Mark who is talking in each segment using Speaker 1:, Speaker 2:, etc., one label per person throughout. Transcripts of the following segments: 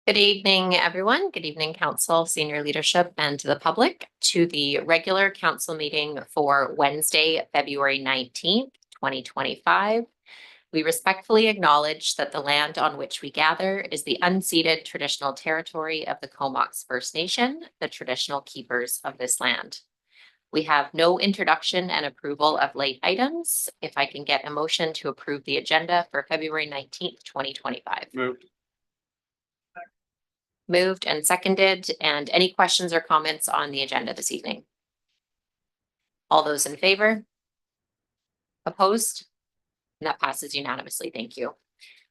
Speaker 1: Good evening, everyone. Good evening, council, senior leadership, and to the public to the regular council meeting for Wednesday, February 19th, 2025. We respectfully acknowledge that the land on which we gather is the unceded traditional territory of the Comox First Nation, the traditional keepers of this land. We have no introduction and approval of late items. If I can get a motion to approve the agenda for February 19th, 2025. Moved and seconded. And any questions or comments on the agenda this evening? All those in favor? Opposed? And that passes unanimously. Thank you.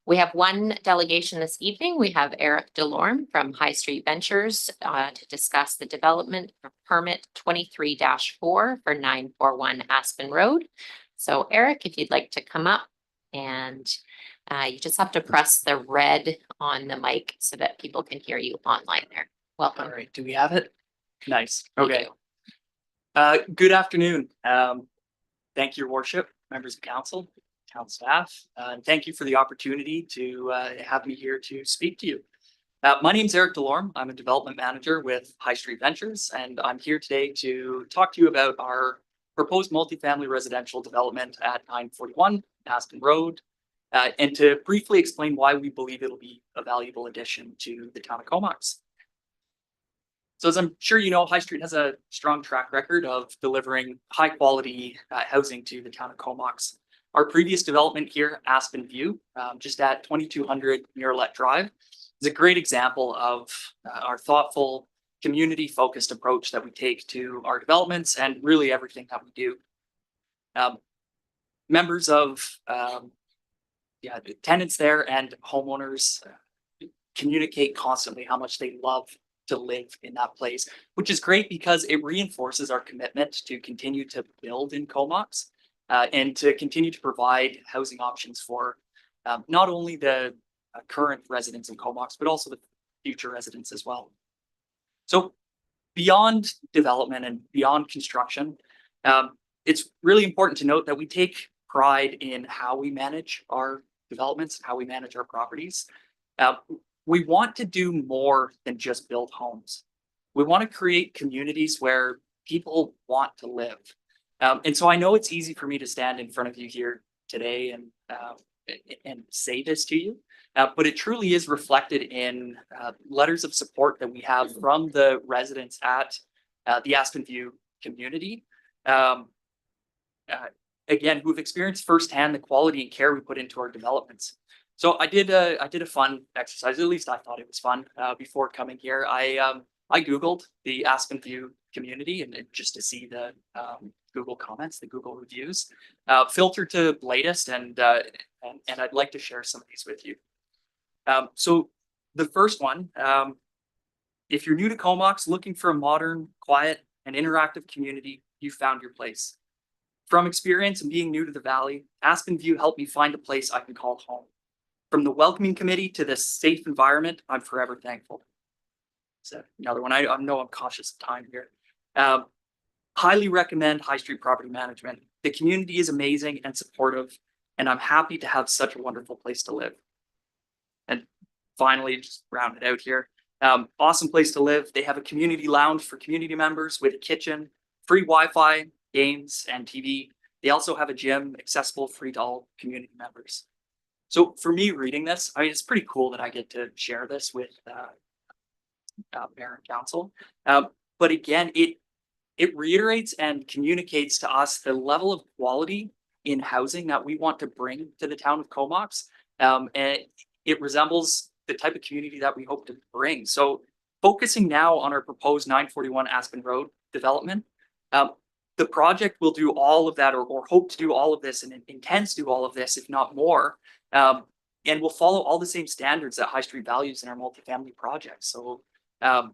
Speaker 1: We have one delegation this evening. We have Eric Delorme from High Street Ventures to discuss the development of permit 23-4 for 941 Aspen Road. So Eric, if you'd like to come up, and you just have to press the red on the mic so that people can hear you online there. Welcome.
Speaker 2: All right, do we have it? Nice.
Speaker 1: We
Speaker 2: Okay.
Speaker 1: do.
Speaker 2: Good afternoon. Thank you, Your Worship, members of council, town staff, and thank you for the opportunity to have me here to speak to you. My name is Eric Delorme. I'm a development manager with High Street Ventures, and I'm here today to talk to you about our proposed multifamily residential development at 941 Aspen Road, and to briefly explain why we believe it'll be a valuable addition to the town of Comox. So as I'm sure you know, High Street has a strong track record of delivering high quality housing to the town of Comox. Our previous development here, Aspen View, just at 2200 Murelet Drive, is a great example of our thoughtful, community-focused approach that we take to our developments and really everything that we do. Members of the tenants there and homeowners communicate constantly how much they love to live in that place, which is great because it reinforces our commitment to continue to build in Comox and to continue to provide housing options for not only the current residents in Comox, but also the future residents as well. So beyond development and beyond construction, it's really important to note that we take pride in how we manage our developments, how we manage our properties. We want to do more than just build homes. We want to create communities where people want to live. And so I know it's easy for me to stand in front of you here today and say this to you, but it truly is reflected in letters of support that we have from the residents at the Aspen View community. Again, who've experienced firsthand the quality and care we put into our developments. So I did a fun exercise, at least I thought it was fun before coming here. I Googled the Aspen View community and just to see the Google comments, the Google reviews, filtered to latest, and I'd like to share some of these with you. So the first one, if you're new to Comox, looking for a modern, quiet, and interactive community, you found your place. From experience and being new to the Valley, Aspen View helped me find a place I can call home. From the welcoming committee to this safe environment, I'm forever thankful. So another one, I know I'm cautious of time here. Highly recommend High Street Property Management. The community is amazing and supportive, and I'm happy to have such a wonderful place to live. And finally, just round it out here. Awesome place to live. They have a community lounge for community members with a kitchen, free Wi-Fi, games, and TV. They also have a gym accessible free to all community members. So for me reading this, I mean, it's pretty cool that I get to share this with mayor and council. But again, it reiterates and communicates to us the level of quality in housing that we want to bring to the town of Comox. And it resembles the type of community that we hope to bring. So focusing now on our proposed 941 Aspen Road development, the project will do all of that or hope to do all of this and intends to do all of this, if not more. And we'll follow all the same standards that High Street values in our multifamily projects. So all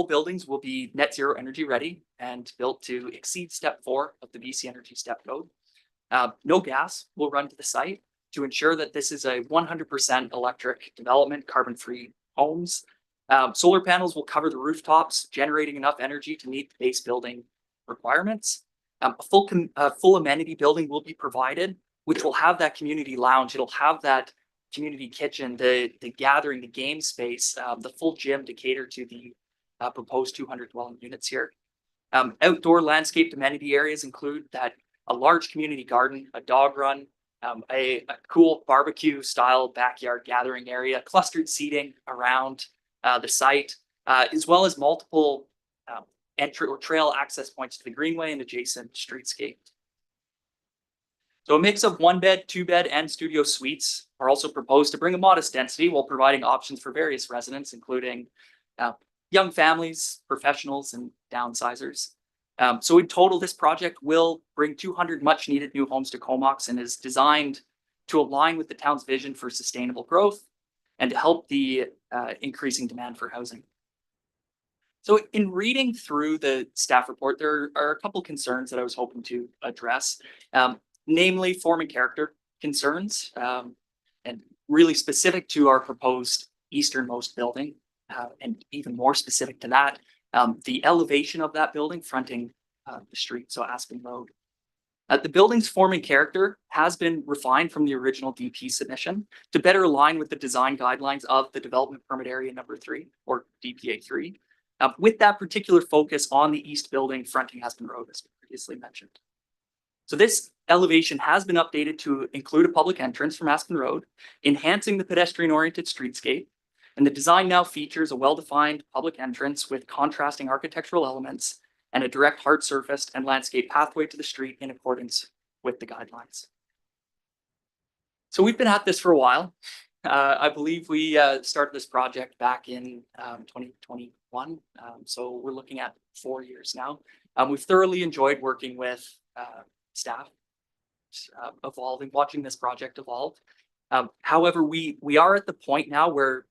Speaker 2: buildings will be net zero energy ready and built to exceed step 4 of the BC Energy Step Code. No gas will run to the site to ensure that this is a 100% electric development, carbon-free homes. Solar panels will cover the rooftops, generating enough energy to meet the base building requirements. A full amenity building will be provided, which will have that community lounge. It'll have that community kitchen, the gathering, the game space, the full gym to cater to the proposed 200 dwelling units here. Outdoor landscaped amenity areas include that a large community garden, a dog run, a cool barbecue style backyard gathering area, clustered seating around the site, as well as multiple entry or trail access points to the greenway and adjacent streetscape. So a mix of 1-bed, 2-bed, and studio suites are also proposed to bring a modest density while providing options for various residents, including young families, professionals, and downsizers. So in total, this project will bring 200 much needed new homes to Comox and is designed to align with the town's vision for sustainable growth and to help the increasing demand for housing. So in reading through the staff report, there are a couple concerns that I was hoping to address, namely form and character concerns, and really specific to our proposed easternmost building, and even more specific to that, the elevation of that building fronting the street, so Aspen Road. The building's form and character has been refined from the original DP submission to better align with the design guidelines of the Development Permit Area Number 3, or DPA 3, with that particular focus on the east building fronting Aspen Road, as previously mentioned. So this elevation has been updated to include a public entrance from Aspen Road, enhancing the pedestrian-oriented streetscape. And the design now features a well-defined public entrance with contrasting architectural elements and a direct hard surfaced and landscape pathway to the street in accordance with the guidelines. So we've been at this for a while. I believe we started this project back in 2021. So we're looking at 4 years now. We've thoroughly enjoyed working with staff, evolving, watching this project evolve. However, we are at the point now where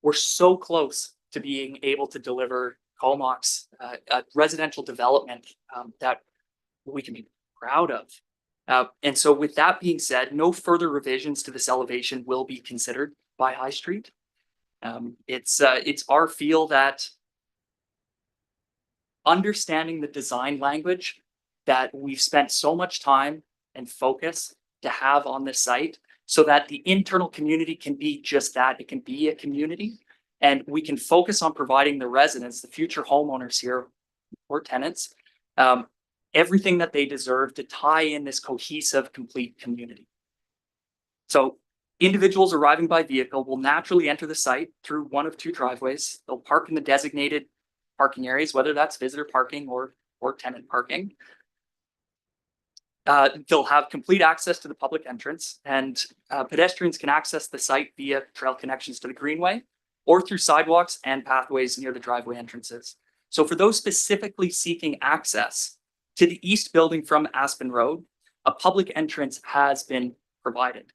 Speaker 2: we're so close to being able to deliver Comox a residential development that we can be proud of. And so with that being said, no further revisions to this elevation will be considered by High Street. It's our feel that understanding the design language that we've spent so much time and focus to have on this site so that the internal community can be just that. It can be a community, and we can focus on providing the residents, the future homeowners here or tenants, everything that they deserve to tie in this cohesive, complete community. So individuals arriving by vehicle will naturally enter the site through one of 2 driveways. They'll park in the designated parking areas, whether that's visitor parking or tenant parking. They'll have complete access to the public entrance, and pedestrians can access the site via trail connections to the greenway or through sidewalks and pathways near the driveway entrances. So for those specifically seeking access to the east building from Aspen Road, a public entrance has been provided.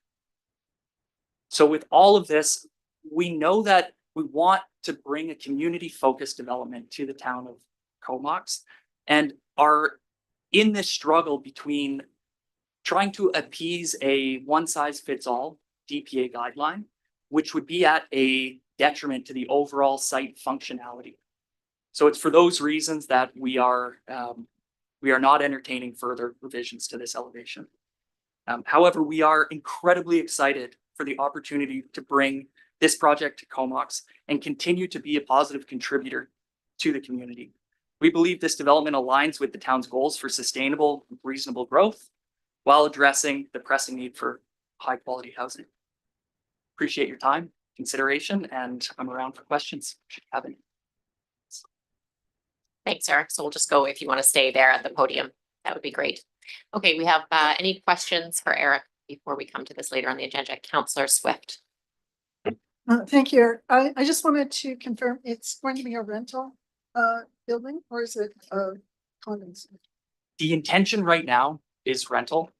Speaker 2: So with all of this, we know that we want to bring a community-focused development to the town of Comox, and are in this struggle between trying to appease a one-size-fits-all DPA guideline, which would be at a detriment to the overall site functionality. So it's for those reasons that we are not entertaining further revisions to this elevation. However, we are incredibly excited for the opportunity to bring this project to Comox and continue to be a positive contributor to the community. We believe this development aligns with the town's goals for sustainable, reasonable growth while addressing the pressing need for high-quality housing. Appreciate your time, consideration, and I'm around for questions should you have any.
Speaker 1: Thanks, Eric. So we'll just go, if you want to stay there at the podium, that would be great. Okay, we have any questions for Eric before we come to this later on the agenda? Councillor Swift.
Speaker 3: Thank you, Eric. I just wanted to confirm it's going to be a rental building, or is it condos?
Speaker 2: The intention right now is rental.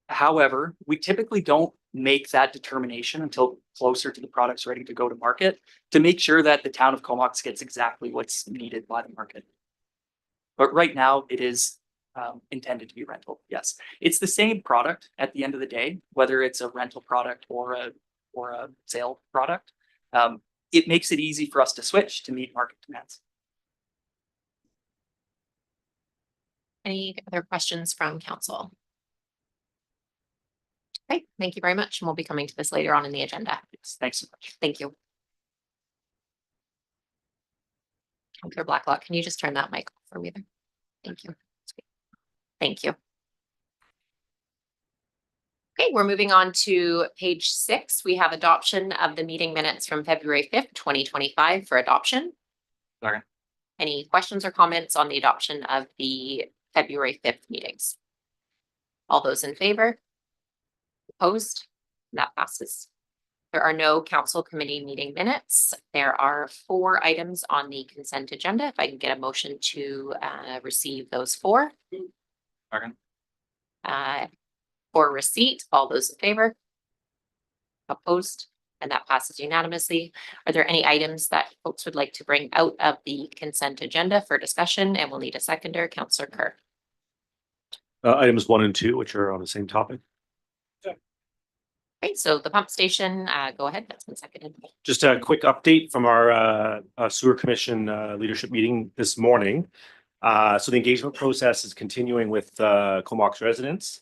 Speaker 2: However, we typically don't make that determination until closer to the products ready to go to market to make sure that the town of Comox gets exactly what's needed by the market. But right now it is intended to be rental. Yes, it's the same product at the end of the day, whether it's a rental product or a sale product. It makes it easy for us to switch to meet market demands.
Speaker 1: Any other questions from council? Great, thank you very much. And we'll be coming to this later on in the agenda.
Speaker 2: Thanks so much.
Speaker 1: Thank you. Counselor Blacklock, can you just turn that mic off for me there? Thank you. Thank you. Okay, we're moving on to page 6. We have adoption of the meeting minutes from February 5th, 2025 for adoption.
Speaker 2: Okay.
Speaker 1: Any questions or comments on the adoption of the February 5th meetings? All those in favor? Opposed? That passes. There are no council committee meeting minutes. There are 4 items on the consent agenda. If I can get a motion to receive those 4.
Speaker 2: Okay.
Speaker 1: For receipt, all those in favor? Opposed? And that passes unanimously. Are there any items that folks would like to bring out of the consent agenda for discussion? And we'll need a seconder. Councillor Kerr.
Speaker 4: Items 1 and 2, which are on the same topic.
Speaker 1: Okay, so the pump station, go ahead. That's been seconded.
Speaker 4: Just a quick update from our sewer commission leadership meeting this morning. So the engagement process is continuing with Comox residents.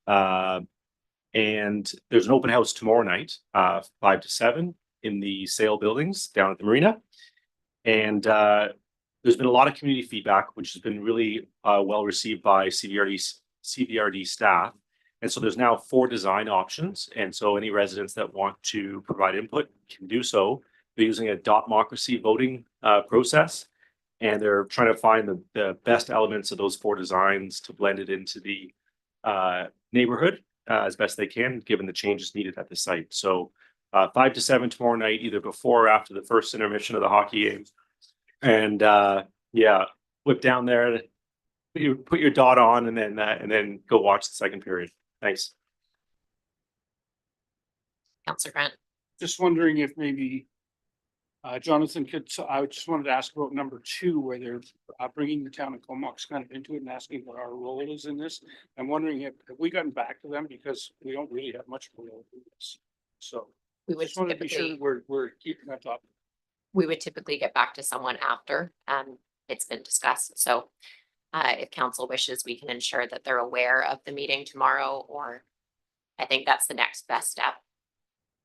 Speaker 4: And there's an open house tomorrow night, 5 to 7 in the sale buildings down at the marina. And there's been a lot of community feedback, which has been really well received by CVRD staff. And so there's now 4 design options. And so any residents that want to provide input can do so. They're using a democracy voting process. And they're trying to find the best elements of those 4 designs to blend it into the neighborhood as best they can, given the changes needed at the site. So 5 to 7 tomorrow night, either before or after the first intermission of the hockey game. And yeah, whip down there, put your dot on, and then go watch the second period. Thanks.
Speaker 1: Councillor Grant.
Speaker 5: Just wondering if maybe Jonathan could, so I just wanted to ask about number 2, where they're bringing the town of Comox kind of into it and asking what our role is in this. I'm wondering if have we gotten back to them, because we don't really have much of a role in this. So
Speaker 1: We would
Speaker 5: just want to be sure
Speaker 1: typically,
Speaker 5: that we're keeping that up.
Speaker 1: we would typically get back to someone after it's been discussed. So if council wishes, we can ensure that they're aware of the meeting tomorrow, or I think that's the next best step.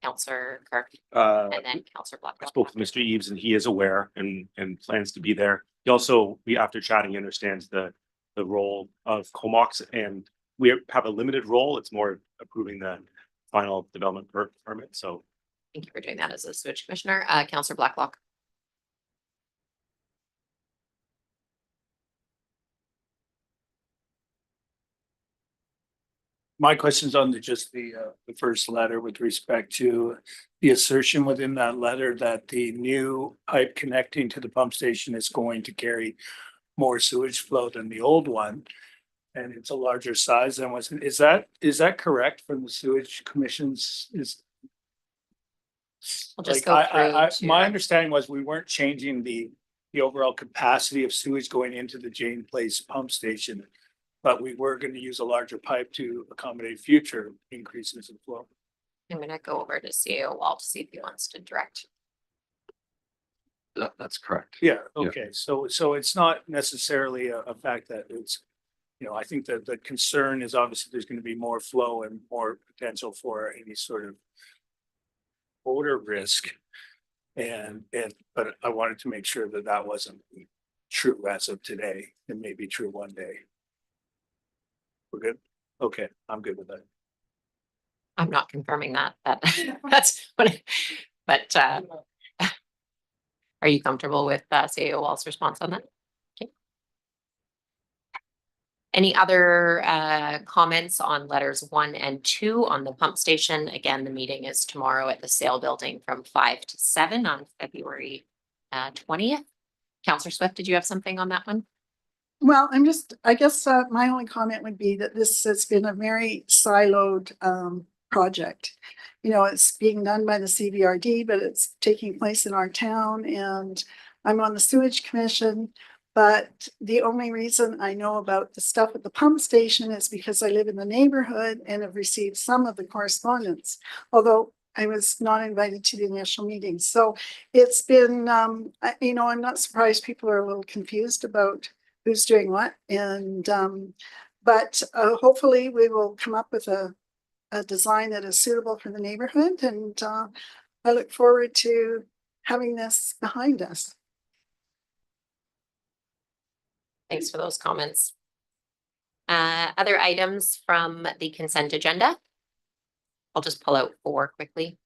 Speaker 1: Councillor Kirk and then Councillor
Speaker 4: I
Speaker 1: Blacklock.
Speaker 4: spoke to Mr. Eves, and he is aware and plans to be there. He also, after chatting, understands the role of Comox, and we have a limited role. It's more approving the final development permit. So
Speaker 1: Thank you for doing that as a switch commissioner. Councillor Blacklock.
Speaker 5: My question's on just the first letter with respect to the assertion within that letter that the new pipe connecting to the pump station is going to carry more sewage flow than the old one. And it's a larger size than was, is that correct from the sewage commission's
Speaker 1: We'll just
Speaker 5: like,
Speaker 1: go through.
Speaker 5: my understanding was we weren't changing the overall capacity of sewage going into the Jane Place pump station. But we were going to use a larger pipe to accommodate future increases in flow.
Speaker 1: I'm gonna go over to CAO Wall to see if he wants to direct.
Speaker 4: that's correct.
Speaker 5: Yeah, okay, so it's not necessarily a fact that it's, I think that the concern is obviously there's going to be more flow and more potential for any sort of odor risk. But I wanted to make sure that that wasn't true as of today. It may be true one day. We're good? Okay, I'm good with that.
Speaker 1: I'm not confirming that, that's what, but are you comfortable with CAO Wall's response on that? Okay. Any other comments on letters 1 and 2 on the pump station? Again, the meeting is tomorrow at the sale building from 5 to 7 on February 20th. Councillor Swift, did you have something on that one?
Speaker 3: Well, I guess my only comment would be that this has been a very siloed project. It's being done by the CVRD, but it's taking place in our town, and I'm on the sewage commission. But the only reason I know about the stuff at the pump station is because I live in the neighborhood and have received some of the correspondence, although I was not invited to the initial meeting. So it's been, I'm not surprised people are a little confused about who's doing what. And but hopefully we will come up with a a design that is suitable for the neighborhood, and I look forward to having this behind us.
Speaker 1: Thanks for those comments. Other items from the consent agenda? I'll just pull out 4 quickly.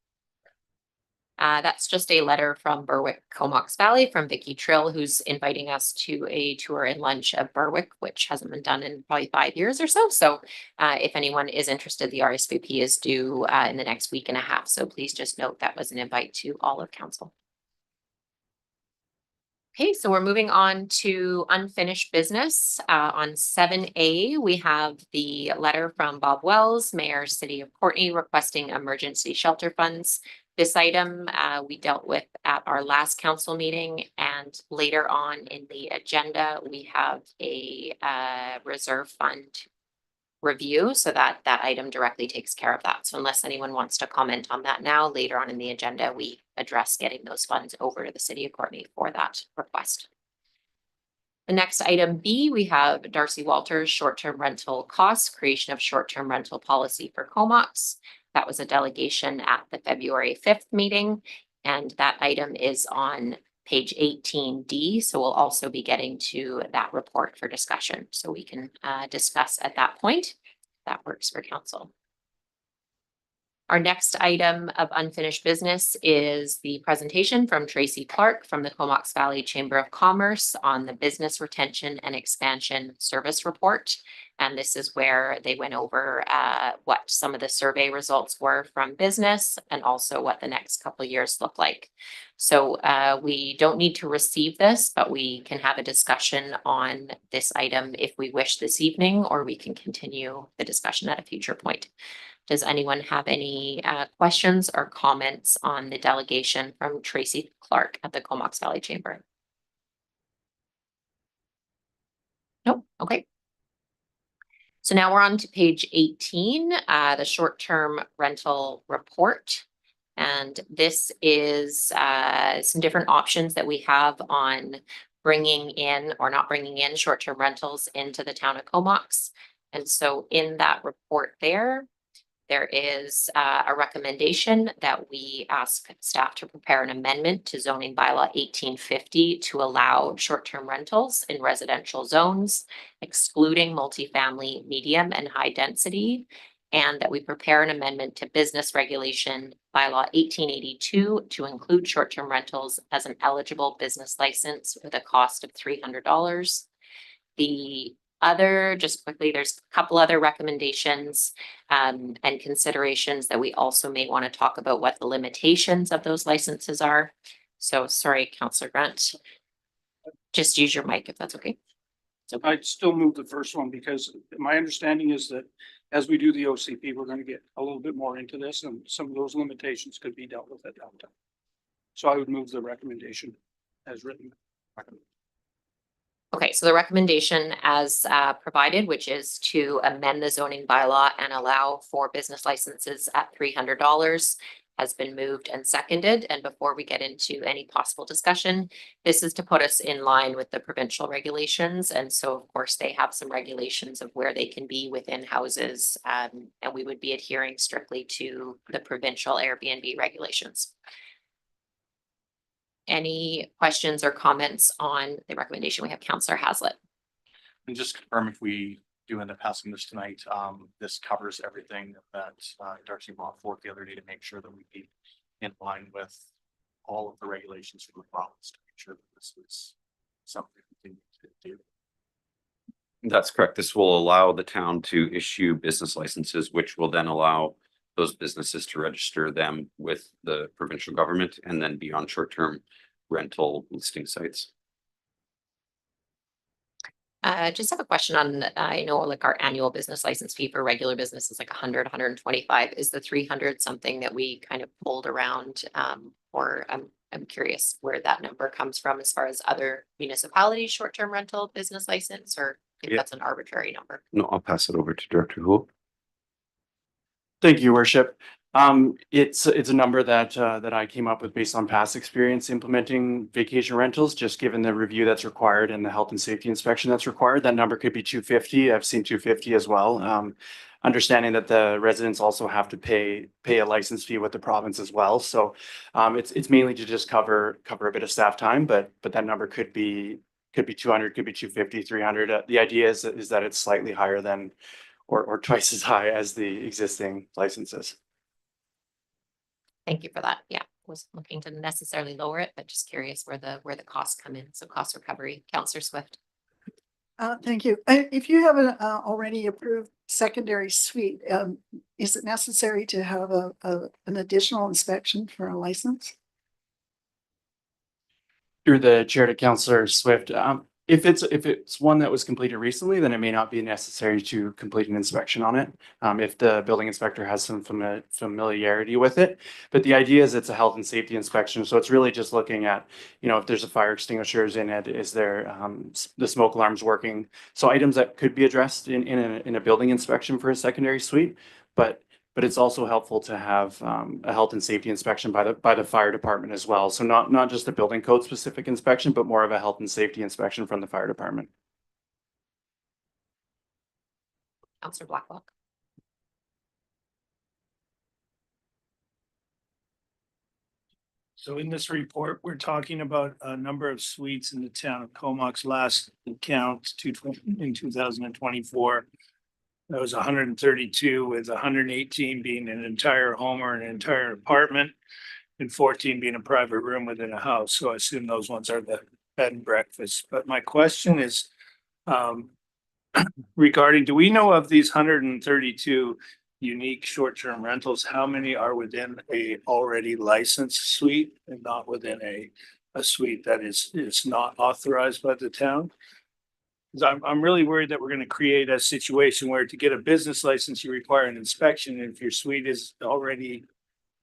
Speaker 1: That's just a letter from Berwick Comox Valley from Vicky Trill, who's inviting us to a tour and lunch of Berwick, which hasn't been done in probably 5 years or so. So if anyone is interested, the RSVP is due in the next week and a half. So please just note that was an invite to all of council. Okay, so we're moving on to unfinished business. On 7A, we have the letter from Bob Wells, Mayor, City of Courtenay, requesting emergency shelter funds. This item we dealt with at our last council meeting, and later on in the agenda, we have a reserve fund review, so that item directly takes care of that. So unless anyone wants to comment on that now, later on in the agenda, we address getting those funds over to the City of Courtenay for that request. The next item B, we have Darcy Walters, short-term rental costs, creation of short-term rental policy for Comox. That was a delegation at the February 5th meeting, and that item is on page 18D. So we'll also be getting to that report for discussion. So we can discuss at that point. If that works for council. Our next item of unfinished business is the presentation from Tracy Clark from the Comox Valley Chamber of Commerce on the Business Retention and Expansion Service Report. And this is where they went over what some of the survey results were from business and also what the next couple of years look like. So we don't need to receive this, but we can have a discussion on this item if we wish this evening, or we can continue the discussion at a future point. Does anyone have any questions or comments on the delegation from Tracy Clark at the Comox Valley Chamber? Nope. Okay. So now we're on to page 18, the short-term rental report. And this is some different options that we have on bringing in or not bringing in short-term rentals into the town of Comox. And so in that report there is a recommendation that we ask staff to prepare an amendment to zoning bylaw 1850 to allow short-term rentals in residential zones, excluding multifamily, medium and high density, and that we prepare an amendment to business regulation bylaw 1882 to include short-term rentals as an eligible business license with a cost of $300. The other, just quickly, there's a couple other recommendations and considerations that we also may want to talk about what the limitations of those licenses are. So sorry, Councillor Grant, just use your mic if that's okay.
Speaker 6: I'd still move the first one because my understanding is that as we do the OCP, we're going to get a little bit more into this, and some of those limitations could be dealt with at that time. So I would move the recommendation as written.
Speaker 1: Okay, so the recommendation as provided, which is to amend the zoning bylaw and allow for business licenses at $300, has been moved and seconded. And before we get into any possible discussion, this is to put us in line with the provincial regulations. And so, of course, they have some regulations of where they can be within houses, and we would be adhering strictly to the provincial Airbnb regulations. Any questions or comments on the recommendation? We have Councillor Hazlitt.
Speaker 7: And just confirm, if we do end up passing this tonight, this covers everything that Darcy brought forth the other day to make sure that we be in line with all of the regulations from the province to make sure that this is something we continue to do.
Speaker 8: That's correct. This will allow the town to issue business licenses, which will then allow those businesses to register them with the provincial government and then be on short-term rental listing sites.
Speaker 1: Just have a question on, I know like our annual business license fee for regular business is like 100, 125. Is the 300 something that we kind of pulled around? Or I'm curious where that number comes from as far as other municipalities short-term rental business license, or if
Speaker 8: Yeah.
Speaker 1: that's an arbitrary number.
Speaker 8: No, I'll pass it over to Director Houle.
Speaker 9: Thank you, Worship. It's a number that I came up with based on past experience implementing vacation rentals, just given the review that's required and the health and safety inspection that's required. That number could be 250. I've seen 250 as well. understanding that the residents also have to pay a license fee with the province as well. So it's mainly to just cover a bit of staff time, but that number could be 200, could be 250, 300. The idea is that it's slightly higher than or twice as high as the existing licenses.
Speaker 1: Thank you for that. Yeah, wasn't looking to necessarily lower it, but just curious where the costs come in. So cost recovery, Counselor Swift.
Speaker 3: Thank you. If you have an already approved secondary suite, is it necessary to have an additional inspection for a license?
Speaker 9: Through the chair to Councillor Swift, if it's one that was completed recently, then it may not be necessary to complete an inspection on it. If the building inspector has some familiarity with it, but the idea is it's a health and safety inspection. So it's really just looking at, if there's a fire extinguishers in it, is there the smoke alarms working? So items that could be addressed in a building inspection for a secondary suite, but it's also helpful to have a health and safety inspection by the fire department as well. So not just a building code specific inspection, but more of a health and safety inspection from the fire department.
Speaker 1: Counselor Blacklock.
Speaker 5: So in this report, we're talking about a number of suites in the town of Comox. Last count in 2024. That was 132, with 118 being an entire home or an entire apartment, and 14 being a private room within a house. So I assume those ones are the bed and breakfast. But my question is regarding, do we know of these 132 unique short-term rentals, how many are within a already licensed suite and not within a suite that is not authorized by the town? Because I'm really worried that we're going to create a situation where to get a business license, you require an inspection. And if your suite is already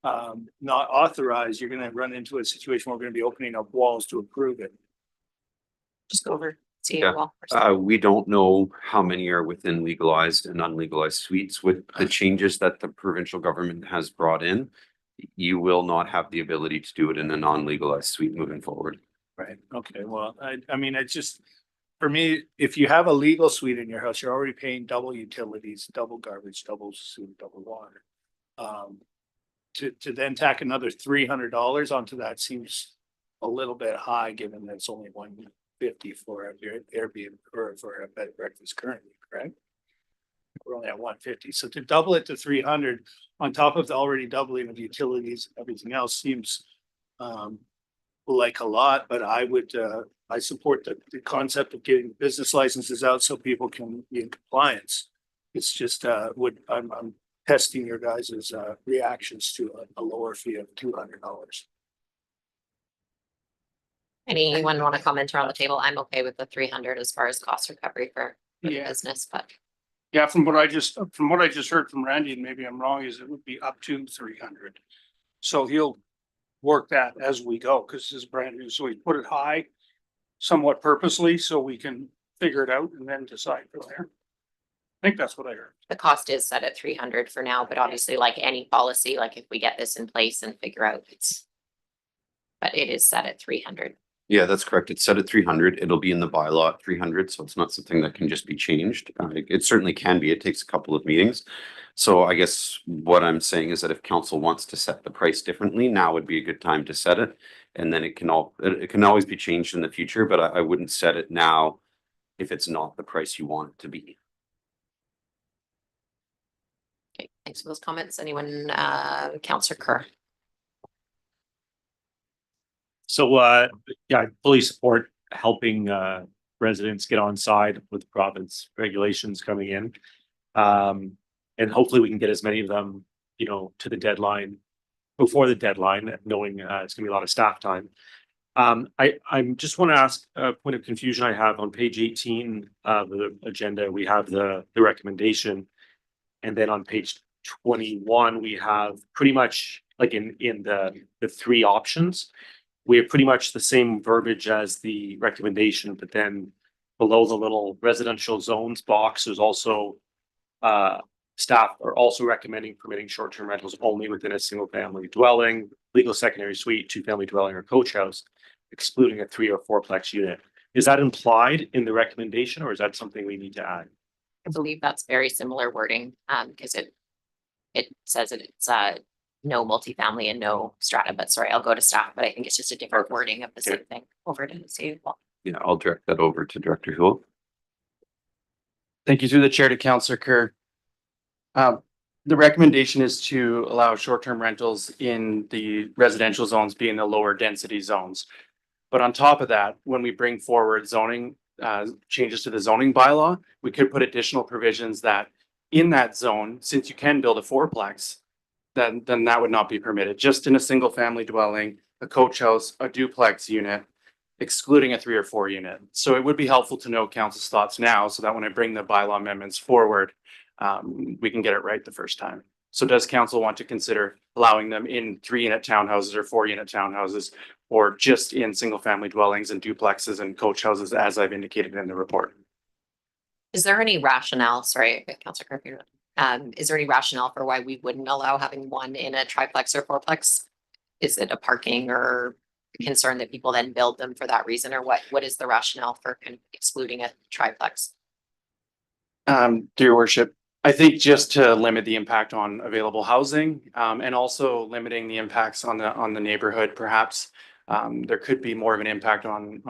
Speaker 5: not authorized, you're going to run into a situation where we're going to be opening up walls to approve it.
Speaker 1: Just go over. See
Speaker 8: Yeah.
Speaker 1: your wall. first.
Speaker 8: We don't know how many are within legalized and unlegalized suites. With the changes that the provincial government has brought in, you will not have the ability to do it in a non-legalized suite moving forward.
Speaker 5: Right. Okay. Well, I mean, it's just, for me, if you have a legal suite in your house, you're already paying double utilities, double garbage, double sewer, double water. To then tack another $300 onto that seems a little bit high, given that it's only $150 for a Airbnb or for a bed and breakfast currently, correct? We're only at $150. So to double it to $300 on top of the already doubling of utilities, everything else seems like a lot, but I support the concept of getting business licenses out so people can be in compliance. It's just I'm testing your guys' reactions to a lower fee of $200.
Speaker 1: Anyone want to comment around the table? I'm okay with the 300 as far as cost recovery for the
Speaker 6: Yeah.
Speaker 1: business, but
Speaker 6: Yeah, from what I just heard from Randy, and maybe I'm wrong, is it would be up to 300. So he'll work that as we go, because this is brand new. So he put it high somewhat purposely so we can figure it out and then decide from there. I think that's what I heard.
Speaker 1: the cost is set at 300 for now, but obviously like any policy, like if we get this in place and figure out but it is set at 300.
Speaker 8: Yeah, that's correct. It's set at 300. It'll be in the bylaw at 300, so it's not something that can just be changed. It certainly can be. It takes a couple of meetings. So I guess what I'm saying is that if council wants to set the price differently, now would be a good time to set it. And then it can always be changed in the future, but I wouldn't set it now if it's not the price you want it to be.
Speaker 1: Okay, thanks for those comments. Anyone, Counselor Kerr?
Speaker 4: So, yeah, I fully support helping residents get on side with province regulations coming in. And hopefully we can get as many of them, to the deadline, before the deadline, knowing it's gonna be a lot of staff time. I'm just want to ask a point of confusion I have on page 18 of the agenda. We have the recommendation. And then on page 21, we have pretty much like in the three options. We have pretty much the same verbiage as the recommendation, but then below the little residential zones box, there's also staff are also recommending permitting short-term rentals only within a single family dwelling, legal secondary suite, two-family dwelling or coach house, excluding a 3 or 4-plex unit. Is that implied in the recommendation, or is that something we need to add?
Speaker 1: I believe that's very similar wording, because it says that it's, no multifamily and no strata, but sorry, I'll go to staff, but I think it's just a different wording of the same thing over to City Hall.
Speaker 8: Yeah, I'll direct that over to Director Hul.
Speaker 9: Thank you through the chair to Councillor Kerr. The recommendation is to allow short-term rentals in the residential zones being the lower density zones. But on top of that, when we bring forward zoning, changes to the zoning bylaw, we could put additional provisions that in that zone, since you can build a fourplex, then that would not be permitted, just in a single family dwelling, a coach house, a duplex unit, excluding a 3 or 4 unit. So it would be helpful to know council's thoughts now, so that when I bring the bylaw amendments forward, we can get it right the first time. So does council want to consider allowing them in 3-unit townhouses or 4-unit townhouses, or just in single family dwellings and duplexes and coach houses, as I've indicated in the report?
Speaker 1: Is there any rationale, sorry, Councillor Kerr, is there any rationale for why we wouldn't allow having one in a triplex or fourplex? Is it a parking or concern that people then build them for that reason, or what is the rationale for kind of excluding a triplex?
Speaker 9: Dear your worship, I think just to limit the impact on available housing, and also limiting the impacts on the neighborhood, perhaps. There could be more of an impact on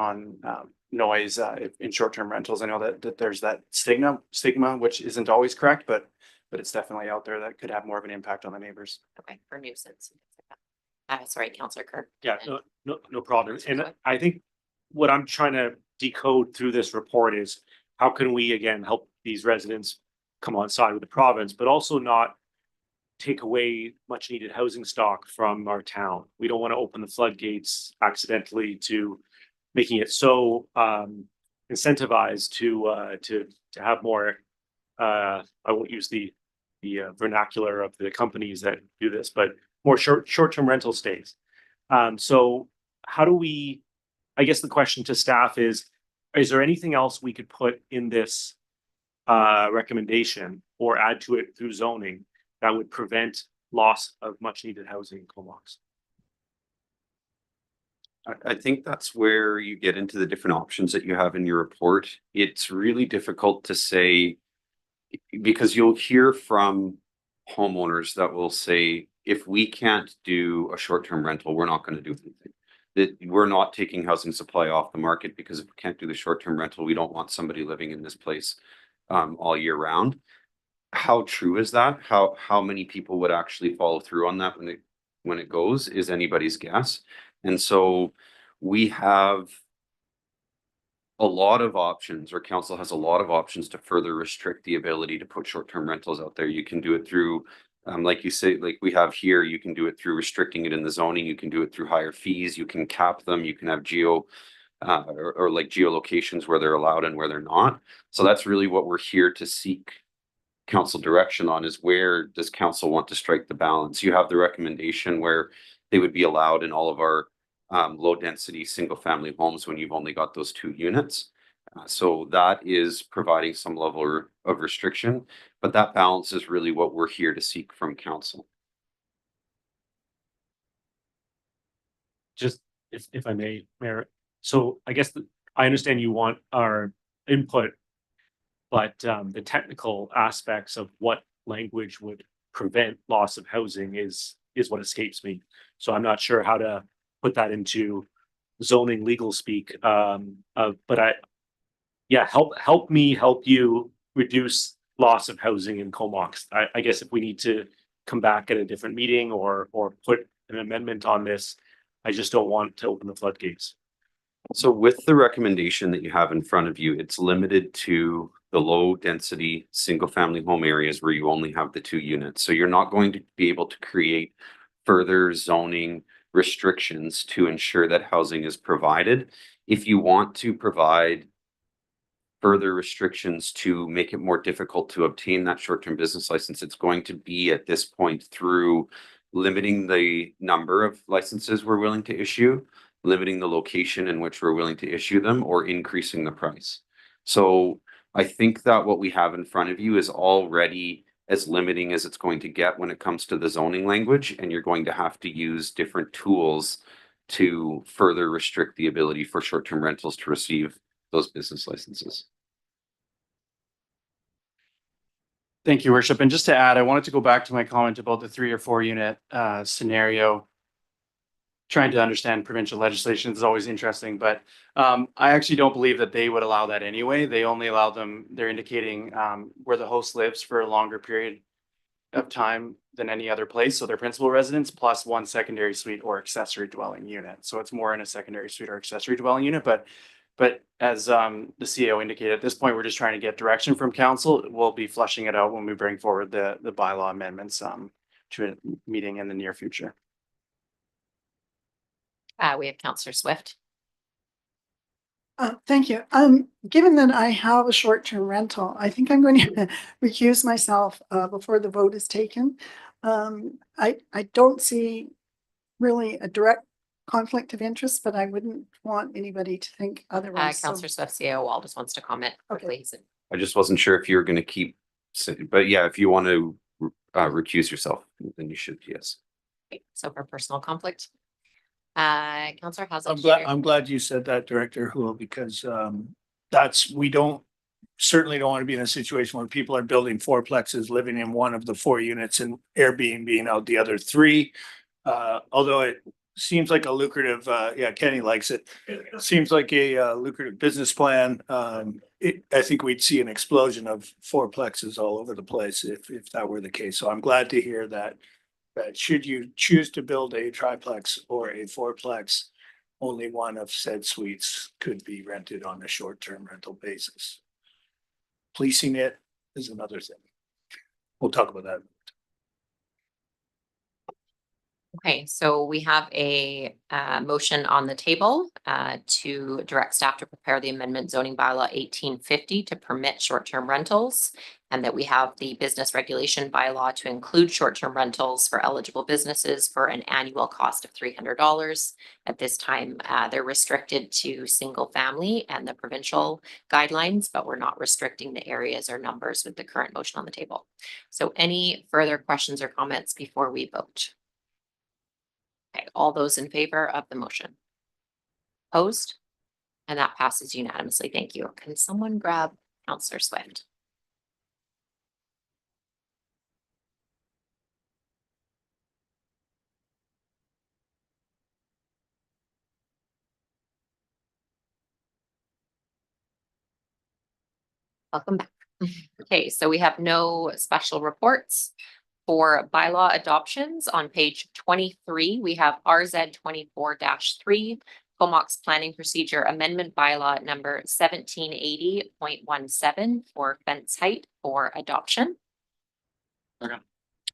Speaker 9: noise in short-term rentals. I know that there's that stigma, which isn't always correct, but it's definitely out there that could have more of an impact on the neighbors.
Speaker 1: Okay, for nuisance. Sorry, Councillor Kerr.
Speaker 4: Yeah, no problem. And I think what I'm trying to decode through this report is how can we, again, help these residents come on side with the province, but also not take away much needed housing stock from our town. We don't want to open the floodgates accidentally to making it so incentivized to have more. I won't use the vernacular of the companies that do this, but more short-term rental stays. So how do we? I guess the question to staff is there anything else we could put in this recommendation or add to it through zoning that would prevent loss of much needed housing in Comox?
Speaker 8: I think that's where you get into the different options that you have in your report. It's really difficult to say, because you'll hear from homeowners that will say, if we can't do a short-term rental, we're not going to do anything. That we're not taking housing supply off the market, because if we can't do the short-term rental, we don't want somebody living in this place all year round. How true is that? How many people would actually follow through on that when it goes is anybody's guess. And so we have a lot of options, or council has a lot of options to further restrict the ability to put short-term rentals out there. You can do it through, like you say, like we have here, you can do it through restricting it in the zoning. You can do it through higher fees. You can cap them. You can have or like geolocations where they're allowed and where they're not. So that's really what we're here to seek council direction on, is where does council want to strike the balance? You have the recommendation where they would be allowed in all of our low density single family homes when you've only got those 2 units. So that is providing some level of restriction, but that balance is really what we're here to seek from council.
Speaker 4: Just if I may, Mayor. So I guess I understand you want our input, but the technical aspects of what language would prevent loss of housing is what escapes me. So I'm not sure how to put that into zoning legal speak. But help me help you reduce loss of housing in Comox. I guess if we need to come back at a different meeting or put an amendment on this, I just don't want to open the floodgates.
Speaker 8: So with the recommendation that you have in front of you, it's limited to the low density single family home areas where you only have the 2 units. So you're not going to be able to create further zoning restrictions to ensure that housing is provided. If you want to provide further restrictions to make it more difficult to obtain that short-term business license, it's going to be at this point through limiting the number of licenses we're willing to issue, limiting the location in which we're willing to issue them, or increasing the price. So I think that what we have in front of you is already as limiting as it's going to get when it comes to the zoning language, and you're going to have to use different tools to further restrict the ability for short-term rentals to receive those business licenses.
Speaker 9: Thank you, Worship. And just to add, I wanted to go back to my comment about the 3 or 4 unit scenario. Trying to understand provincial legislation is always interesting, but I actually don't believe that they would allow that anyway. They only allow them, they're indicating where the host lives for a longer period of time than any other place. So their principal residence plus 1 secondary suite or accessory dwelling unit. So it's more in a secondary suite or accessory dwelling unit, but as the CEO indicated, at this point, we're just trying to get direction from council. We'll be flushing it out when we bring forward the bylaw amendments to a meeting in the near future.
Speaker 1: We have Counselor Swift.
Speaker 3: Thank you. Given that I have a short-term rental, I think I'm going to recuse myself before the vote is taken. I don't see really a direct conflict of interest, but I wouldn't want anybody to think otherwise. So-
Speaker 1: Counselor Swift, CAO Wall just wants to comment quickly. He's-
Speaker 8: I just wasn't sure if you were gonna keep, but yeah, if you want to recuse yourself, then you should, yes.
Speaker 1: So for personal conflict. Counselor
Speaker 5: I'm glad you said that, Director Houle, because we certainly don't want to be in a situation where people are building fourplexes, living in one of the 4 units and Airbnb out the other 3. Although it seems like a lucrative, Kenny likes it. It seems like a lucrative business plan. I think we'd see an explosion of fourplexes all over the place if that were the case. So I'm glad to hear that should you choose to build a triplex or a fourplex, only one of said suites could be rented on a short-term rental basis. Policing it is another thing. We'll talk about that.
Speaker 1: Okay, so we have a motion on the table to direct staff to prepare the amendment zoning bylaw 1850 to permit short-term rentals, and that we have the business regulation bylaw to include short-term rentals for eligible businesses for an annual cost of $300. At this time, they're restricted to single family and the provincial guidelines, but we're not restricting the areas or numbers with the current motion on the table. So any further questions or comments before we vote? Okay, all those in favor of the motion? Opposed? And that passes unanimously. Thank you. Can someone grab Counselor Swift? Welcome back. Okay, so we have no special reports. For bylaw adoptions on page 23, we have RZ 24-3, Comox Planning Procedure Amendment Bylaw number 1780.17 for fence height for adoption.
Speaker 2: Okay.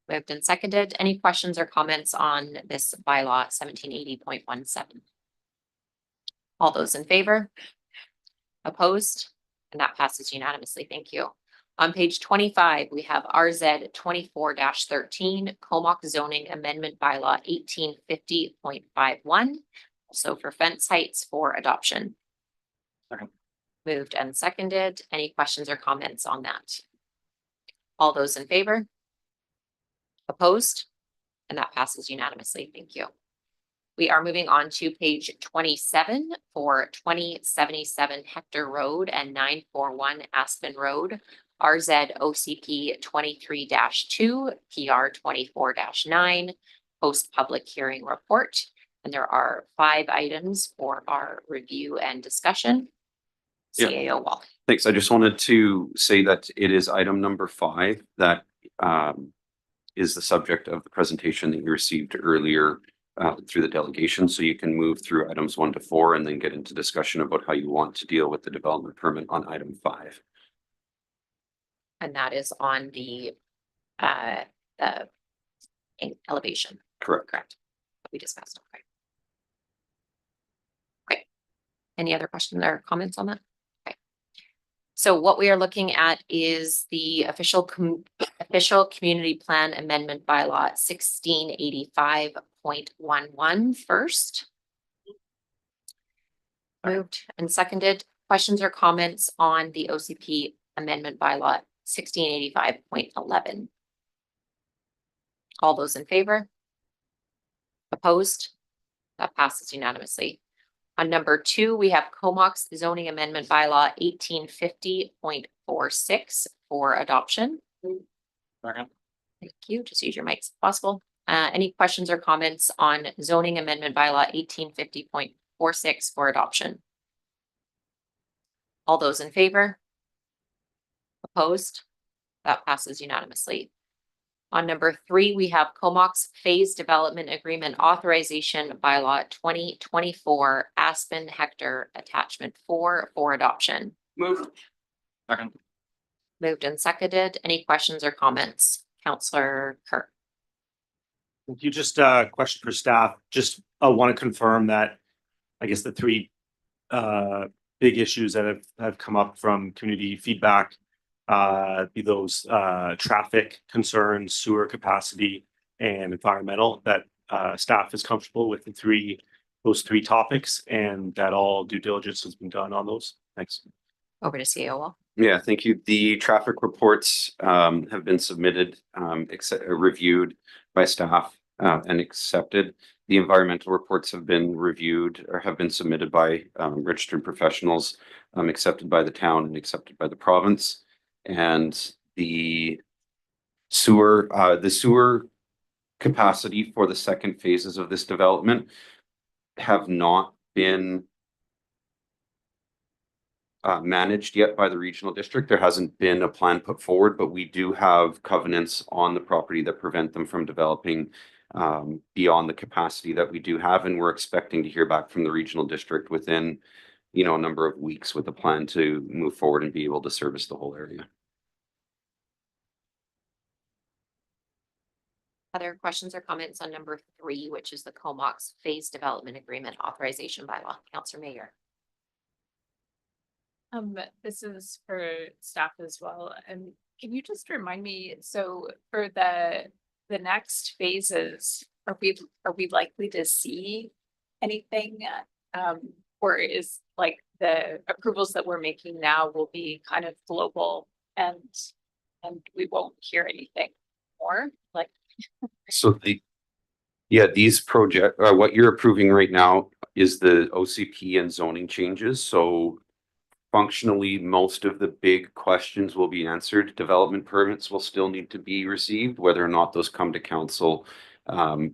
Speaker 1: Moved and seconded. Any questions or comments on this bylaw 1780.17? All those in favor? Opposed? And that passes unanimously. Thank you. On page 25, we have RZ 24-13, Comox Zoning Amendment Bylaw 1850.51. Also for fence heights for adoption.
Speaker 2: Second.
Speaker 1: Moved and seconded. Any questions or comments on that? All those in favor? Opposed? And that passes unanimously. Thank you. We are moving on to page 27 for 2077 Hector Road and 941 Aspen Road. RZ OCP 23-2, PR 24-9, post public hearing report. And there are 5 items for our review and discussion.
Speaker 8: Yeah.
Speaker 1: CAO Wall.
Speaker 8: Thanks. I just wanted to say that it is item number 5 that is the subject of the presentation that you received earlier through the delegation. So you can move through items 1 to 4 and then get into discussion about how you want to deal with the development permit on item 5.
Speaker 1: And that is on the elevation.
Speaker 8: Correct.
Speaker 1: Correct. We discussed. Okay. Okay. Any other questions or comments on that? Okay. So what we are looking at is the official community plan amendment bylaw 1685.11 first. Moved and seconded. Questions or comments on the OCP amendment bylaw 1685.11? All those in favor? Opposed? That passes unanimously. On number 2, we have Comox zoning amendment bylaw 1850.46 for adoption.
Speaker 7: Second.
Speaker 1: Thank you. Just use your mics if possible. Any questions or comments on zoning amendment bylaw 1850.46 for adoption? All those in favor? Opposed? That passes unanimously. On number 3, we have Comox Phase Development Agreement Authorization Bylaw 2024 Aspen Hector Attachment 4 for adoption.
Speaker 6: Move.
Speaker 7: Second.
Speaker 1: Moved and seconded. Any questions or comments? Counselor Kirk.
Speaker 4: Thank you. Just question for staff. Just want to confirm that I guess the 3 big issues that have come up from community feedback, be those traffic concerns, sewer capacity, and environmental, that staff is comfortable with those three topics, and that all due diligence has been done on those. Thanks.
Speaker 1: Over to COO.
Speaker 8: Yeah, thank you. The traffic reports have been submitted, reviewed by staff and accepted. The environmental reports have been reviewed or have been submitted by registered professionals, accepted by the town and accepted by the province. And the sewer capacity for the second phases of this development have not been managed yet by the regional district. There hasn't been a plan put forward, but we do have covenants on the property that prevent them from developing beyond the capacity that we do have. And we're expecting to hear back from the regional district within, a number of weeks with a plan to move forward and be able to service the whole area.
Speaker 1: Other questions or comments on number 3, which is the Comox Phase Development Agreement Authorization Bylaw? Counselor Mayer.
Speaker 10: This is for staff as well. And can you just remind me, so for the next phases, are we likely to see anything? Or is like the approvals that we're making now will be kind of global and we won't hear anything more? Like
Speaker 8: So these what you're approving right now is the OCP and zoning changes. So functionally, most of the big questions will be answered. Development permits will still need to be received. Whether or not those come to council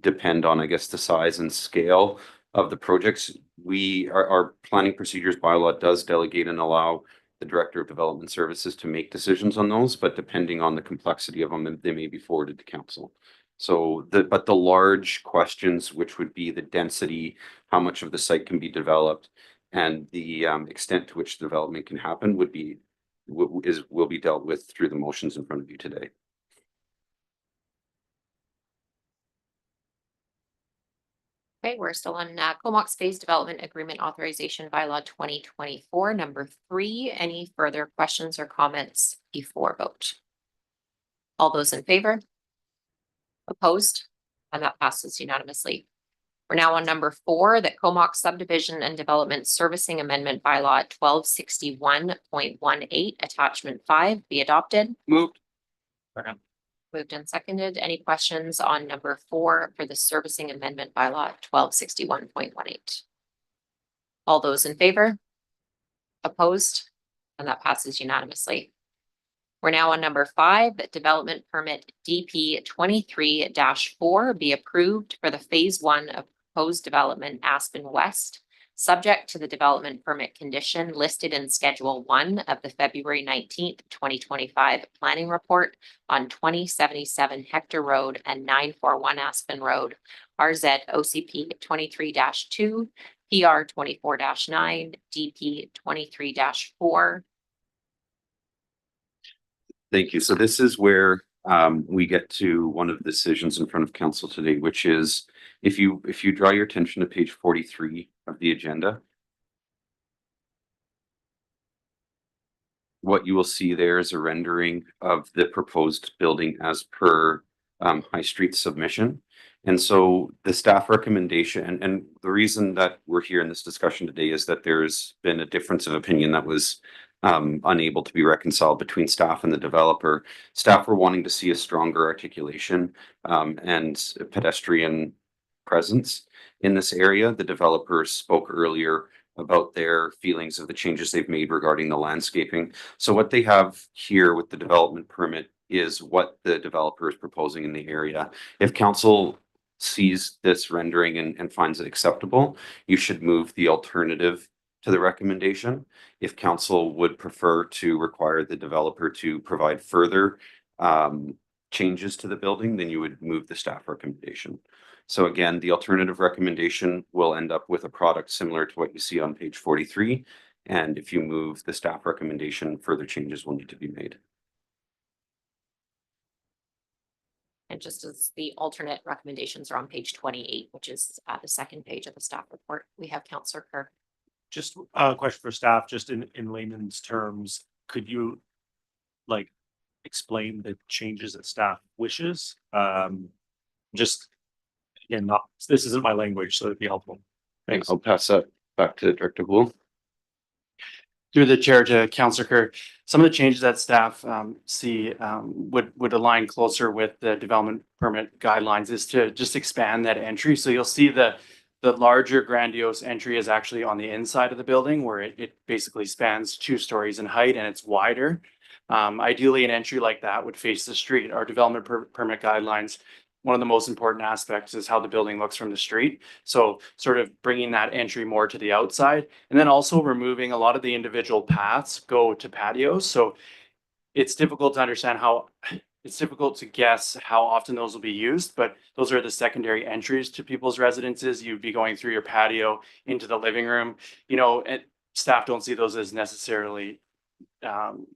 Speaker 8: depend on, I guess, the size and scale of the projects. Our planning procedures bylaw does delegate and allow the Director of Development Services to make decisions on those, but depending on the complexity of them, they may be forwarded to council. So but the large questions, which would be the density, how much of the site can be developed, and the extent to which development can happen will be dealt with through the motions in front of you today.
Speaker 1: Okay, we're still on Comox Phase Development Agreement Authorization Bylaw 2024, number 3. Any further questions or comments before vote? All those in favor? Opposed? And that passes unanimously. We're now on number 4, that Comox Subdivision and Development Servicing Amendment Bylaw 1261.18, Attachment 5 be adopted.
Speaker 6: Moved.
Speaker 7: Second.
Speaker 1: Moved and seconded. Any questions on number 4 for the Servicing Amendment Bylaw 1261.18? All those in favor? Opposed? And that passes unanimously. We're now on number 5, that Development Permit DP 23-4 be approved for the Phase 1 of proposed development Aspen West, subject to the development permit condition listed in Schedule 1 of the February 19th, 2025 Planning Report on 2077 Hector Road and 941 Aspen Road, RZ OCP 23-2, PR 24-9, DP 23-4.
Speaker 8: Thank you. So this is where we get to one of the decisions in front of council today, which is if you draw your attention to page 43 of the agenda, what you will see there is a rendering of the proposed building as per High Street submission. And so the staff recommendation, and the reason that we're here in this discussion today is that there's been a difference of opinion that was unable to be reconciled between staff and the developer. Staff were wanting to see a stronger articulation and pedestrian presence in this area. The developers spoke earlier about their feelings of the changes they've made regarding the landscaping. So what they have here with the development permit is what the developer is proposing in the area. If council sees this rendering and finds it acceptable, you should move the alternative to the recommendation. If council would prefer to require the developer to provide further changes to the building, then you would move the staff recommendation. So again, the alternative recommendation will end up with a product similar to what you see on page 43. And if you move the staff recommendation, further changes will need to be made.
Speaker 1: And just as the alternate recommendations are on page 28, which is the second page of the staff report, we have Councillor Kerr.
Speaker 4: Just a question for staff, just in layman's terms, could you like explain the changes that staff wishes? Just again, this isn't my language, so it'd be helpful. Thanks.
Speaker 8: I'll pass that back to Director Gould.
Speaker 9: Through the chair to Councillor Kerr, some of the changes that staff see would align closer with the development permit guidelines is to just expand that entry. So you'll see the larger grandiose entry is actually on the inside of the building where it basically spans 2 stories in height and it's wider. Ideally, an entry like that would face the street. Our development permit guidelines, one of the most important aspects is how the building looks from the street. So sort of bringing that entry more to the outside, and then also removing a lot of the individual paths go to patios. So it's difficult to understand it's difficult to guess how often those will be used, but those are the secondary entries to people's residences. You'd be going through your patio into the living room, and staff don't see those as necessarily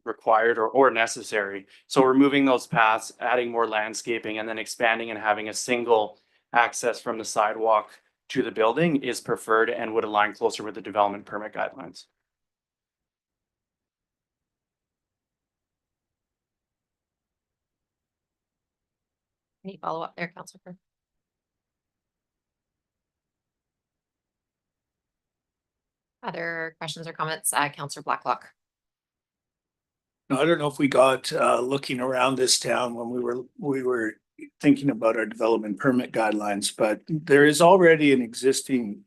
Speaker 9: required or necessary. So removing those paths, adding more landscaping, and then expanding and having a single access from the sidewalk to the building is preferred and would align closer with the development permit guidelines.
Speaker 1: Any follow-up there, Councillor Kerr? Other questions or comments? Councillor Blacklock.
Speaker 5: I don't know if we got looking around this town when we were thinking about our development permit guidelines, but there is already an existing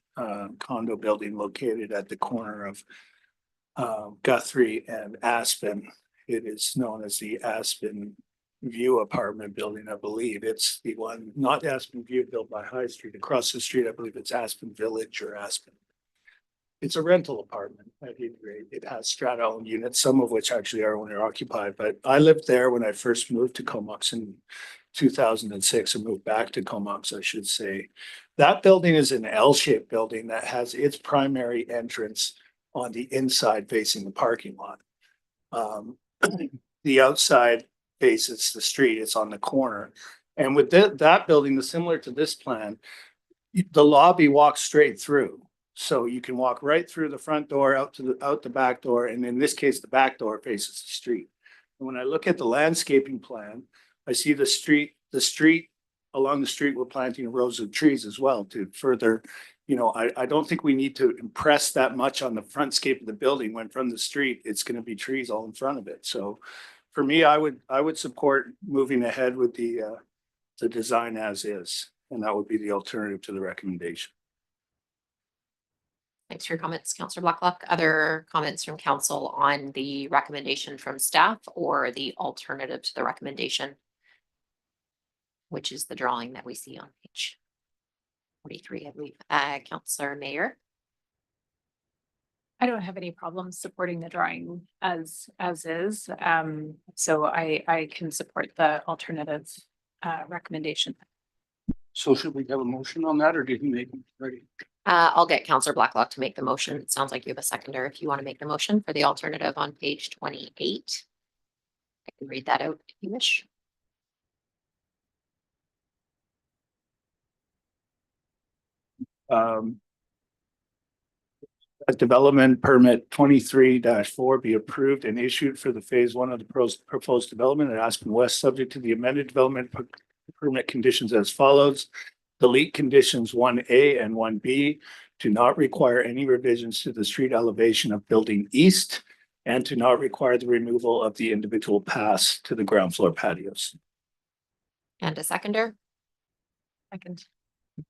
Speaker 5: condo building located at the corner of Guthrie and Aspen. It is known as the Aspen View apartment building, I believe. It's the one, not Aspen View built by High Street. Across the street, I believe it's Aspen Village or Aspen. It's a rental apartment at any rate. It has strata owned units, some of which actually are owner occupied, but I lived there when I first moved to Comox in 2006 and moved back to Comox, I should say. That building is an L-shaped building that has its primary entrance on the inside facing the parking lot. The outside faces the street, it's on the corner. And with that building, similar to this plan, the lobby walks straight through. So you can walk right through the front door out the back door, and in this case, the back door faces the street. And when I look at the landscaping plan, I see the street along the street, we're planting rows of trees as well to further, I don't think we need to impress that much on the frontscape of the building when from the street, it's going to be trees all in front of it. So for me, I would support moving ahead with the design as is, and that would be the alternative to the recommendation.
Speaker 1: Thanks for your comments, Councillor Blacklock. Other comments from council on the recommendation from staff or the alternative to the recommendation, which is the drawing that we see on page 43, I believe. Councillor Mayer.
Speaker 10: I don't have any problems supporting the drawing as is. So I can support the alternative recommendation.
Speaker 6: So should we have a motion on that, or did you make it ready?
Speaker 1: I'll get Councillor Blacklock to make the motion. It sounds like you have a seconder if you want to make the motion for the alternative on page 28. I can read that out if you wish.
Speaker 5: A development permit 23-4 be approved and issued for the phase 1 of the proposed development at Aspen West, subject to the amended development permit conditions as follows. Delete conditions 1A and 1B, to not require any revisions to the street elevation of building east, and to not require the removal of the individual paths to the ground floor patios.
Speaker 1: And a seconder?
Speaker 10: Second.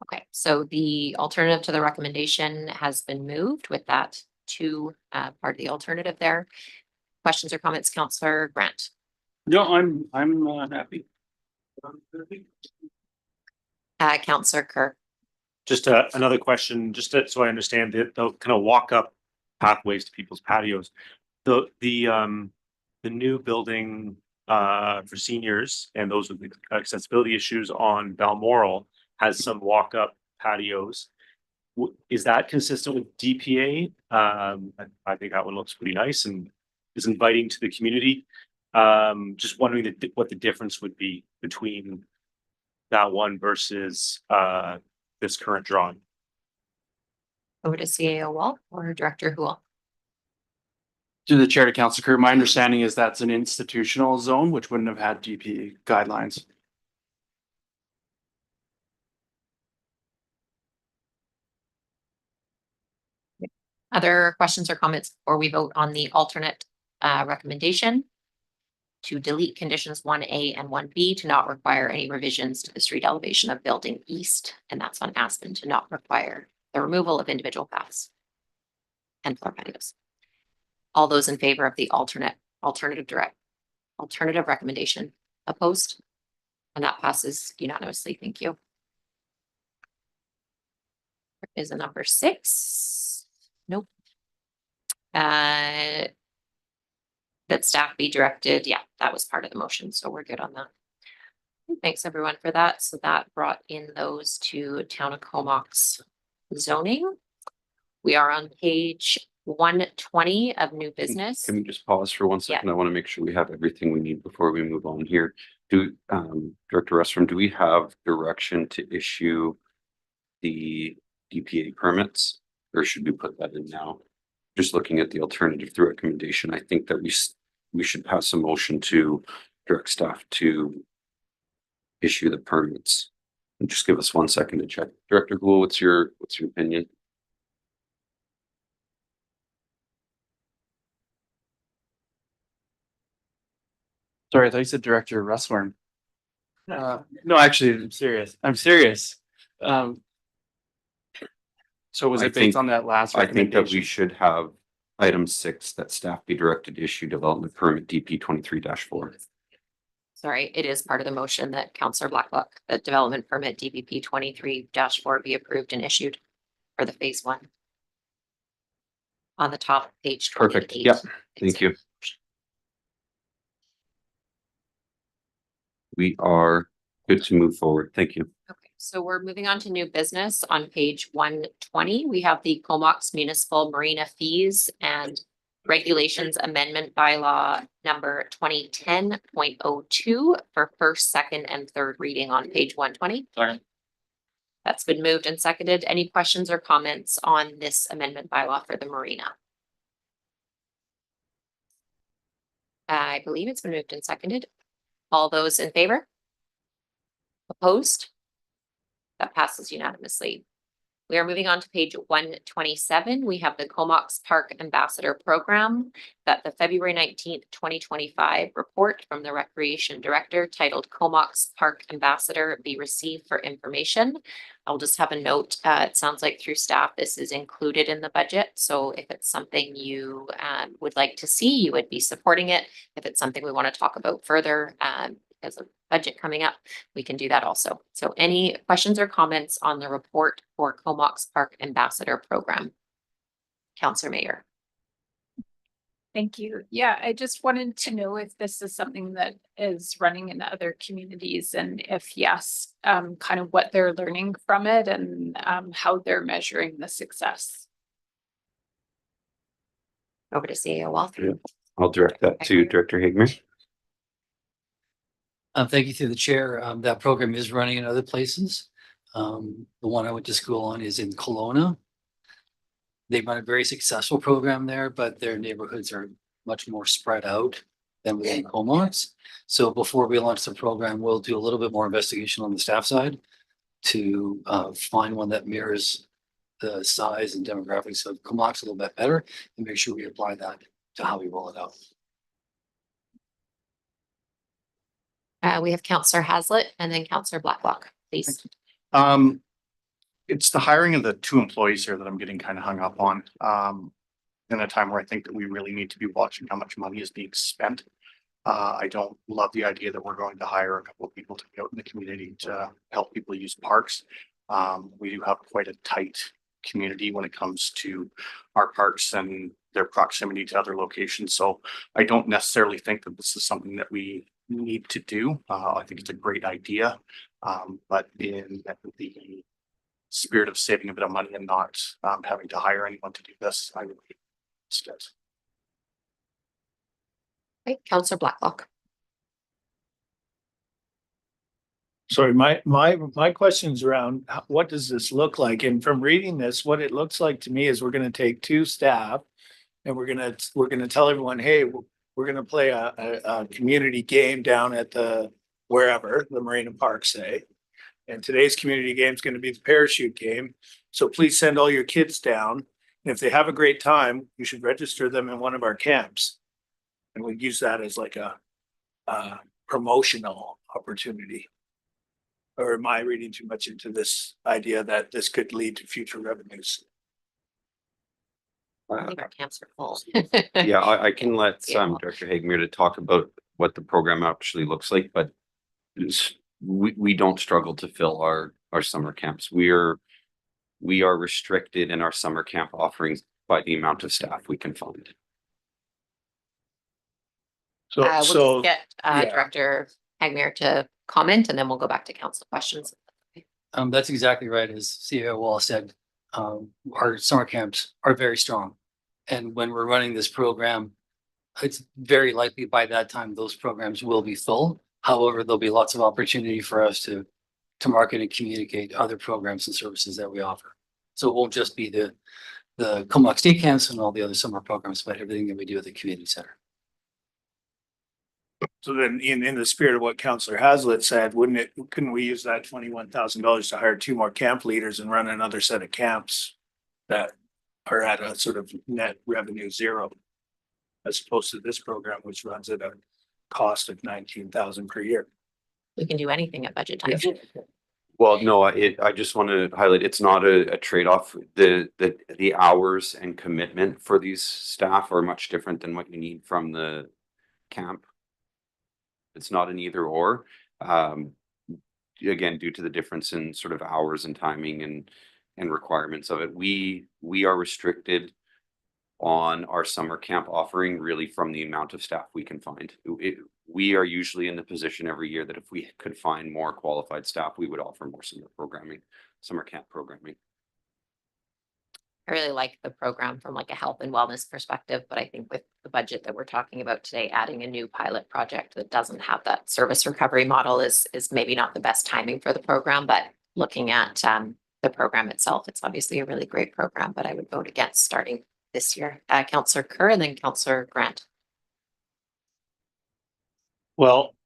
Speaker 1: Okay, so the alternative to the recommendation has been moved with that part of the alternative there. Questions or comments, Councillor Grant?
Speaker 6: No, I'm happy.
Speaker 1: Counselor Kerr.
Speaker 4: Just another question, so I understand the kind of walk-up pathways to people's patios. The new building for seniors and those with accessibility issues on Balmoral has some walk-up patios. Is that consistent with DPA? I think that one looks pretty nice and is inviting to the community. Just wondering what the difference would be between that one versus this current drawing.
Speaker 1: Over to CAO Wall or Director Hool.
Speaker 9: Through the chair to Councilor Kerr, my understanding is that's an institutional zone, which wouldn't have had DP guidelines.
Speaker 1: Other questions or comments before we vote on the alternate recommendation? To delete conditions 1A and 1B to not require any revisions to the street elevation of building east, and that's on Aspen, to not require the removal of individual paths and floor patios. All those in favor of the alternative recommendation, opposed? And that passes unanimously. Thank you. There is a number 6. Nope. That staff be directed. Yeah, that was part of the motion, so we're good on that. Thanks everyone for that. So that brought in those to Town of Comox zoning. We are on page 120 of new business.
Speaker 8: Can we just pause for 1 second? I want to make sure we have everything we need before we move on here. Director Rustrom, do we have direction to issue the DPA permits, or should we put that in now? Just looking at the alternative through recommendation, I think that we should pass a motion to direct staff to issue the permits. And just give us 1 second to check. Director Gould, what's your opinion?
Speaker 9: Sorry, I thought you said Director Russwurm. No, actually, I'm serious. So was
Speaker 8: I
Speaker 9: it based
Speaker 8: think-
Speaker 9: on that last
Speaker 8: I think that
Speaker 9: recommendation?
Speaker 8: we should have item 6, that staff be directed to issue development permit DP 23-4.
Speaker 1: Sorry, it is part of the motion that Councillor Blacklock, that development permit DBP 23-4 be approved and issued for the phase 1. On the top page.
Speaker 8: Perfect.
Speaker 1: 28.
Speaker 8: Yep. Thank you. We are good to move forward. Thank you.
Speaker 1: Okay, so we're moving on to new business. On page 120, we have the Comox Municipal Marina Fees and Regulations Amendment Bylaw number 2010.02 for first, second, and third reading on page 120.
Speaker 2: Sorry.
Speaker 1: That's been moved and seconded. Any questions or comments on this amendment bylaw for the marina? I believe it's been moved and seconded. All those in favor? Opposed? That passes unanimously. We are moving on to page 127. We have the Comox Park Ambassador Program, that the February 19th, 2025 report from the Recreation Director titled Comox Park Ambassador be received for information. I'll just have a note. It sounds like through staff, this is included in the budget. So if it's something you would like to see, you would be supporting it. If it's something we want to talk about further, because of budget coming up, we can do that also. So any questions or comments on the report for Comox Park Ambassador Program? Councillor Mayor.
Speaker 10: Thank you. Yeah, I just wanted to know if this is something that is running in other communities, and if yes, kind of what they're learning from it and how they're measuring the success.
Speaker 1: Over to CAO Wall.
Speaker 8: I'll direct that to Director Hagmer.
Speaker 11: Thank you through the chair. That program is running in other places. The one I went to school on is in Kelowna. They run a very successful program there, but their neighborhoods are much more spread out than within Comox. So before we launch the program, we'll do a little bit more investigation on the staff side to find one that mirrors the size and demographics of Comox a little bit better and make sure we apply that to how we roll it out.
Speaker 1: We have Councillor Hazlitt and then Councillor Blacklock, please.
Speaker 7: It's the hiring of the 2 employees here that I'm getting kind of hung up on. In a time where I think that we really need to be watching how much money is being spent I don't love the idea that we're going to hire a couple of people to be out in the community to help people use parks. We do have quite a tight community when it comes to our parks and their proximity to other locations. So I don't necessarily think that this is something that we need to do. I think it's a great idea. But in the spirit of saving a bit of money and not having to hire anyone to do this, I would instead.
Speaker 1: Okay, Counselor Blacklock.
Speaker 5: Sorry, my question's around, what does this look like? And from reading this, what it looks like to me is we're gonna take two staff. And we're gonna tell everyone, hey, we're gonna play a community game down at the wherever, the Marina Park, say. And today's community game is gonna be the parachute game. So please send all your kids down. And if they have a great time, you should register them in one of our camps. And we use that as like a promotional opportunity. Or am I reading too much into this idea that this could lead to future revenues?
Speaker 1: I think our camps are full.
Speaker 8: Yeah, I can let
Speaker 1: Yeah.
Speaker 8: Director Hagmer to talk about what the program actually looks like, but we don't struggle to fill our summer camps. We are restricted in our summer camp offerings by the amount of staff we can find.
Speaker 5: So,
Speaker 1: We'll
Speaker 5: so,
Speaker 1: just get
Speaker 5: yeah.
Speaker 1: Director Hagmer to comment and then we'll go back to council questions.
Speaker 11: That's exactly right. As CEO Wall said, our summer camps are very strong. And when we're running this program, it's very likely by that time, those programs will be full. However, there'll be lots of opportunity for us to market and communicate other programs and services that we offer. So it won't just be the Comox State camps and all the other summer programs, but everything that we do at the community center.
Speaker 5: So then in the spirit of what Counselor Hazlitt said, couldn't we use that $21,000 to hire two more camp leaders and run another set of camps that are at a sort of net revenue zero? As opposed to this program, which runs at a cost of $19,000 per year.
Speaker 1: We can do anything at budget time.
Speaker 8: Well, no, I just want to highlight, it's not a trade-off. The hours and commitment for these staff are much different than what you need from the camp. It's not an either or. Again, due to the difference in sort of hours and timing and requirements of it, we are restricted on our summer camp offering really from the amount of staff we can find. We are usually in the position every year that if we could find more qualified staff, we would offer more summer camp programming.
Speaker 1: I really like the program from like a health and wellness perspective, but I think with the budget that we're talking about today, adding a new pilot project that doesn't have that service recovery model is maybe not the best timing for the program, but looking at the program itself, it's obviously a really great program, but I would vote against starting this year. Councillor Kerr and then Councillor Grant.
Speaker 4: Well,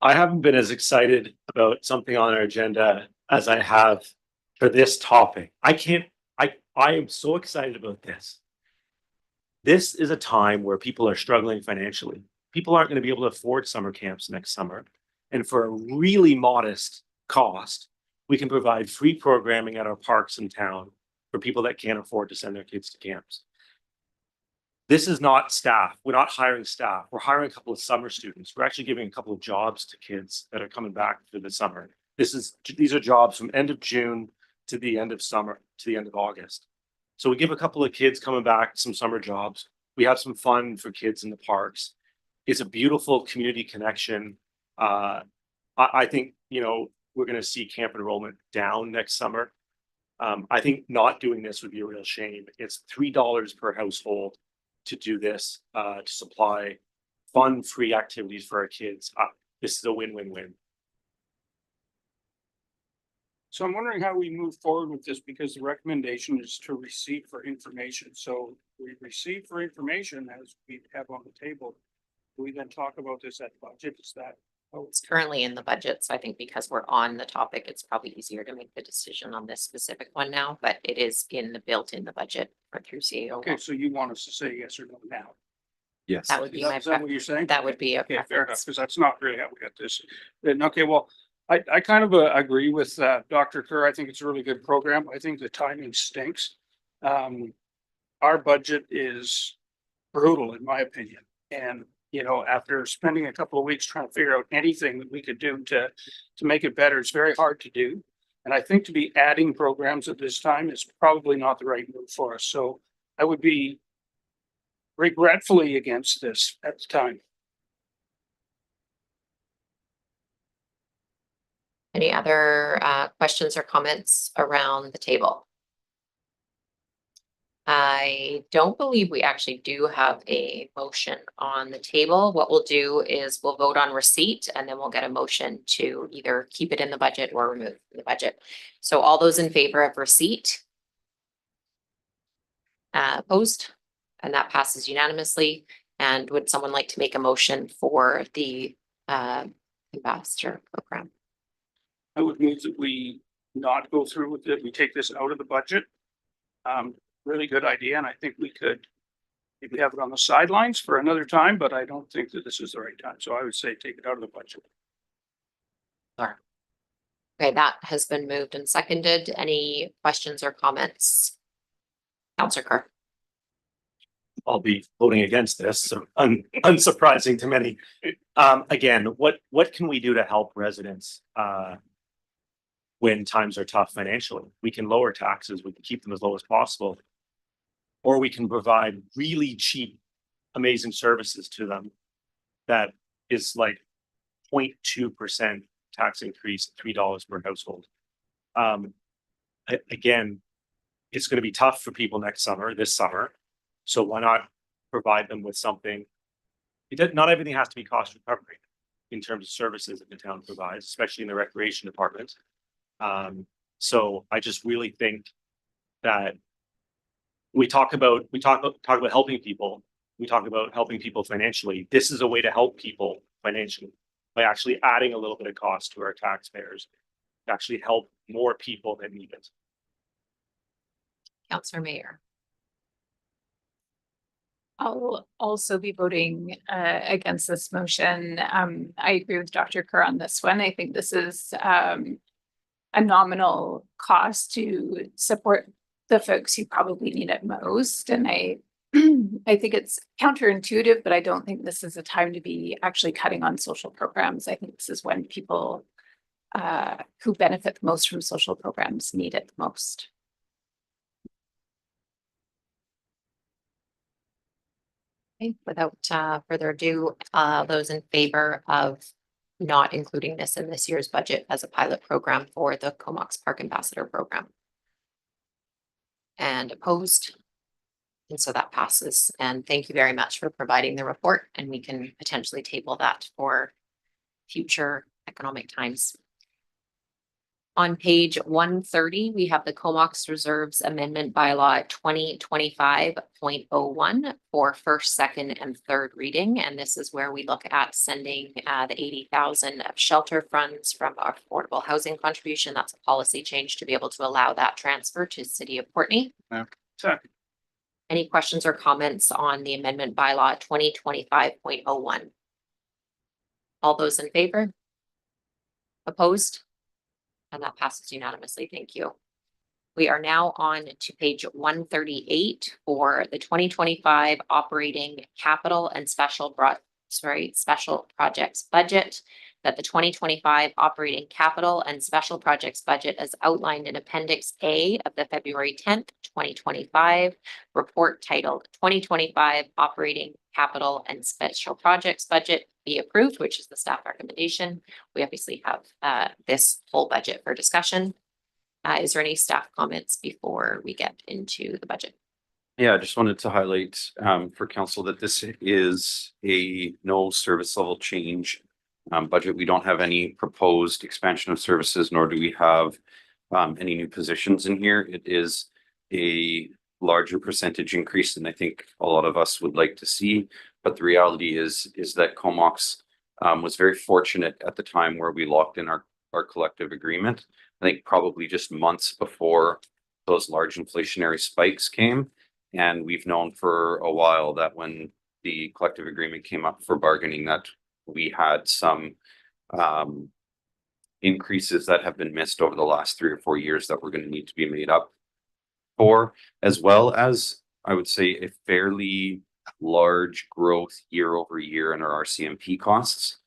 Speaker 4: I haven't been as excited about something on our agenda as I have for this topic. I am so excited about this. This is a time where people are struggling financially. People aren't going to be able to afford summer camps next summer. And for a really modest cost, we can provide free programming at our parks in town for people that can't afford to send their kids to camps. This is not staff. We're not hiring staff. We're hiring a couple of summer students. We're actually giving a couple of jobs to kids that are coming back for the summer. These are jobs from end of June to the end of summer, to the end of August. So we give a couple of kids coming back some summer jobs. We have some fun for kids in the parks. It's a beautiful community connection. I think, we're going to see camp enrollment down next summer. I think not doing this would be a real shame. It's $3 per household to do this, to supply fun, free activities for our kids. This is a win-win-win.
Speaker 6: So I'm wondering how we move forward with this because the recommendation is to receive for information. So we receive for information as we have on the table. Do we then talk about this at budget? Is that?
Speaker 1: Oh, it's currently in the budget. So I think because we're on the topic, it's probably easier to make the decision on this specific one now, but it is built in the budget or through CAO.
Speaker 6: Okay, so you want us to say yes or no now?
Speaker 8: Yes.
Speaker 1: That would be my
Speaker 6: Is that what you're saying?
Speaker 1: that would be a
Speaker 6: Okay, fair enough,
Speaker 1: preference.
Speaker 6: because that's not really how we got this. Then, okay, well, I kind of agree with Dr. Kerr. I think it's a really good program. I think the timing stinks. Our budget is brutal, in my opinion. And after spending a couple of weeks trying to figure out anything that we could do to make it better, it's very hard to do. And I think to be adding programs at this time is probably not the right move for us. So I would be regretfully against this at the time.
Speaker 1: Any other questions or comments around the table? I don't believe we actually do have a motion on the table. What we'll do is we'll vote on receipt and then we'll get a motion to either keep it in the budget or remove the budget. So all those in favor of receipt? Opposed? And that passes unanimously. And would someone like to make a motion for the ambassador program?
Speaker 6: I would move that we not go through with it. We take this out of the budget. Really good idea. And I think we could maybe have it on the sidelines for another time, but I don't think that this is the right time. So I would say take it out of the budget.
Speaker 1: Okay, that has been moved and seconded. Any questions or comments? Councillor Kerr.
Speaker 4: I'll be voting against this, so unsurprising to many. Again, what can we do to help residents when times are tough financially? We can lower taxes, we can keep them as low as possible. Or we can provide really cheap, amazing services to them that is like 0.2% tax increase, $3 per household. Again, it's going to be tough for people this summer. So why not provide them with something? Not everything has to be cost recovery in terms of services that the town provides, especially in the recreation department. So I just really think that we talk about helping people. We talk about helping people financially. This is a way to help people financially by actually adding a little bit of cost to our taxpayers to actually help more people that need it.
Speaker 1: Councillor Mayor.
Speaker 10: I'll also be voting against this motion. I agree with Dr. Kerr on this one. I think this is a nominal cost to support the folks who probably need it most. And I think it's counterintuitive, but I don't think this is a time to be actually cutting on social programs. I think this is when people who benefit the most from social programs need it the most.
Speaker 1: Okay, without further ado, those in favor of not including this in this year's budget as a pilot program for the Comox Park Ambassador program? And opposed? And so that passes. And thank you very much for providing the report, and we can potentially table that for future economic times. On page 130, we have the Comox Reserves Amendment Bylaw 2025.01 for first, second, and third reading. And this is where we look at sending the 80,000 of shelter funds from our affordable housing contribution. That's a policy change to be able to allow that transfer to City of Courtenay.
Speaker 6: Second.
Speaker 1: Any questions or comments on the Amendment Bylaw 2025.01? All those in favor? Opposed? And that passes unanimously. Thank you. We are now on to page 138 for the 2025 operating capital and special projects budget. That the 2025 operating capital and special projects budget as outlined in Appendix A of the February 10th, 2025 report titled 2025 operating capital and special projects budget be approved, which is the staff recommendation. We obviously have this full budget for discussion. Is there any staff comments before we get into the budget?
Speaker 8: Yeah, I just wanted to highlight for council that this is a no service level change budget. We don't have any proposed expansion of services, nor do we have any new positions in here. It is a larger percentage increase than I think a lot of us would like to see. But the reality is that Comox was very fortunate at the time where we locked in our collective agreement. I think probably just months before those large inflationary spikes came. And we've known for a while that when the collective agreement came up for bargaining, that we had some increases that have been missed over the last 3 or 4 years that we're going to need to be made up for, as well as I would say a fairly large growth year over year in our RCMP costs.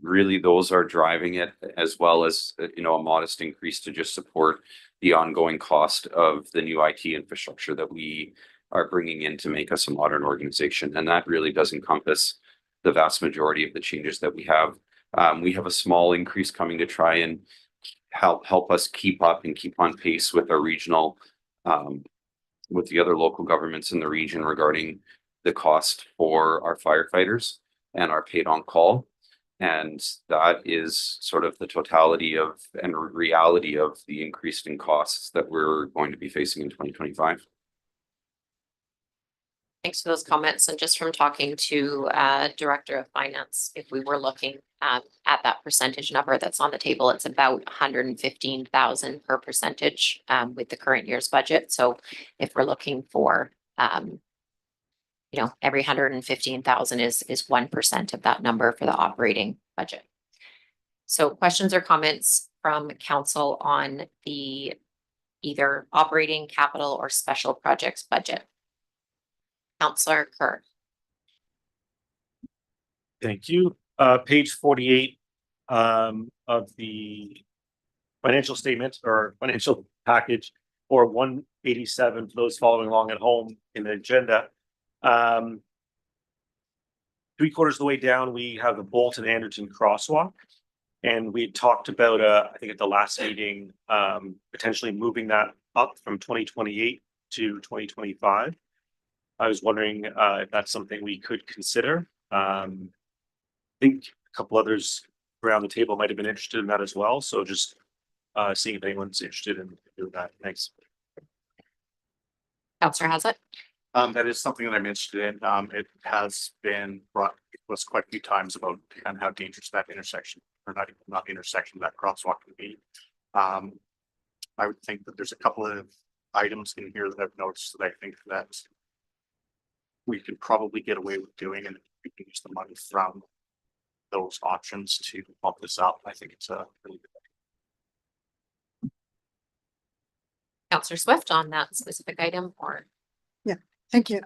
Speaker 8: Really, those are driving it, as well as, a modest increase to just support the ongoing cost of the new IT infrastructure that we are bringing in to make us a modern organization. And that really does encompass the vast majority of the changes that we have. We have a small increase coming to try and help us keep up and keep on pace with our regional, with the other local governments in the region regarding the cost for our firefighters and our paid on call. And that is sort of the totality of and reality of the increase in costs that we're going to be facing in 2025.
Speaker 1: Thanks for those comments. And just from talking to Director of Finance, if we were looking at that percentage number that's on the table, it's about 115,000 per percentage with the current year's budget. So if we're looking for, every 115,000 is 1% of that number for the operating budget. So questions or comments from council on the either operating, capital, or special projects budget? Councillor Kerr.
Speaker 4: Thank you. Page 48 of the financial statement or financial package, or 187 for those following along at home in the agenda. 3/4 of the way down, we have the Bolton Anderton crosswalk. And we talked about, I think at the last meeting, potentially moving that up from 2028 to 2025. I was wondering if that's something we could consider. I think a couple others around the table might have been interested in that as well. So just seeing if anyone's interested in doing that. Thanks.
Speaker 1: Councillor Haslett.
Speaker 7: That is something that I'm interested in. It has been brought to us quite a few times about and how dangerous that intersection, or not intersection, that crosswalk can be. I would think that there's a couple of items in here that I've noticed that I think that we could probably get away with doing, and we can use the money from those options to bump this up. I think it's a really good idea.
Speaker 1: Councillor Swift on that specific item, or?
Speaker 3: Thank you.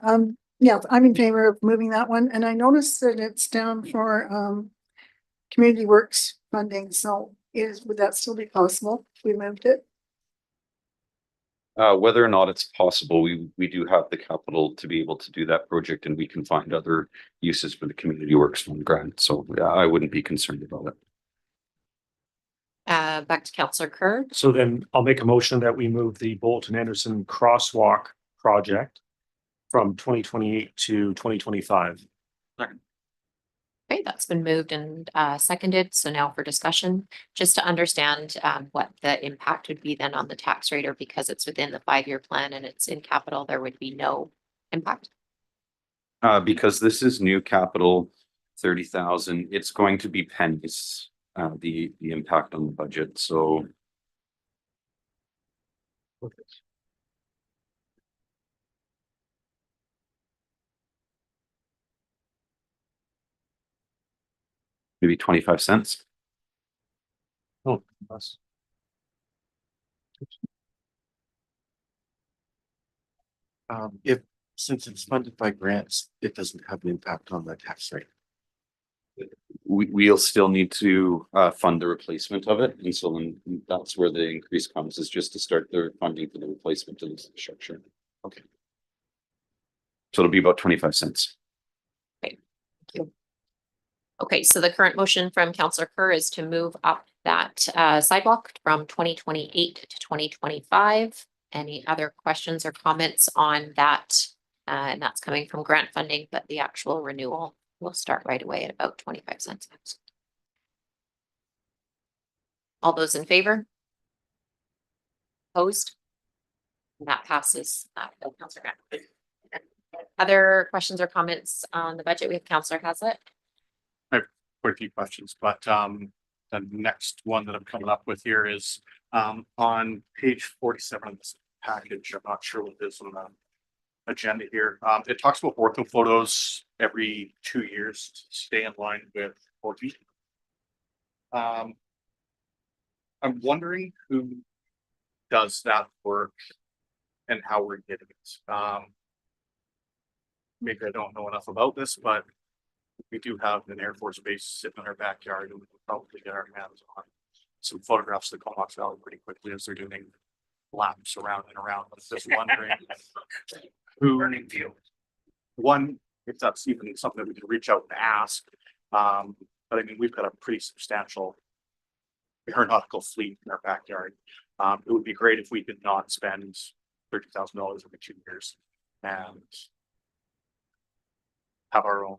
Speaker 3: Yeah, I'm in favor of moving that one, and I noticed that it's down for community works funding. So would that still be possible if we moved it?
Speaker 8: Whether or not it's possible, we do have the capital to be able to do that project, and we can find other uses for the community works fund grant. So yeah, I wouldn't be concerned about it.
Speaker 1: Back to Councillor Kerr.
Speaker 4: So then I'll make a motion that we move the Bolton Anderson crosswalk project from 2028 to 2025.
Speaker 1: Okay, that's been moved and seconded. So now for discussion, just to understand what the impact would be then on the tax rate, or because it's within the 5-year plan and it's in capital, there would be no impact.
Speaker 8: Because this is new capital, 30,000, it's going to be pennies, the impact on the budget. So maybe 25 cents.
Speaker 4: Oh, that's
Speaker 7: Since it's funded by grants, it doesn't have an impact on the tax rate.
Speaker 8: We'll still need to fund the replacement of it. And so then that's where the increase comes, is just to start the funding for the replacement of the structure.
Speaker 7: Okay.
Speaker 8: So it'll be about 25 cents.
Speaker 1: Thank you. Okay, so the current motion from Councillor Kerr is to move up that sidewalk from 2028 to 2025. Any other questions or comments on that? And that's coming from grant funding, but the actual renewal will start right away at about 25 cents. All those in favor? Opposed? And that passes. Councillor Grant. Other questions or comments on the budget? We have Councillor Haslett.
Speaker 7: Quite a few questions, but the next one that I'm coming up with here is on page 47 of this package. I'm not sure what this on the agenda here. It talks about ortho photos every 2 years to stay in line with ortho. I'm wondering who does that work and how we're getting it. maybe I don't know enough about this, but we do have an Air Force base sitting in our backyard, and we could probably get our hands on some photographs of the Comox Valley pretty quickly as they're doing laps around and around. I was just wondering who, one, if that's even something that we can reach out and ask. But I mean, we've got a pretty substantial aeronautical fleet in our backyard. It would be great if we could not spend $30,000 every 2 years and have our own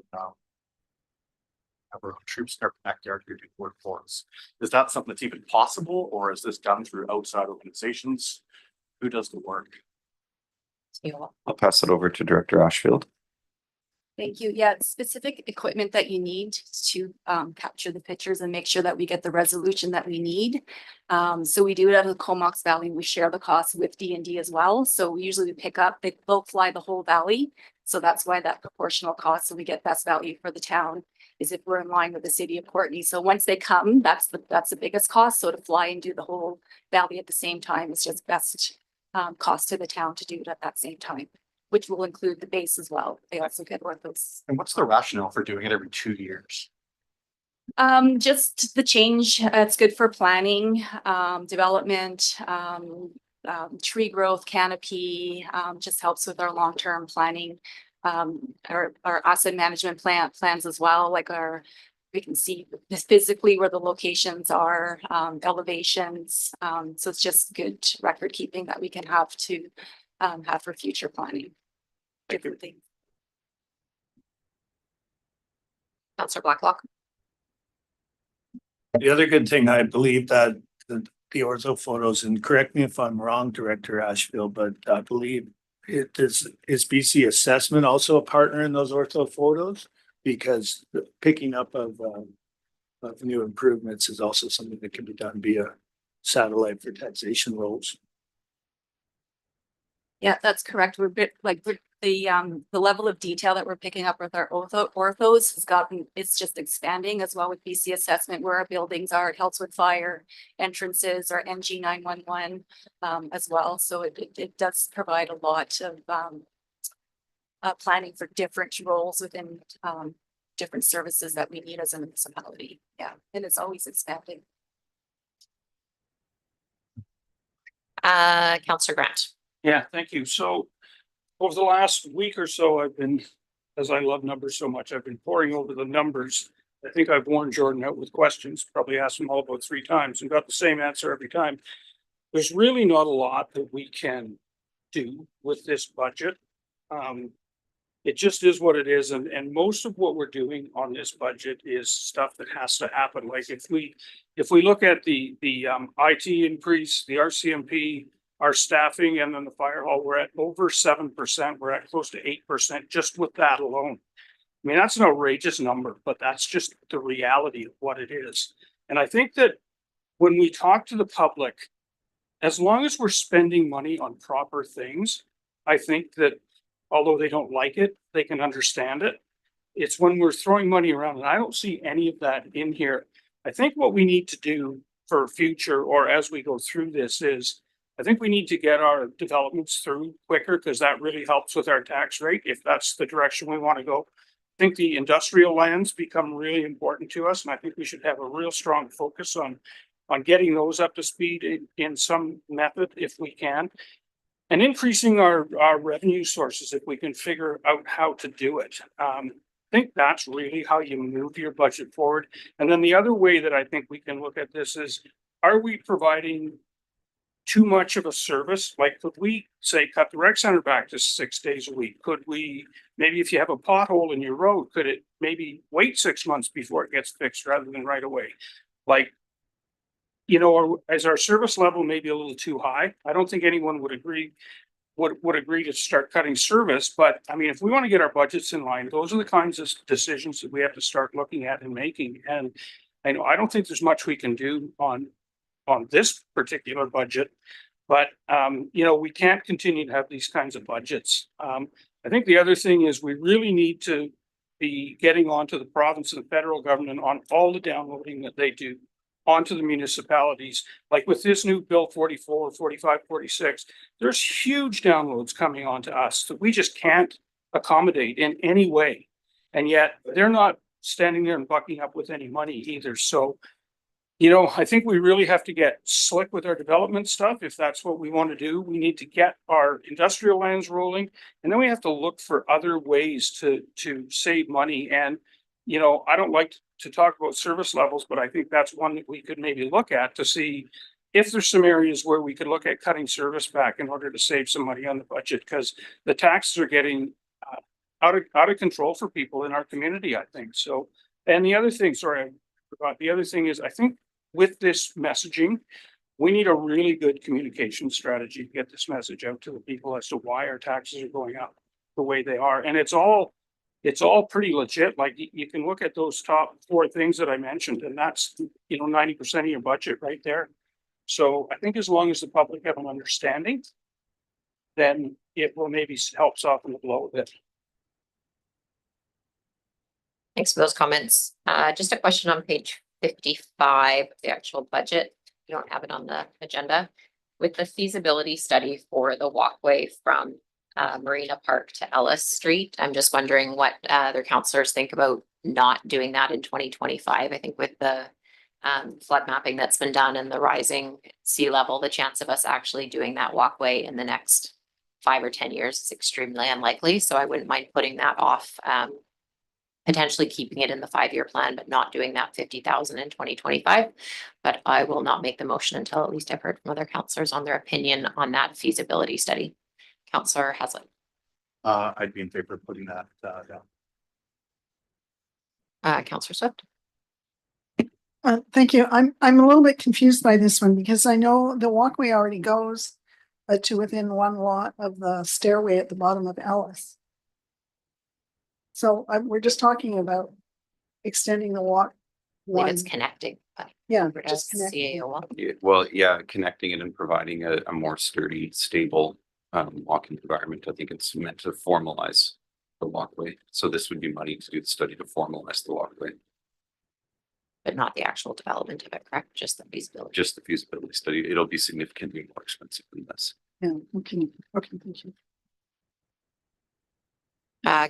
Speaker 7: troops in our backyard who do work for us. Is that something that's even possible, or is this done through outside organizations? Who does the work?
Speaker 8: I'll pass it over to Director Ashfield.
Speaker 12: Thank you. Yeah, specific equipment that you need to capture the pictures and make sure that we get the resolution that we need. So we do it out of the Comox Valley. We share the cost with D&D as well. So we usually pick up, they both fly the whole valley. So that's why that proportional cost, so we get best value for the town, is if we're in line with the city of Courtenay. So once they come, that's the biggest cost. So to fly and do the whole valley at the same time is just best cost to the town to do it at that same time, which will include the base as well. They also get orthos.
Speaker 7: And what's the rationale for doing it every 2 years?
Speaker 12: Just the change. It's good for planning, development, tree growth, canopy, just helps with our long-term planning. Our asset management plans as well, like we can see this physically where the locations are, elevations. So it's just good record keeping that we can have for future planning. Different things.
Speaker 1: Counselor Blacklock.
Speaker 5: The other good thing, I believe that the ortho photos, and correct me if I'm wrong, Director Ashfield, but I believe is BC Assessment also a partner in those ortho photos? Because the picking up of new improvements is also something that can be done via satellite for taxation rolls.
Speaker 12: Yeah, that's correct. The level of detail that we're picking up with our orthos it's just expanding as well with BC Assessment, where our buildings are. It helps with fire entrances, our NG 911 as well. So it does provide a lot of planning for different roles within different services that we need as a municipality. Yeah, and it's always expanding.
Speaker 1: Counselor Grant.
Speaker 6: Yeah, thank you. So over the last week or so, I've been, as I love numbers so much, I've been poring over the numbers. I think I've worn Jordan out with questions, probably asked him all about 3 times and got the same answer every time. There's really not a lot that we can do with this budget. It just is what it is. And most of what we're doing on this budget is stuff that has to happen. Like if we look at the IT increase, the RCMP, our staffing, and then the fire hall, we're at over 7%. We're at close to 8% just with that alone. I mean, that's an outrageous number, but that's just the reality of what it is. And I think that when we talk to the public, as long as we're spending money on proper things, I think that although they don't like it, they can understand it. It's when we're throwing money around, and I don't see any of that in here. I think what we need to do for future, or as we go through this, is I think we need to get our developments through quicker, because that really helps with our tax rate if that's the direction we want to go. I think the industrial lands become really important to us, and I think we should have a real strong focus on getting those up to speed in some method if we can. And increasing our revenue sources if we can figure out how to do it. I think that's really how you move your budget forward. And then the other way that I think we can look at this is, are we providing too much of a service? Like, could we say cut the rec center back to 6 days a week? Could we, maybe if you have a pothole in your road, could it maybe wait 6 months before it gets fixed rather than right away? Like, you know, or is our service level maybe a little too high? I don't think anyone would agree to start cutting service, but I mean, if we want to get our budgets in line, those are the kinds of decisions that we have to start looking at and making. And I don't think there's much we can do on this particular budget, but you know, we can't continue to have these kinds of budgets. I think the other thing is we really need to be getting onto the province and the federal government on all the downloading that they do onto the municipalities. Like with this new bill 44, 45, 46, there's huge downloads coming onto us that we just can't accommodate in any way. And yet they're not standing there and bucking up with any money either. So, you know, I think we really have to get slick with our development stuff. If that's what we want to do, we need to get our industrial lands rolling. And then we have to look for other ways to save money. And, you know, I don't like to talk about service levels, but I think that's one that we could maybe look at to see if there's some areas where we could look at cutting service back in order to save some money on the budget, because the taxes are getting out of control for people in our community, I think. So, and the other thing, sorry, I forgot. The other thing is, I think with this messaging, we need a really good communication strategy to get this message out to the people as to why our taxes are going up the way they are. And it's all pretty legit. Like you can look at those top 4 things that I mentioned, and that's, you know, 90% of your budget right there. So I think as long as the public have an understanding, then it will maybe help soften the blow a bit.
Speaker 1: Thanks for those comments. Just a question on page 55, the actual budget. You don't have it on the agenda. With the feasibility study for the walkway from Marina Park to Ellis Street, I'm just wondering what other councillors think about not doing that in 2025. I think with the flood mapping that's been done and the rising sea level, the chance of us actually doing that walkway in the next 5 or 10 years is extremely unlikely. So I wouldn't mind putting that off, potentially keeping it in the 5-year plan, but not doing that 50,000 in 2025. But I will not make the motion until at least I've heard from other councillors on their opinion on that feasibility study. Councillor Haslett.
Speaker 7: I'd be in favor of putting that down.
Speaker 1: Councillor Swift.
Speaker 3: Thank you. I'm a little bit confused by this one because I know the walkway already goes to within 1 lot of the stairway at the bottom of Ellis. So we're just talking about extending the walk.
Speaker 1: I believe it's connecting, but
Speaker 3: Yeah,
Speaker 1: we're
Speaker 3: just
Speaker 1: just
Speaker 3: connecting.
Speaker 1: CAO.
Speaker 8: Yeah, well, yeah, connecting it and providing a more sturdy, stable walking environment. I think it's meant to formalize the walkway. So this would be money to do the study to formalize the walkway,
Speaker 1: But not the actual development of it, correct? Just the feasibility.
Speaker 8: just the feasibility study. It'll be significantly more expensive than this.
Speaker 3: Yeah, okay, thank you.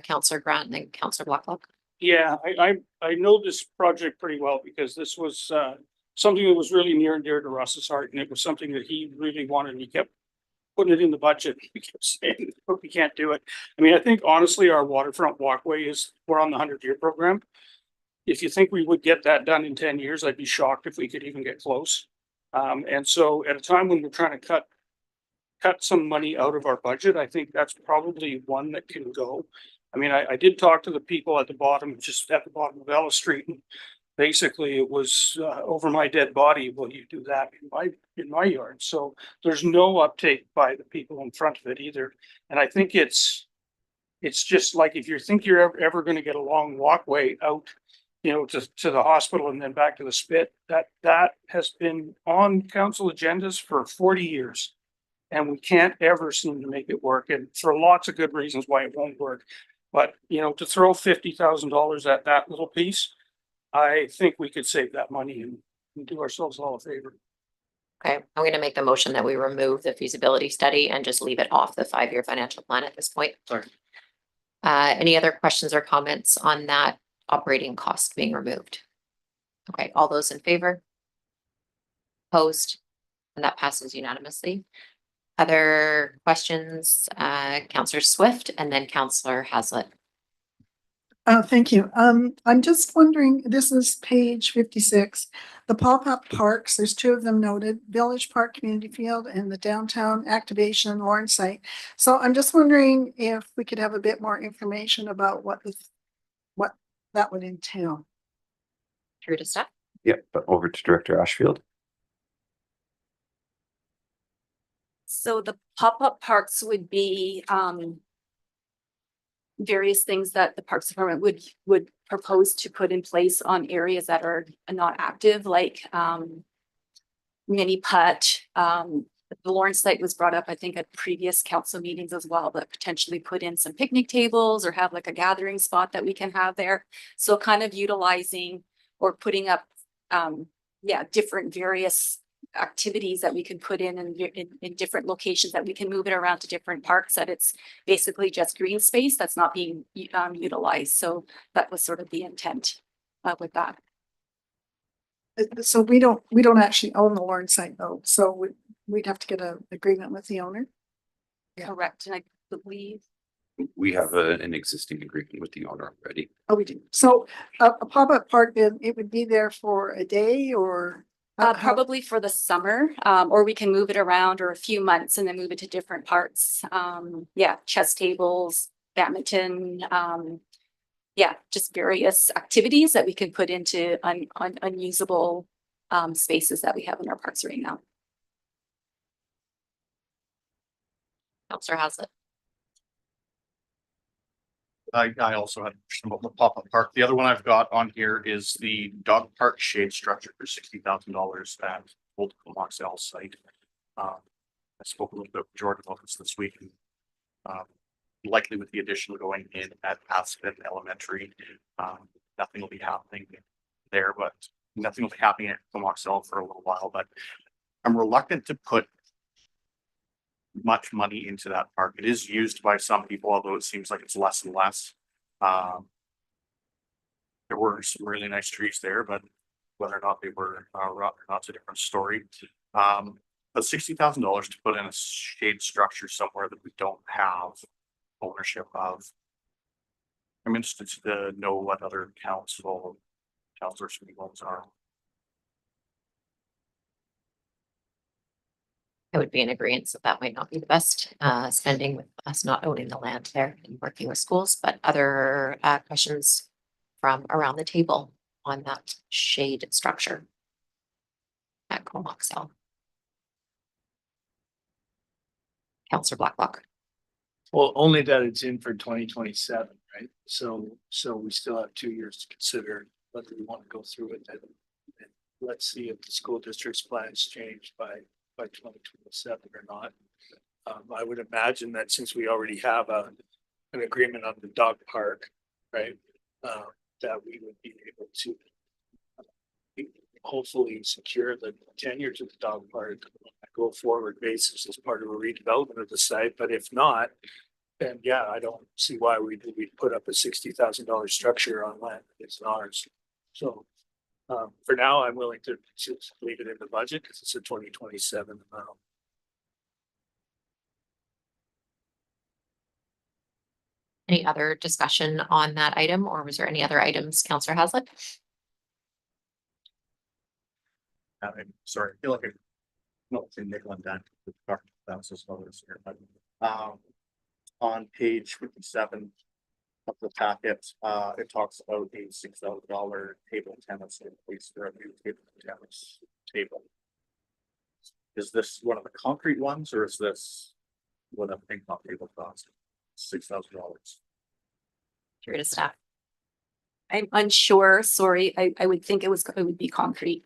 Speaker 1: Councillor Grant and then Councillor Blacklock.
Speaker 6: Yeah, I know this project pretty well because this was something that was really near and dear to Russ's heart, and it was something that he really wanted, and he kept putting it in the budget. We kept saying, but we can't do it. I mean, I think honestly, our waterfront walkway we're on the 100-year program. If you think we would get that done in 10 years, I'd be shocked if we could even get close. And so at a time when we're trying to cut some money out of our budget, I think that's probably one that can go. I mean, I did talk to the people at the bottom, just at the bottom of Ellis Street, and basically it was over my dead body. Will you do that in my yard? So there's no uptake by the people in front of it either. And I think it's just like, if you think you're ever going to get a long walkway out, you know, to the hospital and then back to the spit, that has been on council agendas for 40 years. And we can't ever seem to make it work, and for lots of good reasons why it won't work. But, you know, to throw $50,000 at that little piece, I think we could save that money and do ourselves all a favor.
Speaker 1: Okay, I'm going to make the motion that we remove the feasibility study and just leave it off the 5-year financial plan at this point.
Speaker 2: Sorry.
Speaker 1: Any other questions or comments on that operating cost being removed? Okay, all those in favor? Opposed? And that passes unanimously. Other questions, Councillor Swift and then Councillor Haslett.
Speaker 3: Thank you. I'm just wondering, this is page 56, the pop-up parks, there's 2 of them noted, Village Park Community Field and the Downtown Activation Lawrence site. So I'm just wondering if we could have a bit more information about what that would entail.
Speaker 1: Through to staff.
Speaker 8: Yeah, but over to Director Ashfield.
Speaker 12: So the pop-up parks would be various things that the Parks Department would propose to put in place on areas that are not active, like mini putt. The Lawrence site was brought up, I think, at previous council meetings as well, but potentially put in some picnic tables or have like a gathering spot that we can have there. So kind of utilizing or putting up different various activities that we can put in different locations, that we can move it around to different parks, that it's basically just green space that's not being utilized. So that was sort of the intent with that.
Speaker 3: So we don't actually own the Lorne site though, so we'd have to get an agreement with the owner. Yeah.
Speaker 12: Correct. And I believe,
Speaker 8: We have an existing agreement with the owner already.
Speaker 3: Oh, we do. So a pop-up park, then it would be there for a day or? how-
Speaker 12: probably for the summer, or we can move it around or a few months and then move it to different parts. Yeah, chess tables, badminton, yeah, just various activities that we can put into unusable spaces that we have in our parks right now.
Speaker 1: Counselor Hazlet.
Speaker 7: I also had a question about the pop-up park. The other one I've got on here is the dog park shade structure for $60,000 at Old Comoxell site. I spoke a little bit with Jordan about this week. Likely with the addition going in at Aspen Elementary, nothing will be happening there, but nothing will be happening at Comoxell for a little while. But I'm reluctant to put much money into that park. It is used by some people, although it seems like it's less and less. There were some really nice trees there, but whether or not they were rotten or not's a different story. But $60,000 to put in a shade structure somewhere that we don't have ownership of. I'm interested to know what other councilors' ones are.
Speaker 1: I would be in agreement that that might not be the best spending with us not owning the land there and working with schools, but other questions from around the table on that shade structure at Comoxell. Counselor Blacklock.
Speaker 5: Well, only that it's in for 2027, right? So we still have 2 years to consider whether we want to go through it. And let's see if the school district's plans change by 2027 or not. I would imagine that since we already have an agreement on the dog park, right? That we would be able to hopefully secure the tenure to the dog park on a go forward basis as part of a redevelopment of the site. But if not, then yeah, I don't see why we'd put up a $60,000 structure on land that's not ours. So for now, I'm willing to just leave it in the budget because it's a 2027 amount.
Speaker 1: Any other discussion on that item, or was there any other items, Counselor Hazlet?
Speaker 7: I'm sorry, I feel like I'm not saying nickel and dime with $1,000 here, but on page 57 of the packet, it talks about a $6,000 table tennis in place for a new table tennis table. Is this one of the concrete ones, or is this what a ping pong table cost? $6,000.
Speaker 1: Through to staff.
Speaker 12: I'm unsure, sorry, I would think it would be concrete.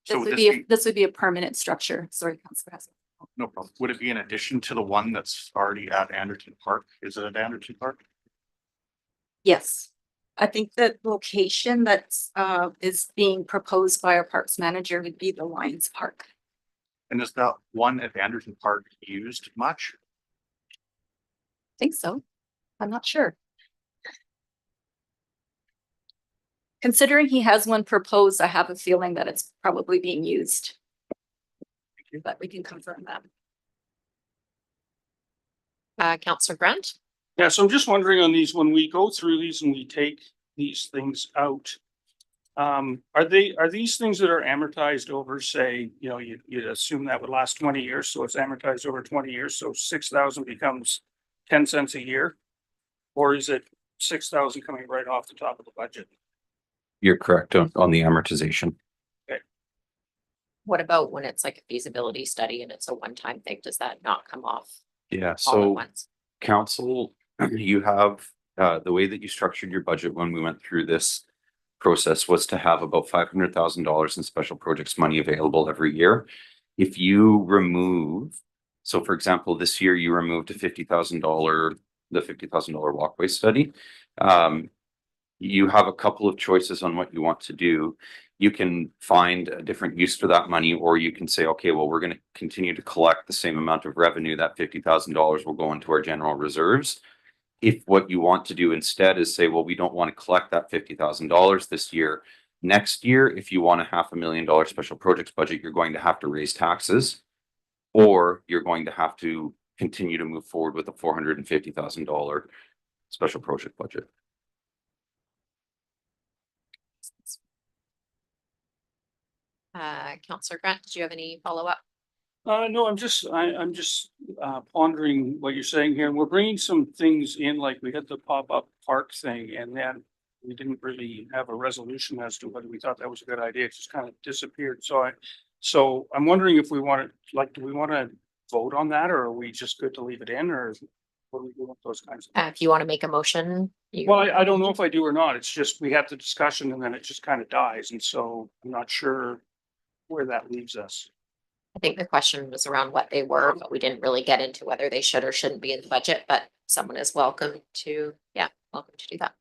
Speaker 7: So
Speaker 12: This would be a permanent structure, sorry, Councilor Hassel.
Speaker 7: no problem. Would it be in addition to the one that's already at Anderton Park? Is it at Anderton Park?
Speaker 12: Yes, I think the location that's is being proposed by our parks manager would be the Lions Park.
Speaker 7: And is that one at Anderton Park used much?
Speaker 12: I think so. I'm not sure. Considering he has one proposed, I have a feeling that it's probably being used. But we can confirm that.
Speaker 1: Counselor Grant.
Speaker 6: Yeah, so I'm just wondering on these, when we go through these and we take these things out. Are these things that are amortized over, say, you know, you'd assume that would last 20 years, so it's amortized over 20 years, so 6,000 becomes 10 cents a year? Or is it 6,000 coming right off the top of the budget?
Speaker 8: You're correct on the amortization.
Speaker 1: What about when it's like a feasibility study and it's a one-time thing? Does that not come off
Speaker 8: Yeah,
Speaker 1: all at
Speaker 8: so
Speaker 1: once?
Speaker 8: council, you have, the way that you structured your budget when we went through this process was to have about $500,000 in special projects money available every year. If you remove, so for example, this year you removed the $50,000 walkway study. you have a couple of choices on what you want to do. You can find a different use for that money, or you can say, okay, well, we're going to continue to collect the same amount of revenue. That $50,000 will go into our general reserves. If what you want to do instead is say, well, we don't want to collect that $50,000 this year. Next year, if you want a $500,000 special projects budget, you're going to have to raise taxes, or you're going to have to continue to move forward with a $450,000 special project budget.
Speaker 1: Counselor Grant, did you have any follow-up?
Speaker 6: No, I'm just pondering what you're saying here, and we're bringing some things in, like we had the pop-up park thing, and then we didn't really have a resolution as to whether we thought that was a good idea. It just kind of disappeared. So I'm wondering if we want to, like, do we want to vote on that, or are we just good to leave it in, or what do we do with those kinds of?
Speaker 1: If you want to make a motion.
Speaker 6: Well, I don't know if I do or not. It's just, we have the discussion and then it just kind of dies, and so I'm not sure where that leaves us.
Speaker 1: I think the question was around what they were, but we didn't really get into whether they should or shouldn't be in the budget, but someone is welcome to do that.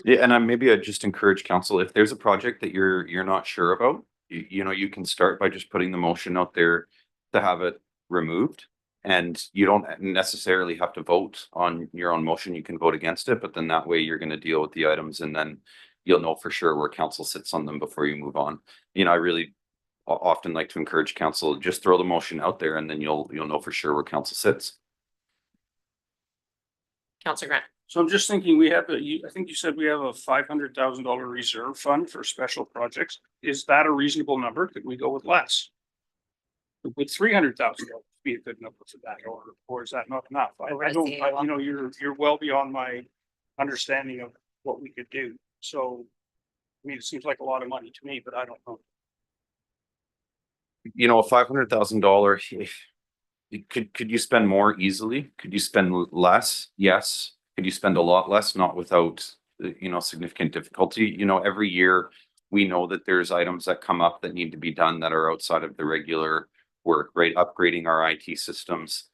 Speaker 8: Yeah, and I'd just encourage council, if there's a project that you're not sure about, you know, you can start by just putting the motion out there to have it removed. And you don't necessarily have to vote on your own motion. You can vote against it, but then that way you're going to deal with the items, and then you'll know for sure where council sits on them before you move on. You know, I really often like to encourage council, just throw the motion out there, and then you'll know for sure where council sits.
Speaker 1: Counselor Grant.
Speaker 6: So I'm just thinking, we have I think you said we have a $500,000 reserve fund for special projects. Is that a reasonable number? Could we go with less? Would $300,000 be a good number for that, or is that not enough? I don't, you know, you're well beyond my understanding of what we could do. So, I mean, it seems like a lot of money to me, but I don't know.
Speaker 8: You know, $500,000, could you spend more easily? Could you spend less? Yes. Could you spend a lot less? Not without, you know, significant difficulty. You know, every year we know that there's items that come up that need to be done that are outside of the regular work, right? Upgrading our IT systems.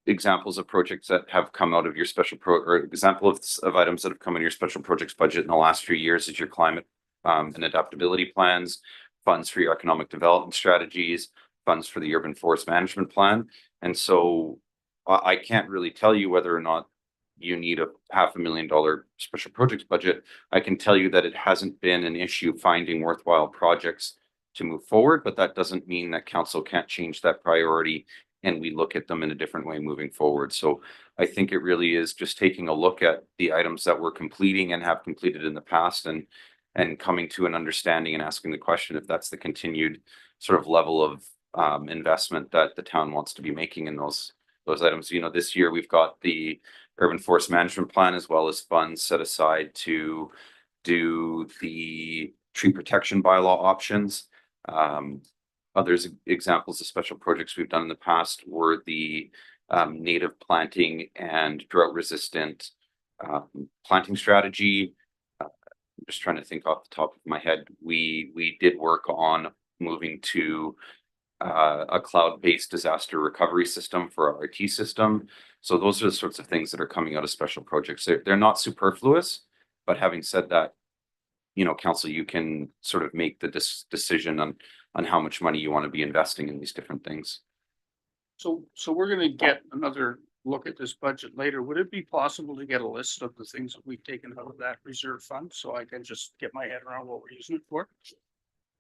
Speaker 8: Examples of projects that have come out of your example of items that have come in your special projects budget in the last few years is your climate and adaptability plans, funds for your economic development strategies, funds for the urban forest management plan. And so I can't really tell you whether or not you need a $500,000 special projects budget. I can tell you that it hasn't been an issue finding worthwhile projects to move forward, but that doesn't mean that council can't change that priority and we look at them in a different way moving forward. So I think it really is just taking a look at the items that we're completing and have completed in the past, and coming to an understanding and asking the question if that's the continued sort of level of investment that the town wants to be making in those items. You know, this year we've got the urban forest management plan, as well as funds set aside to do the tree protection bylaw options. Others examples of special projects we've done in the past were the native planting and drought resistant planting strategy. I'm just trying to think off the top of my head. We did work on moving to a cloud-based disaster recovery system for our IT system. So those are the sorts of things that are coming out of special projects. They're not superfluous, but having said that, you know, council, you can sort of make the decision on how much money you want to be investing in these different things.
Speaker 6: So we're gonna get another look at this budget later. Would it be possible to get a list of the things that we've taken out of that reserve fund, so I can just get my head around what we're using it for?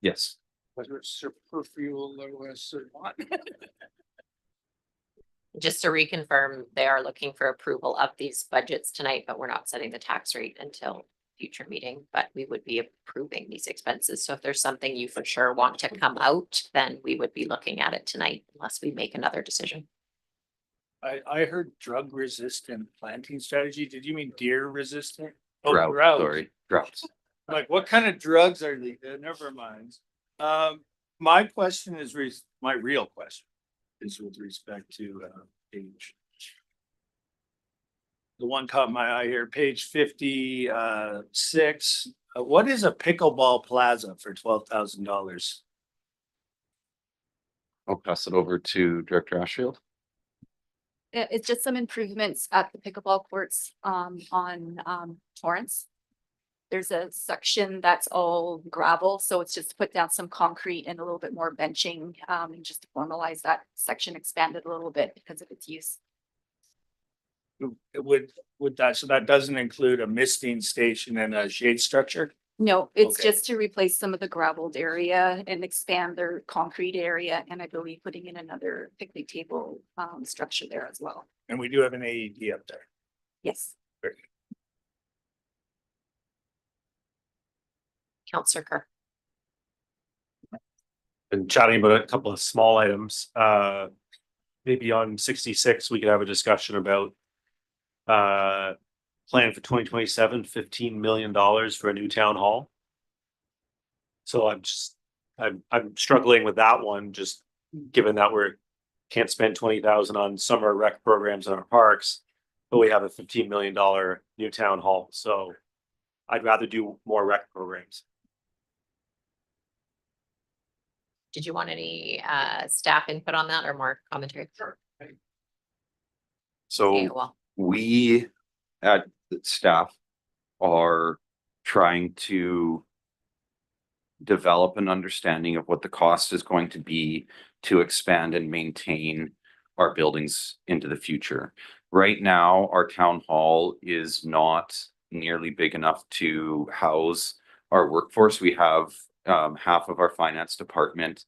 Speaker 8: Yes.
Speaker 6: Whether it's superfluous or not.
Speaker 1: Just to reconfirm, they are looking for approval of these budgets tonight, but we're not setting the tax rate until future meeting, but we would be approving these expenses. So if there's something you for sure want to come out, then we would be looking at it tonight unless we make another decision.
Speaker 5: I heard drug resistant planting strategy. Did you mean deer resistant? Oh,
Speaker 8: Drought, sorry, droughts.
Speaker 5: Like, what kind of drugs are they? Never mind. My question is, my real question is with respect to page. The one caught my eye here, page 56. What is a pickleball plaza for $12,000?
Speaker 8: I'll pass it over to Director Ashfield.
Speaker 12: It's just some improvements at the pickleball courts on Torrance. There's a section that's all gravel, so it's just put down some concrete and a little bit more benching and just to formalize that section, expand it a little bit because of its use.
Speaker 5: Would that, so that doesn't include a misting station and a shade structure?
Speaker 12: No, it's
Speaker 5: Okay.
Speaker 12: just to replace some of the gravelled area and expand their concrete area, and I believe putting in another picnic table structure there as well.
Speaker 5: And we do have an AED up there.
Speaker 12: Yes.
Speaker 1: Counselor Kerr.
Speaker 4: Been chatting about a couple of small items. Maybe on 66, we could have a discussion about plan for 2027, $15 million for a new town hall. So I'm struggling with that one, just given that can't spend 20,000 on summer rec programs in our parks, but we have a $15 million new town hall. So I'd rather do more rec programs.
Speaker 1: Did you want any staff input on that or more commentary?
Speaker 8: So
Speaker 1: Okay, well,
Speaker 8: we at the staff are trying to develop an understanding of what the cost is going to be to expand and maintain our buildings into the future. Right now, our town hall is not nearly big enough to house our workforce. We have half of our finance department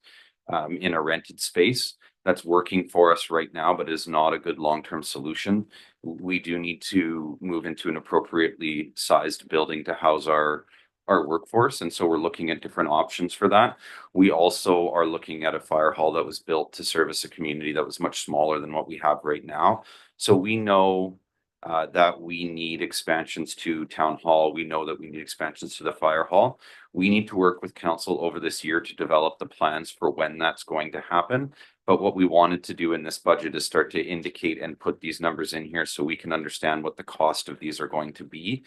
Speaker 8: in a rented space that's working for us right now, but is not a good long-term solution. We do need to move into an appropriately sized building to house our workforce. And so we're looking at different options for that. We also are looking at a fire hall that was built to service a community that was much smaller than what we have right now. So we know that we need expansions to town hall. We know that we need expansions to the fire hall. We need to work with council over this year to develop the plans for when that's going to happen. But what we wanted to do in this budget is start to indicate and put these numbers in here so we can understand what the cost of these are going to be.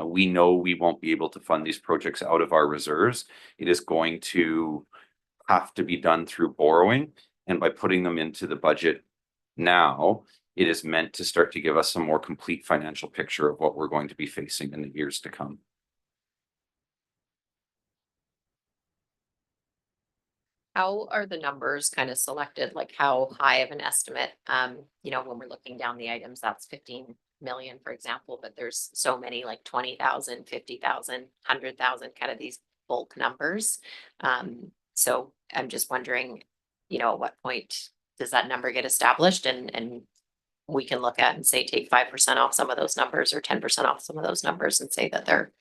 Speaker 8: We know we won't be able to fund these projects out of our reserves. It is going to have to be done through borrowing. And by putting them into the budget now, it is meant to start to give us some more complete financial picture of what we're going to be facing in the years to come.
Speaker 1: how are the numbers kind of selected? Like how high of an estimate? You know, when we're looking down the items, that's 15 million, for example, but there's so many like 20,000, 50,000, 100,000, kind of these bulk numbers. So I'm just wondering, you know, at what point does that number get established and we can look at and say, take 5% off some of those numbers or 10% off some of those numbers and say that they're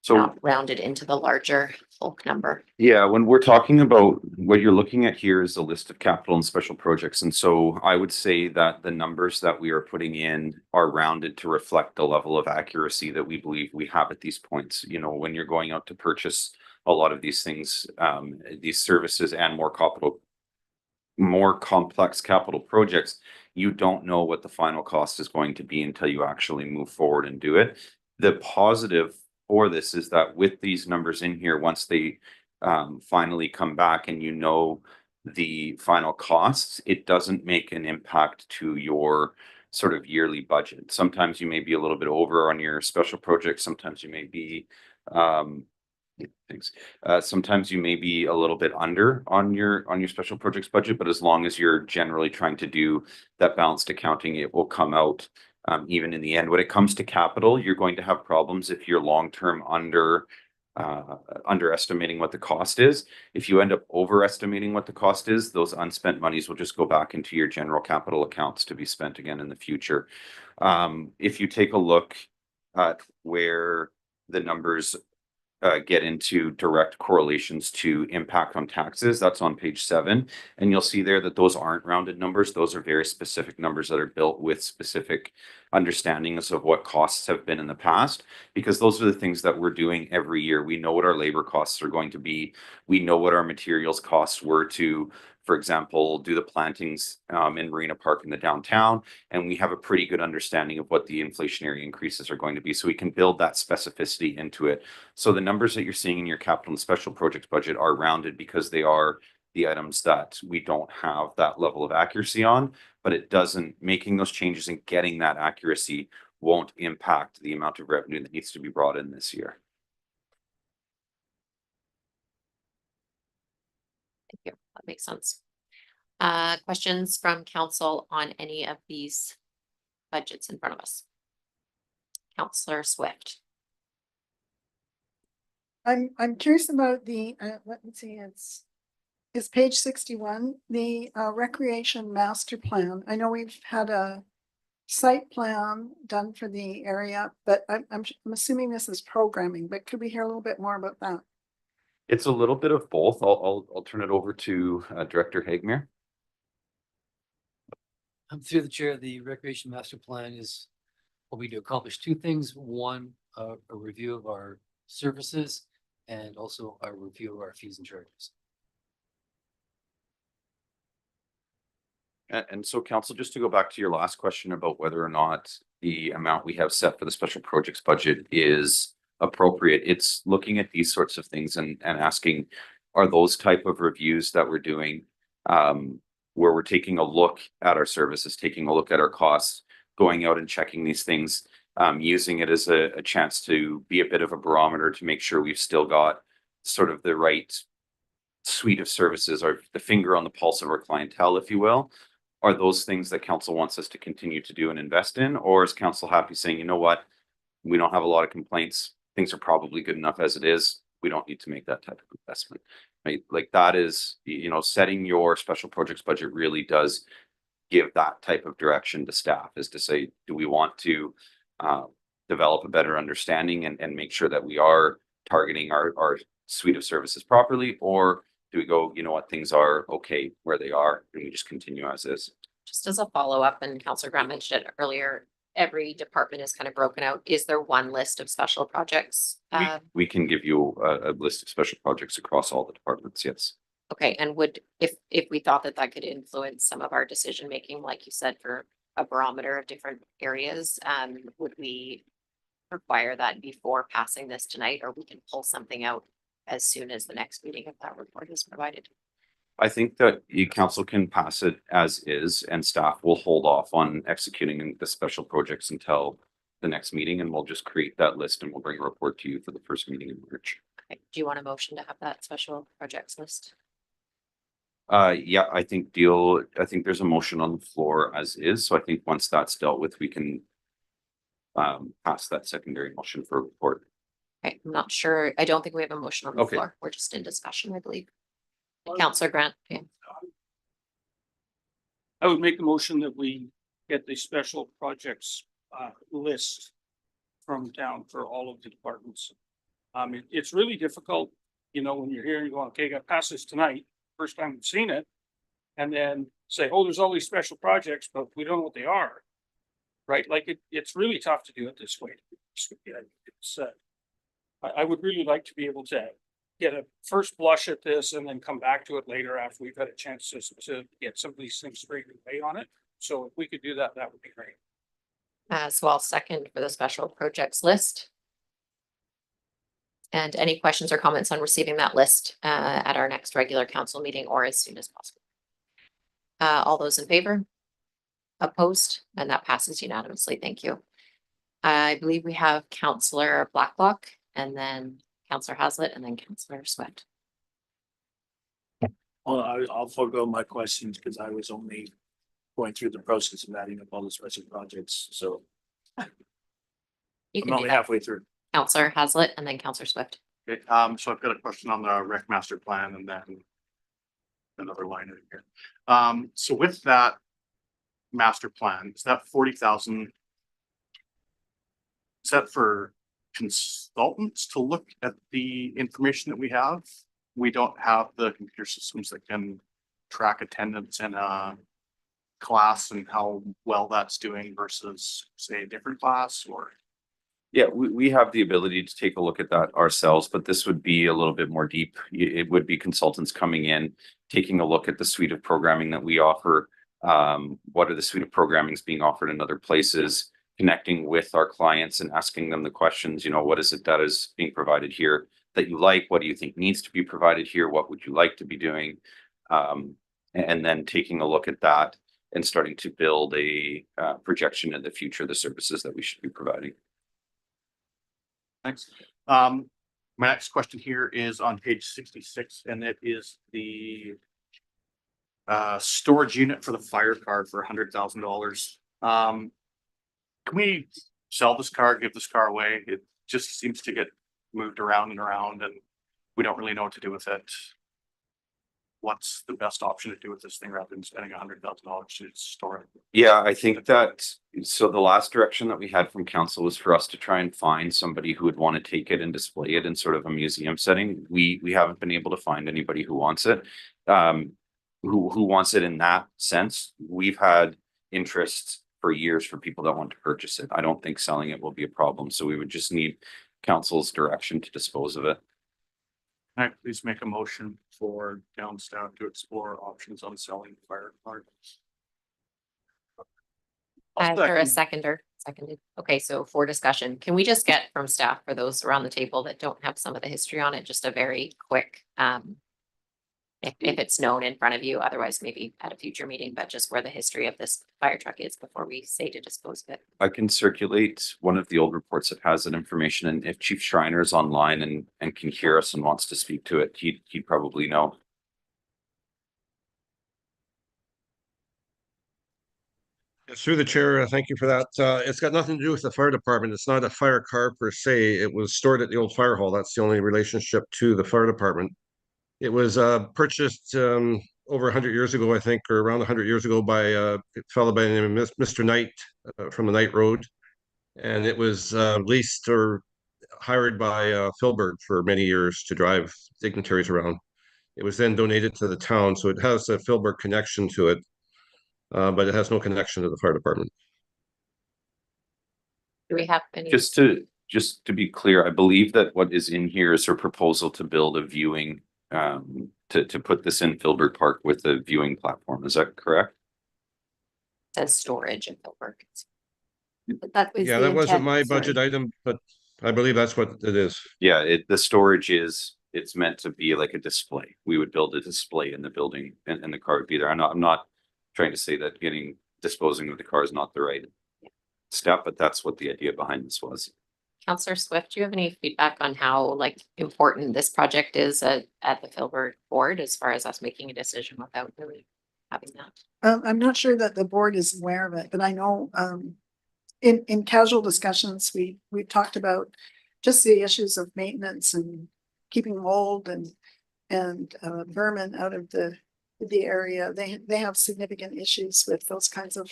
Speaker 8: So
Speaker 1: not rounded into the larger bulk number.
Speaker 8: yeah, when we're talking about what you're looking at here is a list of capital and special projects. And so I would say that the numbers that we are putting in are rounded to reflect the level of accuracy that we believe we have at these points. You know, when you're going out to purchase a lot of these things, these services and more complex capital projects, you don't know what the final cost is going to be until you actually move forward and do it. The positive for this is that with these numbers in here, once they finally come back and you know the final costs, it doesn't make an impact to your sort of yearly budget. Sometimes you may be a little bit over on your special projects. Sometimes you may be sometimes you may be a little bit under on your special projects budget, but as long as you're generally trying to do that balanced accounting, it will come out even in the end. When it comes to capital, you're going to have problems if you're long-term underestimating what the cost is. If you end up overestimating what the cost is, those unspent monies will just go back into your general capital accounts to be spent again in the future. If you take a look at where the numbers get into direct correlations to impact on taxes, that's on page 7. And you'll see there that those aren't rounded numbers. Those are very specific numbers that are built with specific understandings of what costs have been in the past, because those are the things that we're doing every year. We know what our labor costs are going to be. We know what our materials costs were to, for example, do the plantings in Marina Park in the downtown. And we have a pretty good understanding of what the inflationary increases are going to be. So we can build that specificity into it. So the numbers that you're seeing in your capital and special projects budget are rounded because they are the items that we don't have that level of accuracy on, but it doesn't, making those changes and getting that accuracy won't impact the amount of revenue that needs to be brought in this year.
Speaker 1: Thank you. That makes sense. Questions from council on any of these budgets in front of us? Counselor Swift.
Speaker 3: I'm curious about the, let me see, it's page 61, the recreation master plan. I know we've had a site plan done for the area, but I'm assuming this is programming, but could we hear a little bit more about that?
Speaker 8: It's a little bit of both. I'll turn it over to Director Hagmer.
Speaker 11: Through the chair, the recreation master plan is hoping to accomplish two things. One, a review of our services and also a review of our fees and charges.
Speaker 8: And so council, just to go back to your last question about whether or not the amount we have set for the special projects budget is appropriate, it's looking at these sorts of things and asking, are those type of reviews that we're doing where we're taking a look at our services, taking a look at our costs, going out and checking these things, using it as a chance to be a bit of a barometer to make sure we've still got sort of the right suite of services or the finger on the pulse of our clientele, if you will. Are those things that council wants us to continue to do and invest in? Or is council happy saying, you know what, we don't have a lot of complaints, things are probably good enough as it is, we don't need to make that type of investment, right? Like that is, you know, setting your special projects budget really does give that type of direction to staff, is to say, do we want to develop a better understanding and make sure that we are targeting our suite of services properly, or do we go, you know what, things are okay where they are and we just continue as is?
Speaker 1: Just as a follow-up, and Councillor Grant mentioned it earlier, every department is kind of broken out. Is there one list of special projects?
Speaker 8: We can give you a list of special projects across all the departments, yes.
Speaker 1: Okay, and would, if we thought that that could influence some of our decision-making, like you said, for a barometer of different areas, would we require that before passing this tonight, or we can pull something out as soon as the next meeting if that report is provided?
Speaker 8: I think that the council can pass it as is and staff will hold off on executing the special projects until the next meeting, and we'll just create that list and we'll bring a report to you for the first meeting in March.
Speaker 1: Okay. Do you want a motion to have that special projects list?
Speaker 8: Yeah, I think there's a motion on the floor as is. So I think once that's dealt with, we can pass that secondary motion for a report.
Speaker 1: Okay, I'm not sure. I don't think we have a motion on the
Speaker 8: Okay.
Speaker 1: floor. We're just in discussion, I believe. Councillor Grant. Okay.
Speaker 6: I would make a motion that we get the special projects list from town for all of the departments. It's really difficult, you know, when you're here and you're going, okay, got past this tonight, first time we've seen it. And then say, oh, there's all these special projects, but we don't know what they are. Right? Like it's really tough to do it this way. I would really like to be able to get a first blush at this and then come back to it later after we've had a chance to get some of these things straight away on it. So if we could do that, that would be great.
Speaker 1: So I'll second for the special projects list. And any questions or comments on receiving that list at our next regular council meeting or as soon as possible? All those in favor? Opposed? And that passes unanimously. Thank you. I believe we have Councillor Blacklock and then Councillor Hazlitt and then Councillor Swift.
Speaker 5: Well, I'll forego my questions because I was only going through the process of adding up all the special projects, so
Speaker 1: You
Speaker 5: I'm
Speaker 1: can do
Speaker 5: only
Speaker 1: that.
Speaker 5: halfway through.
Speaker 1: Councillor Hazlitt and then Councillor Swift.
Speaker 7: Okay, so I've got a question on the rec master plan and then another line in here. So with that master plan, is that 40,000? Is that for consultants to look at the information that we have? We don't have the computer systems that can track attendance in a class and how well that's doing versus say a different class, or?
Speaker 8: Yeah, we have the ability to take a look at that ourselves, but this would be a little bit more deep. It would be consultants coming in, taking a look at the suite of programming that we offer. What are the suite of programmings being offered in other places, connecting with our clients and asking them the questions, you know, what is it that is being provided here that you like? What do you think needs to be provided here? What would you like to be doing? And then taking a look at that and starting to build a projection in the future, the services that we should be providing.
Speaker 7: Thanks. My next question here is on page 66, and it is the storage unit for the fire car for $100,000. Can we sell this car, give this car away? It just seems to get moved around and around, and we don't really know what to do with it. What's the best option to do with this thing rather than spending $100,000 to store it?
Speaker 8: Yeah, I think that, so the last direction that we had from council was for us to try and find somebody who would want to take it and display it in sort of a museum setting. We haven't been able to find anybody who wants it. Who wants it in that sense. We've had interest for years for people that want to purchase it. I don't think selling it will be a problem, so we would just need council's direction to dispose of it.
Speaker 7: Can I please make a motion for town staff to explore options on selling the fire car?
Speaker 1: For a seconded. Okay, so for discussion, can we just get from staff, for those around the table that don't have some of the history on it, just a very quick, if it's known in front of you, otherwise maybe at a future meeting, but just where the history of this fire truck is before we say to dispose of it.
Speaker 8: I can circulate one of the old reports that has that information, and if Chief Schreiner is online and can hear us and wants to speak to it, he'd probably know.
Speaker 13: Through the chair, thank you for that. It's got nothing to do with the fire department. It's not a fire car per se. It was stored at the old fire hall. That's the only relationship to the fire department. It was purchased over 100 years ago, I think, or around 100 years ago by a fellow by the name of Mr. Knight from the Knight Road. And it was leased or hired by Philbert for many years to drive dignitaries around. It was then donated to the town, so it has a Philbert connection to it, but it has no connection to the fire department.
Speaker 1: Do we have any?
Speaker 8: Just to be clear, I believe that what is in here is her proposal to build a viewing, to put this in Philbert Park with a viewing platform. Is that correct?
Speaker 1: Says storage in Philbert.
Speaker 12: But that was
Speaker 13: Yeah,
Speaker 12: the
Speaker 13: that wasn't
Speaker 12: intent,
Speaker 13: my
Speaker 12: sorry.
Speaker 13: budget item, but I believe that's what it is.
Speaker 8: Yeah, the storage it's meant to be like a display. We would build a display in the building and the car would be there. I'm not trying to say that disposing of the car is not the right step, but that's what the idea behind this was.
Speaker 1: Councillor Swift, do you have any feedback on how important this project is at the Philbert board as far as us making a decision without really having that?
Speaker 3: I'm not sure that the board is aware of it, but I know in casual discussions, we've talked about just the issues of maintenance and keeping mold and vermin out of the area. They have significant issues with those kinds of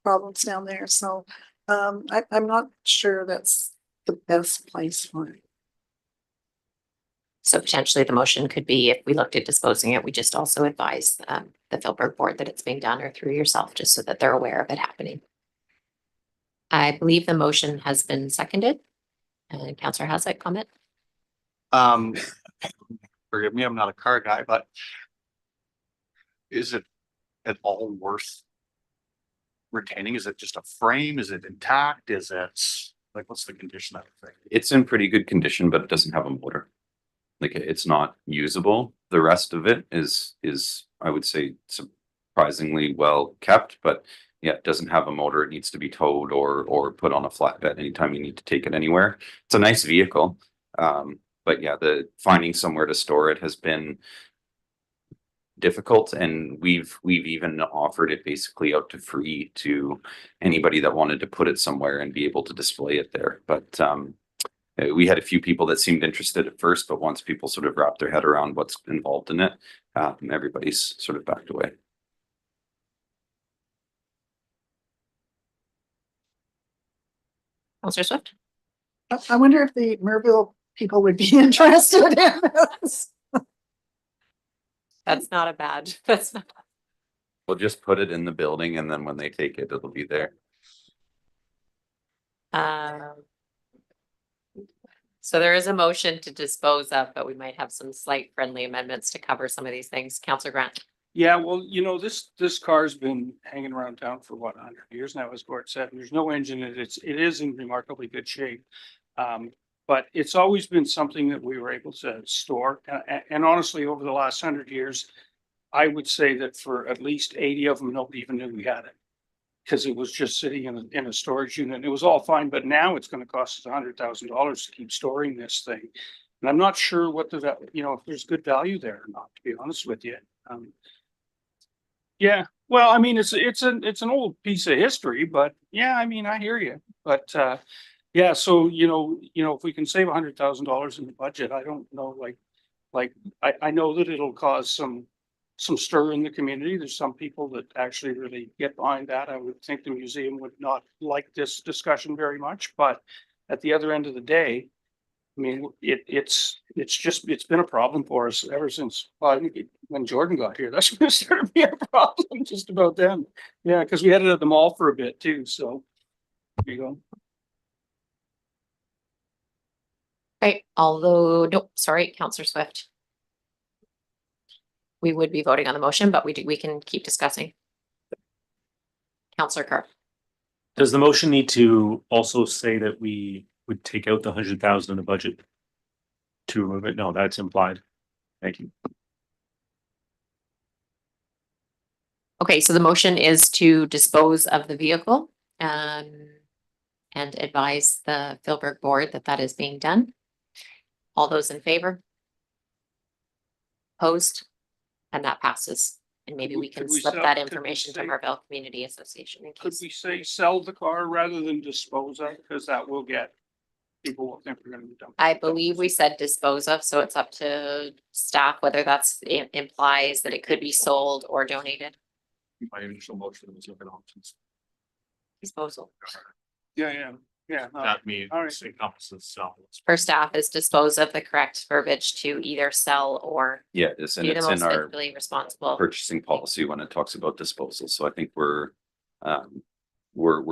Speaker 3: problems down there. So I'm not sure that's the best place for it.
Speaker 1: So potentially the motion could be, if we looked at disposing it, we just also advise the Philbert board that it's being done, or through yourself, just so that they're aware of it happening. I believe the motion has been seconded. And Councillor Haslett, comment?
Speaker 7: Forgive me, I'm not a car guy, but is it at all worth retaining? Is it just a frame? Is it intact? Is it what's the condition of the thing?
Speaker 8: It's in pretty good condition, but it doesn't have a motor. Like, it's not usable. The rest of it is I would say surprisingly well kept, but yeah, it doesn't have a motor. It needs to be towed or put on a flatbed anytime you need to take it anywhere. It's a nice vehicle. But yeah, the finding somewhere to store it has been difficult, and we've even offered it basically out to free to anybody that wanted to put it somewhere and be able to display it there. But we had a few people that seemed interested at first, but once people sort of wrapped their head around what's involved in it, everybody's sort of backed away.
Speaker 1: Councillor Swift?
Speaker 3: I wonder if the Merville people would be interested in this.
Speaker 1: That's not a bad, that's not.
Speaker 8: We'll just put it in the building, and then when they take it, it'll be there.
Speaker 1: So there is a motion to dispose of, but we might have some slight friendly amendments to cover some of these things. Councillor Grant?
Speaker 6: Yeah, well, this car's been hanging around town for 100 years now, as Gord said. There's no engine in it. It is in remarkably good shape. But it's always been something that we were able to store. And honestly, over the last 100 years, I would say that for at least 80 of them, nobody even knew we had it. Because it was just sitting in a storage unit and it was all fine, but now it's gonna cost us $100,000 to keep storing this thing. And I'm not sure what if there's good value there or not, to be honest with you. Yeah, well, I mean, it's an old piece of history, but yeah, I mean, I hear you. But yeah, so if we can save $100,000 in the budget, I don't know, I know that it'll cause some stir in the community. There's some people that actually really get behind that. I would think the museum would not like this discussion very much, but at the other end of the day, I mean, it's been a problem for us ever since, well, I think when Jordan got here, that's when it started to be a problem just about then. Yeah, because we had it at the mall for a bit too, so there you go.
Speaker 1: Right, although, nope, sorry, Counselor Swift. We would be voting on the motion, but we can keep discussing. Counselor Kerr.
Speaker 4: Does the motion need to also say that we would take out the 100,000 in the budget to remove it? No, that's implied. Thank you.
Speaker 1: Okay, so the motion is to dispose of the vehicle and advise the Philburg board that that is being done. All those in favor? Opposed? And that passes. And maybe we can
Speaker 6: Could we
Speaker 1: slip
Speaker 6: sell-
Speaker 1: that
Speaker 6: could we
Speaker 1: information to
Speaker 6: say-
Speaker 1: Marvell Community Association. in
Speaker 6: Could
Speaker 1: case-
Speaker 6: we say sell the car rather than dispose of, because that will get people will think we're gonna be dumping.
Speaker 1: I believe we said dispose of, so it's up to staff whether that's implies that it could be sold or donated.
Speaker 7: My initial motion was looking at options.
Speaker 1: Disposal.
Speaker 6: Yeah.
Speaker 7: That means
Speaker 6: all right.
Speaker 7: encompasses sell.
Speaker 1: For staff is dispose of the correct verbiage to either sell or
Speaker 8: Yeah, it's, and
Speaker 1: be the
Speaker 8: it's in
Speaker 1: most
Speaker 8: our
Speaker 1: fiscally responsible.
Speaker 8: purchasing policy when it talks about disposal. So I think we're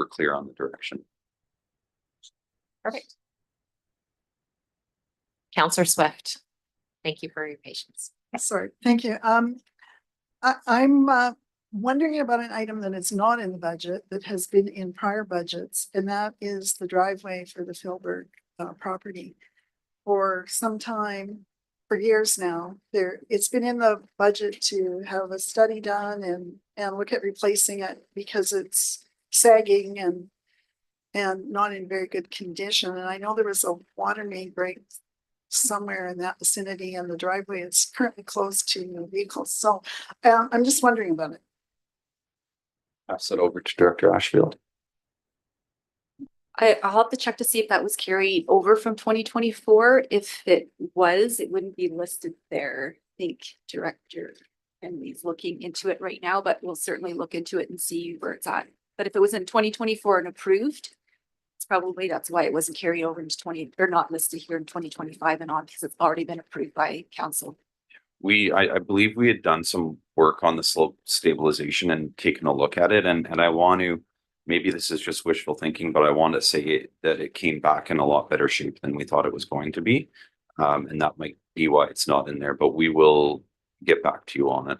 Speaker 8: clear on the direction.
Speaker 1: Perfect. Counselor Swift, thank you for your patience.
Speaker 3: Sorry, thank you. I'm wondering about an item that is not in the budget that has been in prior budgets, and that is the driveway for the Philburg property. For some time, for years now, it's been in the budget to have a study done and look at replacing it because it's sagging and not in very good condition. And I know there was a water main break somewhere in that vicinity, and the driveway is currently closed to vehicles. So I'm just wondering about it.
Speaker 8: Pass it over to Director Ashfield.
Speaker 12: I'll have to check to see if that was carried over from 2024. If it was, it wouldn't be listed there. I think Director Henley's looking into it right now, but we'll certainly look into it and see where it's at. But if it was in 2024 and approved, it's probably that's why it wasn't carried over into 20 or not listed here in 2025 and on, because it's already been approved by council.
Speaker 8: I believe we had done some work on the slope stabilization and taken a look at it, and I want to, maybe this is just wishful thinking, but I want to say that it came back in a lot better shape than we thought it was going to be. And that might be why it's not in there, but we will get back to you on it.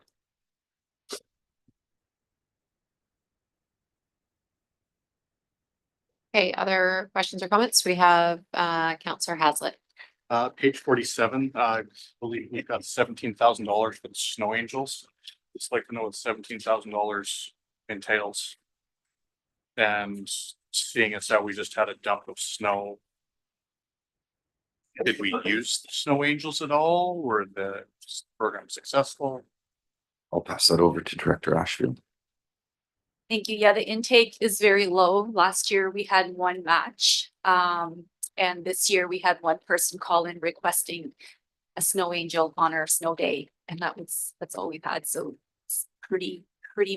Speaker 1: Okay, other questions or comments? We have Counselor Hazlitt.
Speaker 7: Page 47, I believe we've got $17,000 for the snow angels. Just like to know what $17,000 entails. And seeing as how we just had a dump of snow. Did we use the snow angels at all? Were the program successful?
Speaker 8: I'll pass that over to Director Ashfield.
Speaker 12: Thank you. Yeah, the intake is very low. Last year we had one match. And this year we had one person call in requesting a snow angel on our snow day. And that's all we've had. So it's pretty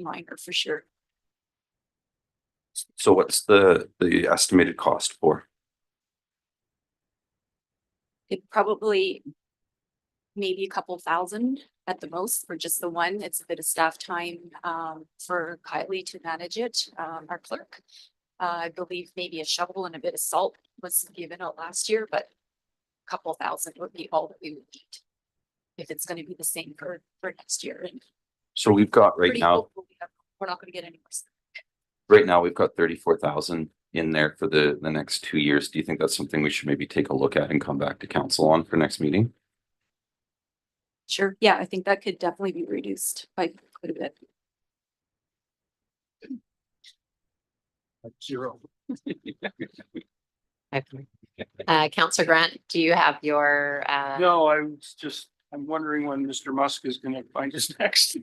Speaker 12: minor for sure.
Speaker 8: So what's the estimated cost for?
Speaker 12: It probably maybe a couple thousand at the most for just the one. It's a bit of staff time for Kylie to manage it, our clerk. I believe maybe a shovel and a bit of salt was given out last year, but a couple thousand would be all that we would need if it's going to be the same for next year. And
Speaker 8: So we've got right
Speaker 12: pretty
Speaker 8: now,
Speaker 12: hopeful we're not going to get any worse.
Speaker 8: right now we've got 34,000 in there for the next 2 years. Do you think that's something we should maybe take a look at and come back to council on for next meeting?
Speaker 12: Sure, yeah, I think that could definitely be reduced by quite a bit.
Speaker 6: Zero.
Speaker 1: Counselor Grant, do you have your,
Speaker 6: No, I'm wondering when Mr. Musk is gonna find his next.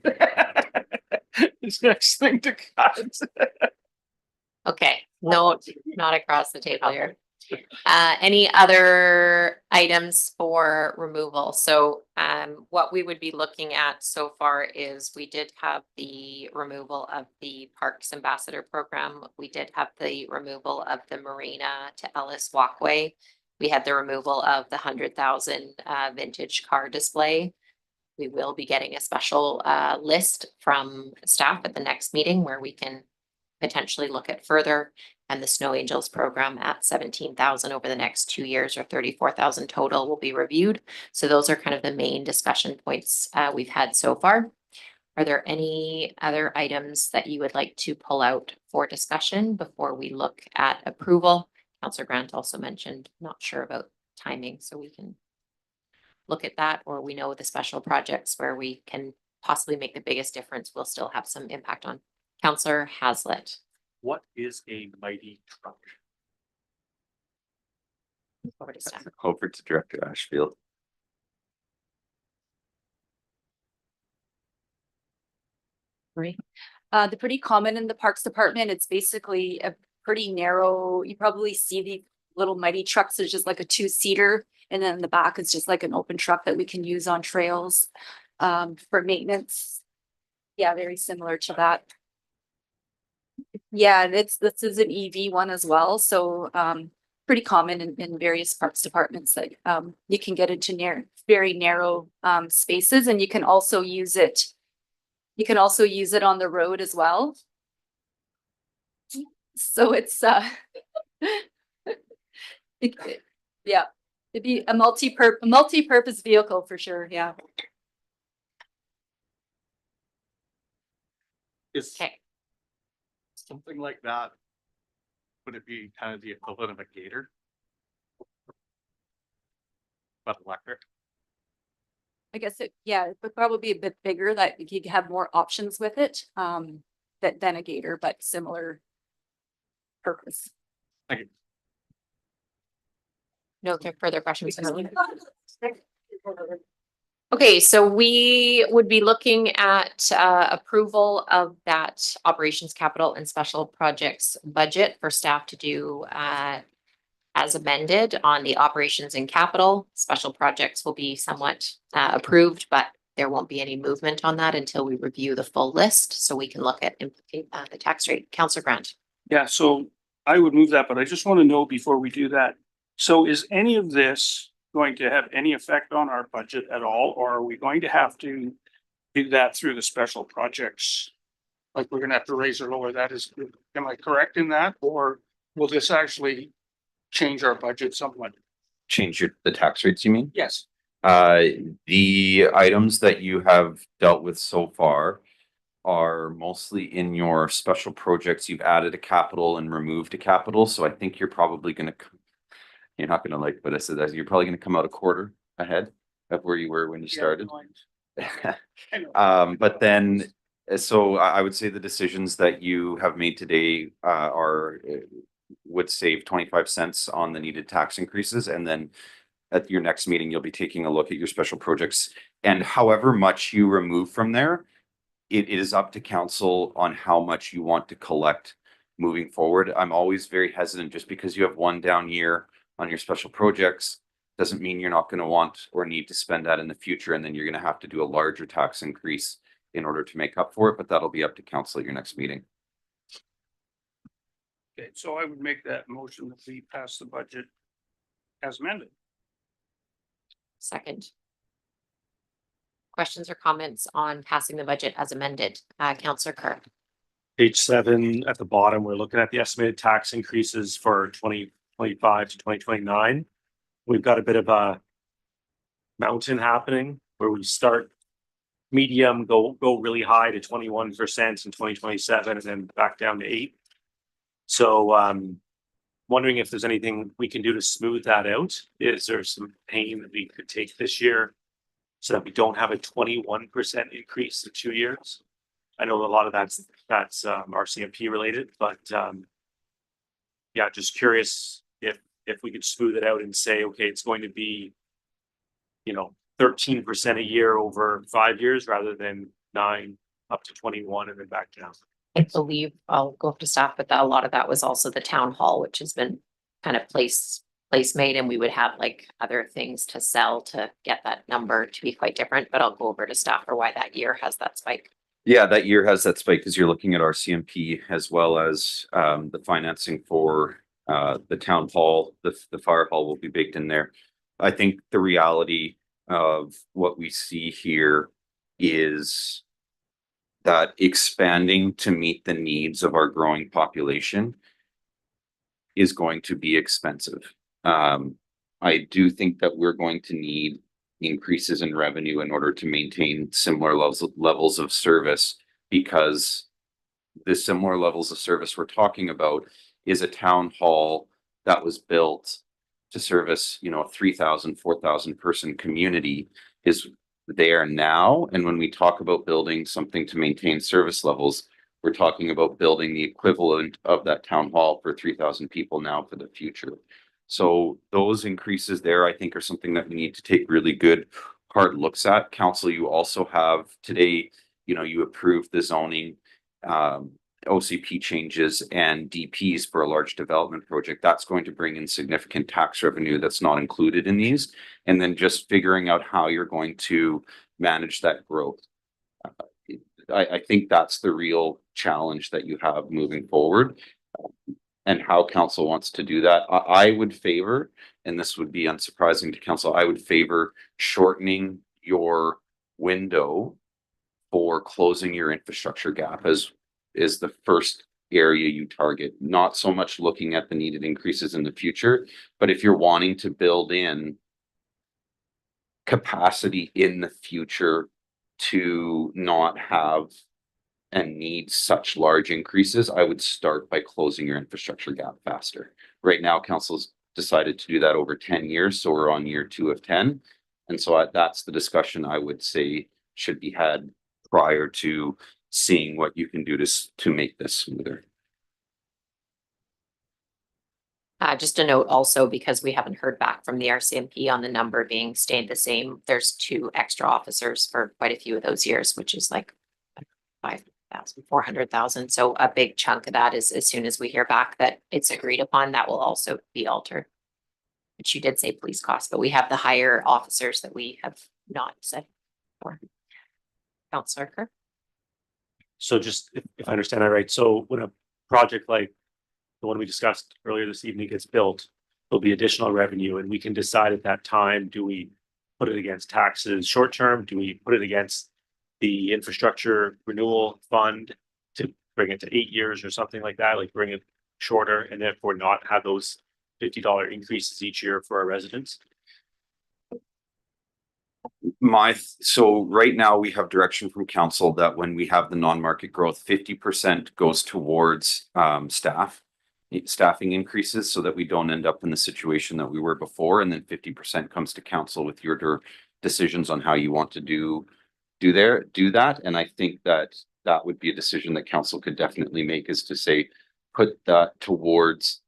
Speaker 6: His next thing to cut.
Speaker 1: okay, no, not across the table here. Any other items for removal? So, what we would be looking at so far is we did have the removal of the Parks Ambassador Program. We did have the removal of the Marina to Ellis Walkway. We had the removal of the 100,000 vintage car display. We will be getting a special list from staff at the next meeting where we can potentially look at further. And the Snow Angels program at 17,000 over the next 2 years, or 34,000 total, will be reviewed. So those are kind of the main discussion points we've had so far. Are there any other items that you would like to pull out for discussion before we look at approval? Councillor Grant also mentioned, not sure about timing, so we can look at that, or we know the special projects where we can possibly make the biggest difference, we'll still have some impact on. Councillor Hazlitt.
Speaker 7: What is a mighty truck?
Speaker 1: Over to staff.
Speaker 8: Over to Director Ashfield.
Speaker 1: Marie?
Speaker 12: They're pretty common in the Parks Department. It's basically a pretty narrow, you probably see the little mighty trucks. It's just like a two-seater. And then in the back is just like an open truck that we can use on trails for maintenance. Yeah, very similar to that. Yeah, and this is an EV one as well. So pretty common in various Parks Departments that you can get into very narrow spaces, and you can also use it. You can also use it on the road as well. So it's yeah, it'd be a multi-purpose vehicle for sure. Yeah.
Speaker 7: Is
Speaker 1: Okay.
Speaker 7: something like that, would it be kind of the equivalent of a gator? But electric?
Speaker 12: I guess it would probably be a bit bigger, that you could have more options with it than a gator, but similar purpose.
Speaker 7: Thank you.
Speaker 1: No further questions. Okay, so we would be looking at approval of that operations capital and special projects budget for staff to do as amended on the operations and capital. Special projects will be somewhat approved, but there won't be any movement on that until we review the full list, so we can look at the tax rate. Councillor Grant.
Speaker 6: Yeah, so I would move that, but I just want to know before we do that. So is any of this going to have any effect on our budget at all, or are we going to have to do that through the special projects? Like we're gonna have to raise or lower that, am I correct in that, or will this actually change our budget somewhat?
Speaker 8: Change the tax rates, you mean?
Speaker 6: Yes.
Speaker 8: The items that you have dealt with so far are mostly in your special projects. You've added a capital and removed a capital, so I think you're probably gonna, you're not gonna like what I said, you're probably gonna come out a quarter ahead of where you were when you started. But then, so I would say the decisions that you have made today would save 25 cents on the needed tax increases, and then at your next meeting, you'll be taking a look at your special projects, and however much you remove from there, it is up to council on how much you want to collect moving forward. I'm always very hesitant, just because you have one down year on your special projects doesn't mean you're not going to want or need to spend that in the future, and then you're going to have to do a larger tax increase in order to make up for it, but that'll be up to council at your next meeting.
Speaker 6: Okay, so I would make that motion that we pass the budget as amended.
Speaker 1: Second. Questions or comments on passing the budget as amended? Councillor Kerr.
Speaker 4: Page 7 at the bottom, we're looking at the estimated tax increases for 2025 to 2029. We've got a bit of a mountain happening where we start medium, go really high to 21% in 2027, and then back down to 8%. So wondering if there's anything we can do to smooth that out. Is there some pain that we could take this year so that we don't have a 21% increase in 2 years. I know a lot of that's RCMP related, but yeah, just curious if we could smooth it out and say, okay, it's going to be, 13% a year over 5 years rather than 9 up to 21 and then back down.
Speaker 1: I believe I'll go up to staff, but a lot of that was also the town hall, which has been kind of place made, and we would have like other things to sell to get that number to be quite different, but I'll go over to staff for why that year has that spike.
Speaker 8: Yeah, that year has that spike because you're looking at RCMP as well as the financing for the town hall, the fire hall will be baked in there. I think the reality of what we see here is that expanding to meet the needs of our growing population is going to be expensive. I do think that we're going to need increases in revenue in order to maintain similar levels of service, because the similar levels of service we're talking about is a town hall that was built to service, a 3,000, 4,000 person community is there now. And when we talk about building something to maintain service levels, we're talking about building the equivalent of that town hall for 3,000 people now for the future. So those increases there, I think, are something that we need to take really good hard looks at. Council, you also have today, you approved the zoning, OCP changes and DPs for a large development project. That's going to bring in significant tax revenue that's not included in these. And then just figuring out how you're going to manage that growth. I think that's the real challenge that you have moving forward, and how council wants to do that. I would favor, and this would be unsurprising to council, I would favor shortening your window for closing your infrastructure gap as is the first area you target, not so much looking at the needed increases in the future, but if you're wanting to build in capacity in the future to not have and need such large increases, I would start by closing your infrastructure gap faster. Right now, council's decided to do that over 10 years, so we're on year 2 of 10. And so that's the discussion I would say should be had prior to seeing what you can do to make this smoother.
Speaker 1: Just a note also, because we haven't heard back from the RCMP on the number being stayed the same, there's 2 extra officers for quite a few of those years, which is like 5,000, 400,000. So a big chunk of that is as soon as we hear back that it's agreed upon, that will also be altered. But you did say police costs, but we have the higher officers that we have not said for. Councillor Kerr.
Speaker 4: So just if I understand that right, so when a project like the one we discussed earlier this evening gets built, there'll be additional revenue, and we can decide at that time, do we put it against taxes short term? Do we put it against the infrastructure renewal fund to bring it to 8 years or something like that, like bring it shorter and therefore not have those $50 increases each year for our residents?
Speaker 8: So right now we have direction from council that when we have the non-market growth, 50% goes towards staffing increases, so that we don't end up in the situation that we were before, and then 50% comes to council with your decisions on how you want to do that. And I think that would be a decision that council could definitely make, is to say, put that towards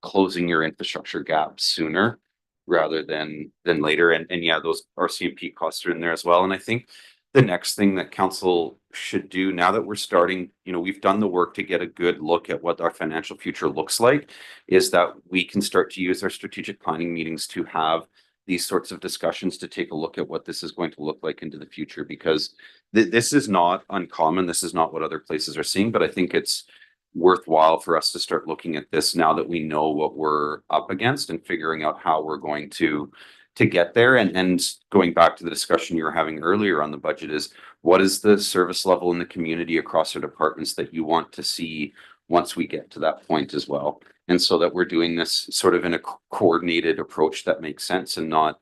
Speaker 8: closing your infrastructure gap sooner rather than later. And yeah, those RCMP costs are in there as well. And I think the next thing that council should do, now that we're starting, we've done the work to get a good look at what our financial future looks like, is that we can start to use our strategic planning meetings to have these sorts of discussions, to take a look at what this is going to look like into the future, because this is not uncommon. This is not what other places are seeing, but I think it's worthwhile for us to start looking at this now that we know what we're up against, and figuring out how we're going to get there. And going back to the discussion you were having earlier on the budget, is what is the service level in the community across our departments that you want to see once we get to that point as well. And so that we're doing this sort of in a coordinated approach that makes sense, and not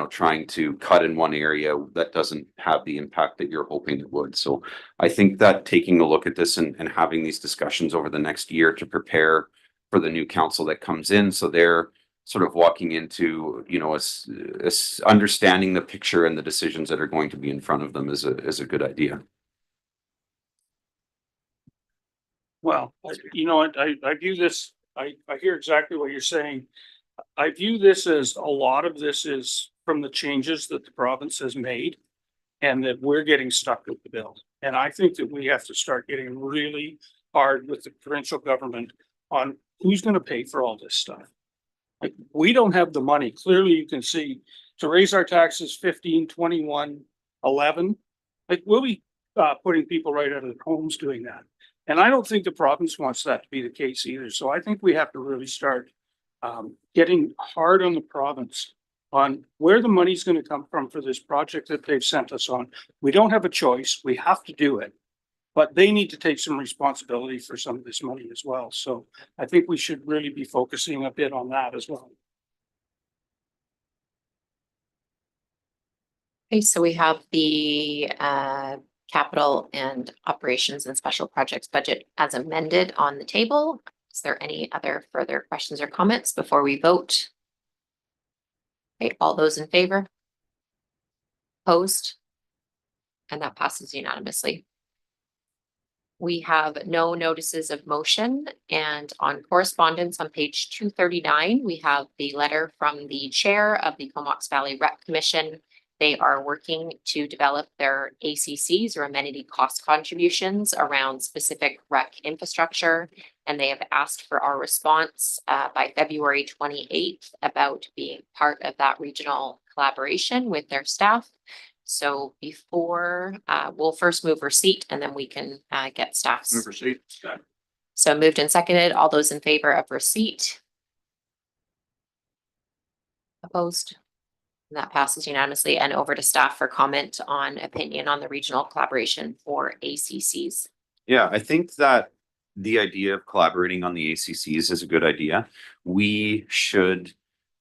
Speaker 8: trying to cut in one area that doesn't have the impact that you're hoping it would. So I think that taking a look at this and having these discussions over the next year to prepare for the new council that comes in, so they're sort of walking into, understanding the picture and the decisions that are going to be in front of them is a good idea.
Speaker 6: Well, you know, I view this, I hear exactly what you're saying. I view this as a lot of this is from the changes that the province has made. And that we're getting stuck with the bill. And I think that we have to start getting really hard with the provincial government on who's gonna pay for all this stuff. Like, we don't have the money. Clearly, you can see to raise our taxes 15, 21, 11. Like, we'll be putting people right out of their homes doing that. And I don't think the province wants that to be the case either. So I think we have to really start getting hard on the province on where the money's going to come from for this project that they've sent us on. We don't have a choice. We have to do it. But they need to take some responsibility for some of this money as well. So I think we should really be focusing a bit on that as well.
Speaker 1: Okay, so we have the capital and operations and special projects budget as amended on the table. Is there any other further questions or comments before we vote? Okay, all those in favor? Opposed? And that passes unanimously. We have no notices of motion, and on correspondence on page 239, we have the letter from the chair of the Comox Valley Rec Commission. They are working to develop their ACCs or amenity cost contributions around specific rec infrastructure. And they have asked for our response by February 28th about being part of that regional collaboration with their staff. So before, we'll first move receipt and then we can get staff's.
Speaker 6: Move receipt.
Speaker 1: So moved and seconded. All those in favor of receipt? Opposed? And that passes unanimously, and over to staff for comment on opinion on the regional collaboration for ACCs.
Speaker 8: Yeah, I think that the idea of collaborating on the ACCs is a good idea. We should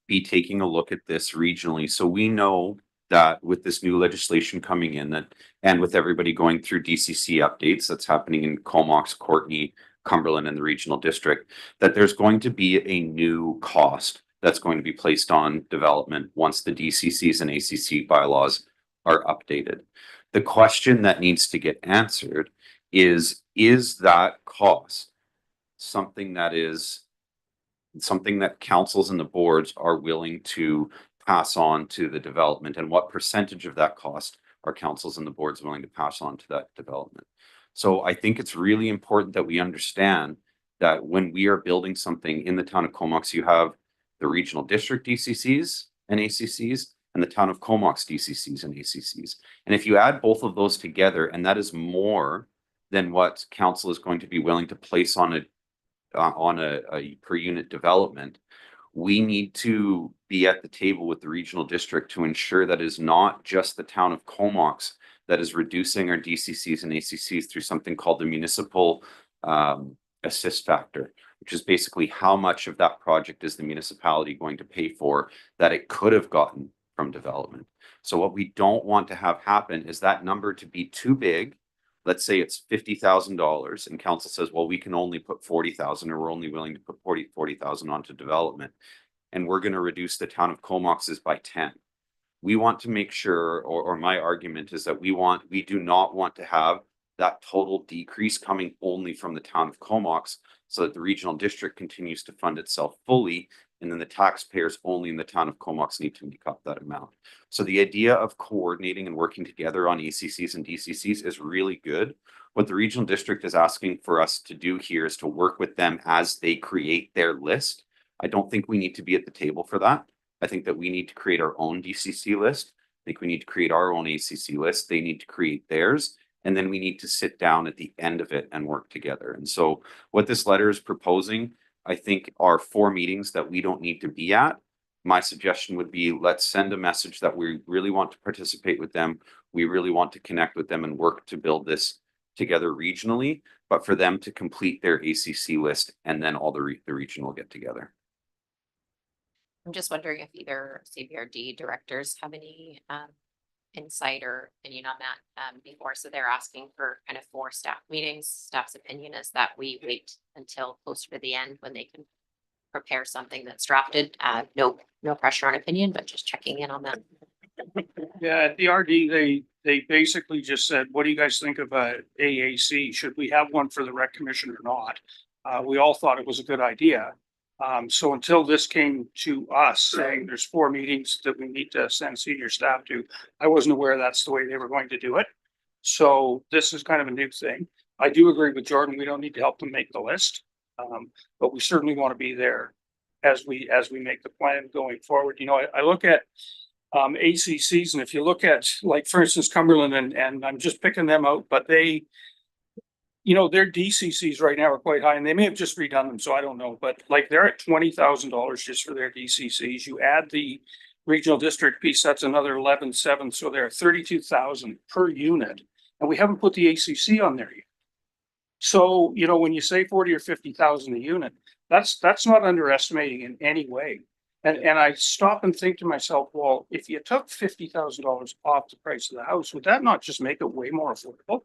Speaker 8: be taking a look at this regionally. So we know that with this new legislation coming in, that and with everybody going through DCC updates that's happening in Comox, Courtenay, Cumberland, and the regional district, that there's going to be a new cost that's going to be placed on development once the DCCs and ACC bylaws are updated. The question that needs to get answered is that cost something that councils and the boards are willing to pass on to the development, and what percentage of that cost are councils and the boards willing to pass on to that development? So I think it's really important that we understand that when we are building something in the town of Comox, you have the regional district DCCs and ACCs and the town of Comox DCCs and ACCs. And if you add both of those together, and that is more than what council is going to be willing to place on a per unit development, we need to be at the table with the regional district to ensure that is not just the town of Comox that is reducing our DCCs and ACCs through something called the municipal assist factor, which is basically how much of that project is the municipality going to pay for that it could have gotten from development. So what we don't want to have happen is that number to be too big. Let's say it's $50,000 and council says, well, we can only put 40,000, or we're only willing to put 40,000 onto development. And we're going to reduce the town of Comox's by 10. We want to make sure, or my argument is that we do not want to have that total decrease coming only from the town of Comox, so that the regional district continues to fund itself fully, and then the taxpayers only in the town of Comox need to make up that amount. So the idea of coordinating and working together on ACCs and DCCs is really good. What the regional district is asking for us to do here is to work with them as they create their list. I don't think we need to be at the table for that. I think that we need to create our own DCC list. I think we need to create our own ACC list. They need to create theirs. And then we need to sit down at the end of it and work together. And so what this letter is proposing, I think, are 4 meetings that we don't need to be at. My suggestion would be, let's send a message that we really want to participate with them. We really want to connect with them and work to build this together regionally, but for them to complete their ACC list, and then all the region will get together.
Speaker 1: I'm just wondering if either CVRD directors have any insight or opinion on that before. So they're asking for kind of 4 staff meetings. Staff's opinion is that we wait until closer to the end when they can prepare something that's drafted. No pressure on opinion, but just checking in on that.
Speaker 6: Yeah, at the RD, they basically just said, what do you guys think of AAC? Should we have one for the rec commission or not? We all thought it was a good idea. So until this came to us saying there's 4 meetings that we need to send senior staff to, I wasn't aware that's the way they were going to do it. So this is kind of a new thing. I do agree with Jordan. We don't need to help them make the list. But we certainly want to be there as we make the plan going forward. You know, I look at ACCs, and if you look at, like, for instance, Cumberland, and I'm just picking them out, but they, you know, their DCCs right now are quite high, and they may have just redone them, so I don't know, but like they're at $20,000 just for their DCCs. You add the regional district piece, that's another 11,700, so they're 32,000 per unit, and we haven't put the ACC on there yet. So, you know, when you say 40 or 50,000 a unit, that's not underestimating in any way. And I stop and think to myself, well, if you took $50,000 off the price of the house, would that not just make it way more affordable?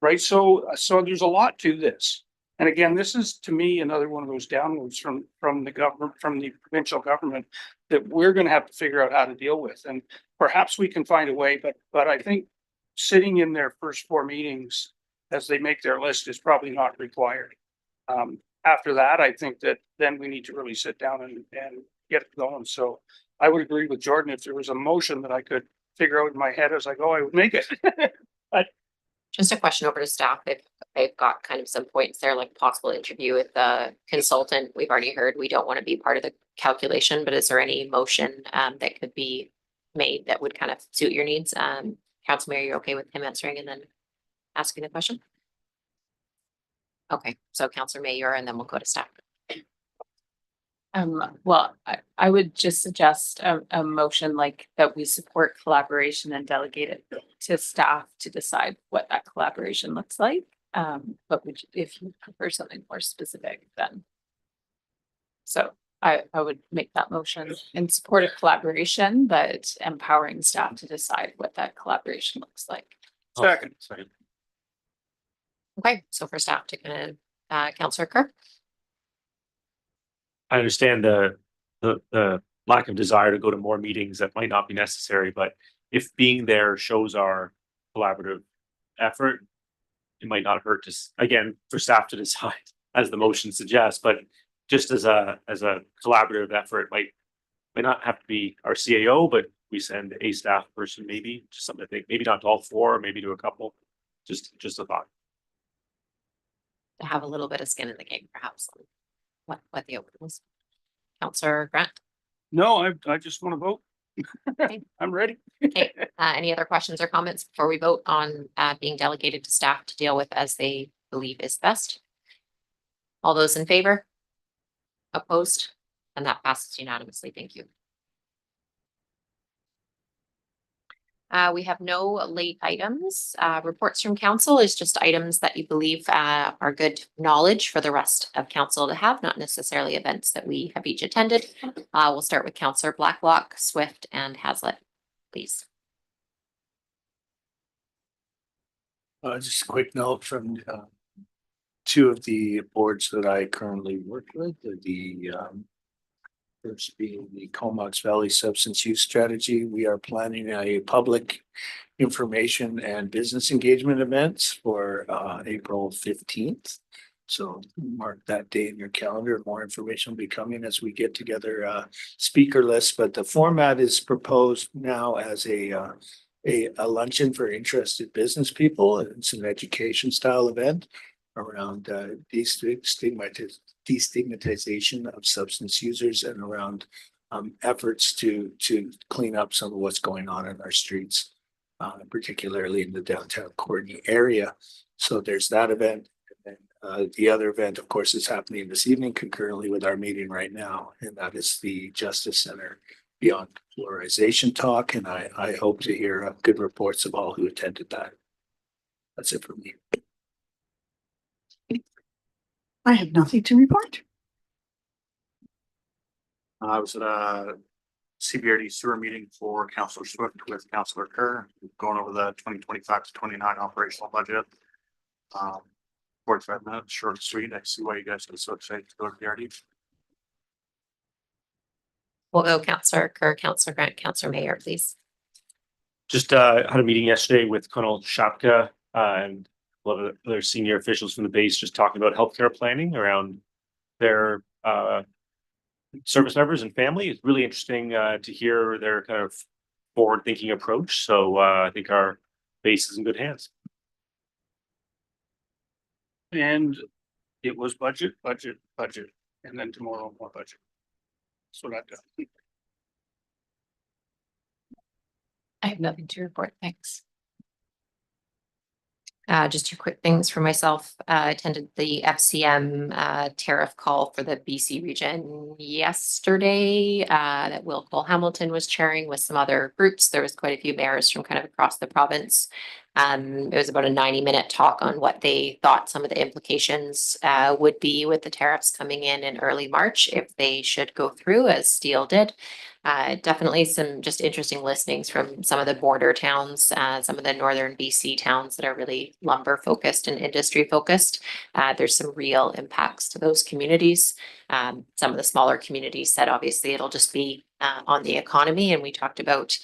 Speaker 6: Right? So there's a lot to this. And again, this is, to me, another one of those downloads from the government, from the provincial government, that we're going to have to figure out how to deal with. And perhaps we can find a way, but I think sitting in their first 4 meetings as they make their list is probably not required. After that, I think that then we need to really sit down and get it going. So I would agree with Jordan. If there was a motion that I could figure out in my head as I go, I would make it. But
Speaker 1: Just a question over to staff. If they've got kind of some points there, like possible interview with the consultant. We've already heard we don't want to be part of the calculation, but is there any motion that could be made that would kind of suit your needs? Council Mayor, you're okay with him answering and then asking the question? Okay, so Councillor Mayor, and then we'll go to staff.
Speaker 10: Well, I would just suggest a motion like that we support collaboration and delegate it to staff to decide what that collaboration looks like. But if you prefer something more specific, then. So I would make that motion in support of collaboration, but empowering staff to decide what that collaboration looks like.
Speaker 6: second,
Speaker 1: Okay, so for staff to kind of, Councillor Kerr.
Speaker 4: I understand the lack of desire to go to more meetings that might not be necessary, but if being there shows our collaborative effort, it might not hurt to, again, for staff to decide as the motion suggests, but just as a collaborative effort, might not have to be our CAO, but we send a staff person, maybe, just something to think, maybe not to all 4, maybe to a couple, just a thought.
Speaker 1: To have a little bit of skin in the game, perhaps, on what the open was. Councillor Grant.
Speaker 6: no, I just want to vote.
Speaker 1: Okay.
Speaker 6: I'm ready.
Speaker 1: Okay, any other questions or comments before we vote on being delegated to staff to deal with as they believe is best? All those in favor? Opposed? And that passes unanimously. Thank you. We have no late items. Reports from council is just items that you believe are good knowledge for the rest of council to have, not necessarily events that we have each attended. We'll start with Councillor Blacklock, Swift, and Hazlitt, please.
Speaker 5: Just a quick note from 2 of the boards that I currently work with, the first being the Comox Valley Substance Use Strategy. We are planning a public information and business engagement events for April 15th. So mark that date in your calendar. More information will be coming as we get together a speaker list, but the format is proposed now as a luncheon for interested business people. It's an education style event around destigmatization of substance users and around efforts to clean up some of what's going on in our streets, particularly in the downtown Courtenay area. So there's that event. And then the other event, of course, is happening this evening concurrently with our meeting right now, and that is the Justice Center Beyond Polarization talk. And I hope to hear good reports of all who attended that. That's it for me.
Speaker 3: I have nothing to report.
Speaker 7: I was at a CBRD sewer meeting for Councillor Swift with Councillor Kerr, going over the 2025 to 29 operational budget. 45 minutes, short and sweet. I see why you guys are so excited to go to the RD.
Speaker 1: We'll go Counselor Kerr, Counselor Grant, Counselor Mayor, please.
Speaker 4: Just had a meeting yesterday with Colonel Shapka and a lot of other senior officials from the base, just talking about healthcare planning around their service members and family. It's really interesting to hear their kind of forward-thinking approach. So I think our base is in good hands.
Speaker 6: And it was budget, and then tomorrow more budget. That's what I've done.
Speaker 10: I have nothing to report. Thanks.
Speaker 1: Just two quick things for myself. Attended the FCM tariff call for the BC region yesterday that Will Cole Hamilton was chairing with some other groups. There was quite a few mayors from kind of across the province. It was about a 90-minute talk on what they thought some of the implications would be with the tariffs coming in early March if they should go through, as Steele did. Definitely some just interesting listings from some of the border towns, some of the northern BC towns that are really lumber focused and industry focused. There's some real impacts to those communities. Some of the smaller communities said obviously it'll just be on the economy, and we talked about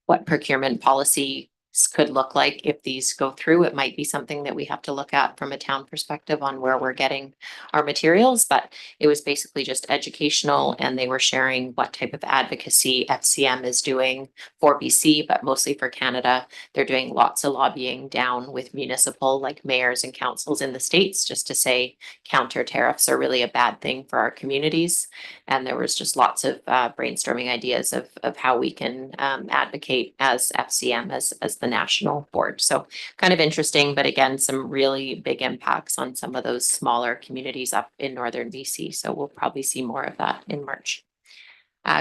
Speaker 1: what procurement policy could look like if these go through. It might be something that we have to look at from a town perspective on where we're getting our materials, but it was basically just educational, and they were sharing what type of advocacy FCM is doing for BC, but mostly for Canada. They're doing lots of lobbying down with municipal, like mayors and councils in the States, just to say counter tariffs are really a bad thing for our communities. And there was just lots of brainstorming ideas of how we can advocate as FCM, as the national board. So kind of interesting, but again, some really big impacts on some of those smaller communities up in northern BC. So we'll probably see more of that in March.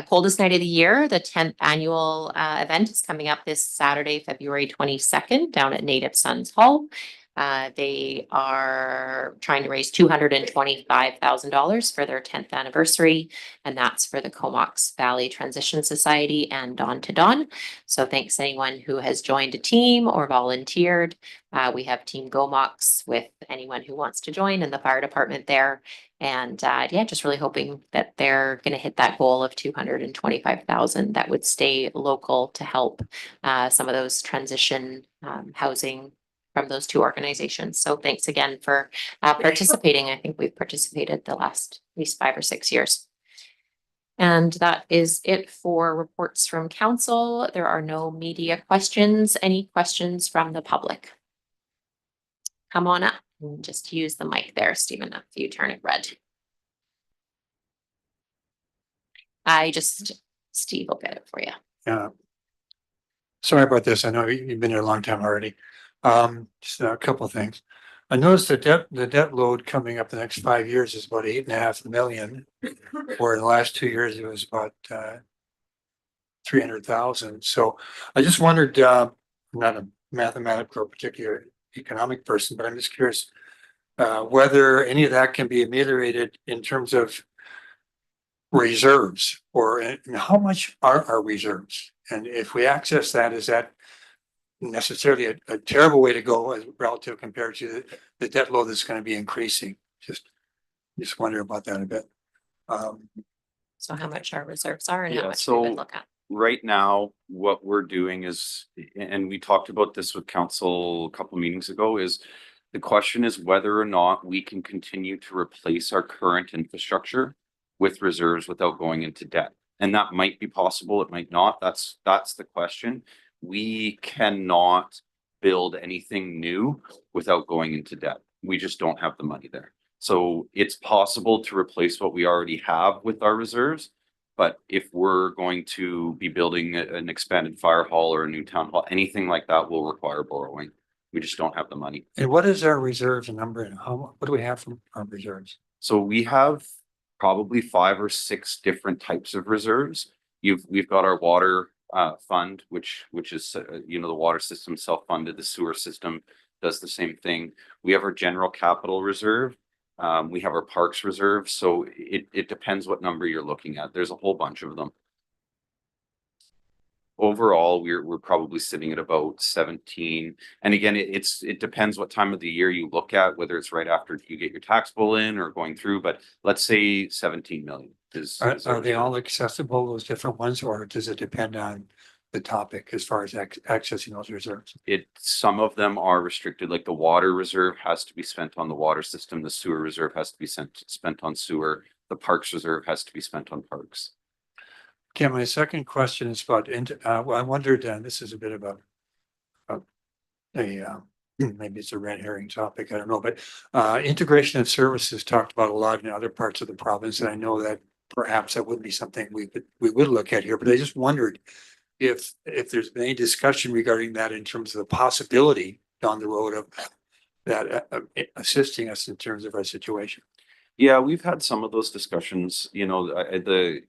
Speaker 1: Coldest night of the year, the 10th annual event is coming up this Saturday, February 22nd, down at Native Sons Hall. They are trying to raise $225,000 for their 10th anniversary, and that's for the Comox Valley Transition Society and Dawn to Dawn. So thanks anyone who has joined a team or volunteered. We have Team Gomox with anyone who wants to join in the fire department there. And yeah, just really hoping that they're going to hit that goal of 225,000 that would stay local to help some of those transition housing from those two organizations. So thanks again for participating. I think we've participated the last at least 5 or 6 years. And that is it for reports from council. There are no media questions. Any questions from the public? Come on up and just use the mic there, Stephen, if you turn it red. Steve will get it for you.
Speaker 14: Yeah. Sorry about this. I know you've been here a long time already. Just a couple of things. I noticed the debt load coming up the next 5 years is about 8.5 million, where in the last 2 years it was about 300,000. So I just wondered, I'm not a mathematical or particular economic person, but I'm just curious whether any of that can be ameliorated in terms of reserves, or how much are our reserves, and if we access that, is that necessarily a terrible way to go as relative compared to the debt load that's going to be increasing? Just wonder about that a bit.
Speaker 1: So how much our reserves are and how
Speaker 8: Yeah,
Speaker 1: much we would
Speaker 8: so
Speaker 1: look at.
Speaker 8: right now, what we're doing is, and we talked about this with council a couple meetings ago, is the question is whether or not we can continue to replace our current infrastructure with reserves without going into debt. And that might be possible, it might not. That's the question. We cannot build anything new without going into debt. We just don't have the money there. So it's possible to replace what we already have with our reserves. But if we're going to be building an expanded fire hall or a new town hall, anything like that will require borrowing. We just don't have the money.
Speaker 14: And what is our reserves number, and what do we have from our reserves?
Speaker 8: So we have probably 5 or 6 different types of reserves. We've got our water fund, which is the water system self-funded. The sewer system does the same thing. We have our general capital reserve. We have our parks reserve. So it depends what number you're looking at. There's a whole bunch of them. Overall, we're probably sitting at about 17. And again, it depends what time of the year you look at, whether it's right after you get your tax bill in or going through, but let's say 17 million. is.
Speaker 14: Are they all accessible, those different ones, or does it depend on the topic as far as accessing those reserves?
Speaker 8: Some of them are restricted, like the water reserve has to be spent on the water system, the sewer reserve has to be spent on sewer, the parks reserve has to be spent on parks.
Speaker 14: Okay, my second question is about, well, I wondered, this is a bit of maybe it's a red herring topic, I don't know, but integration of services talked about a lot in other parts of the province, and I know that perhaps that would be something we would look at here, but I just wondered if there's been any discussion regarding that in terms of the possibility down the road of that assisting us in terms of our situation.
Speaker 8: Yeah, we've had some of those discussions, the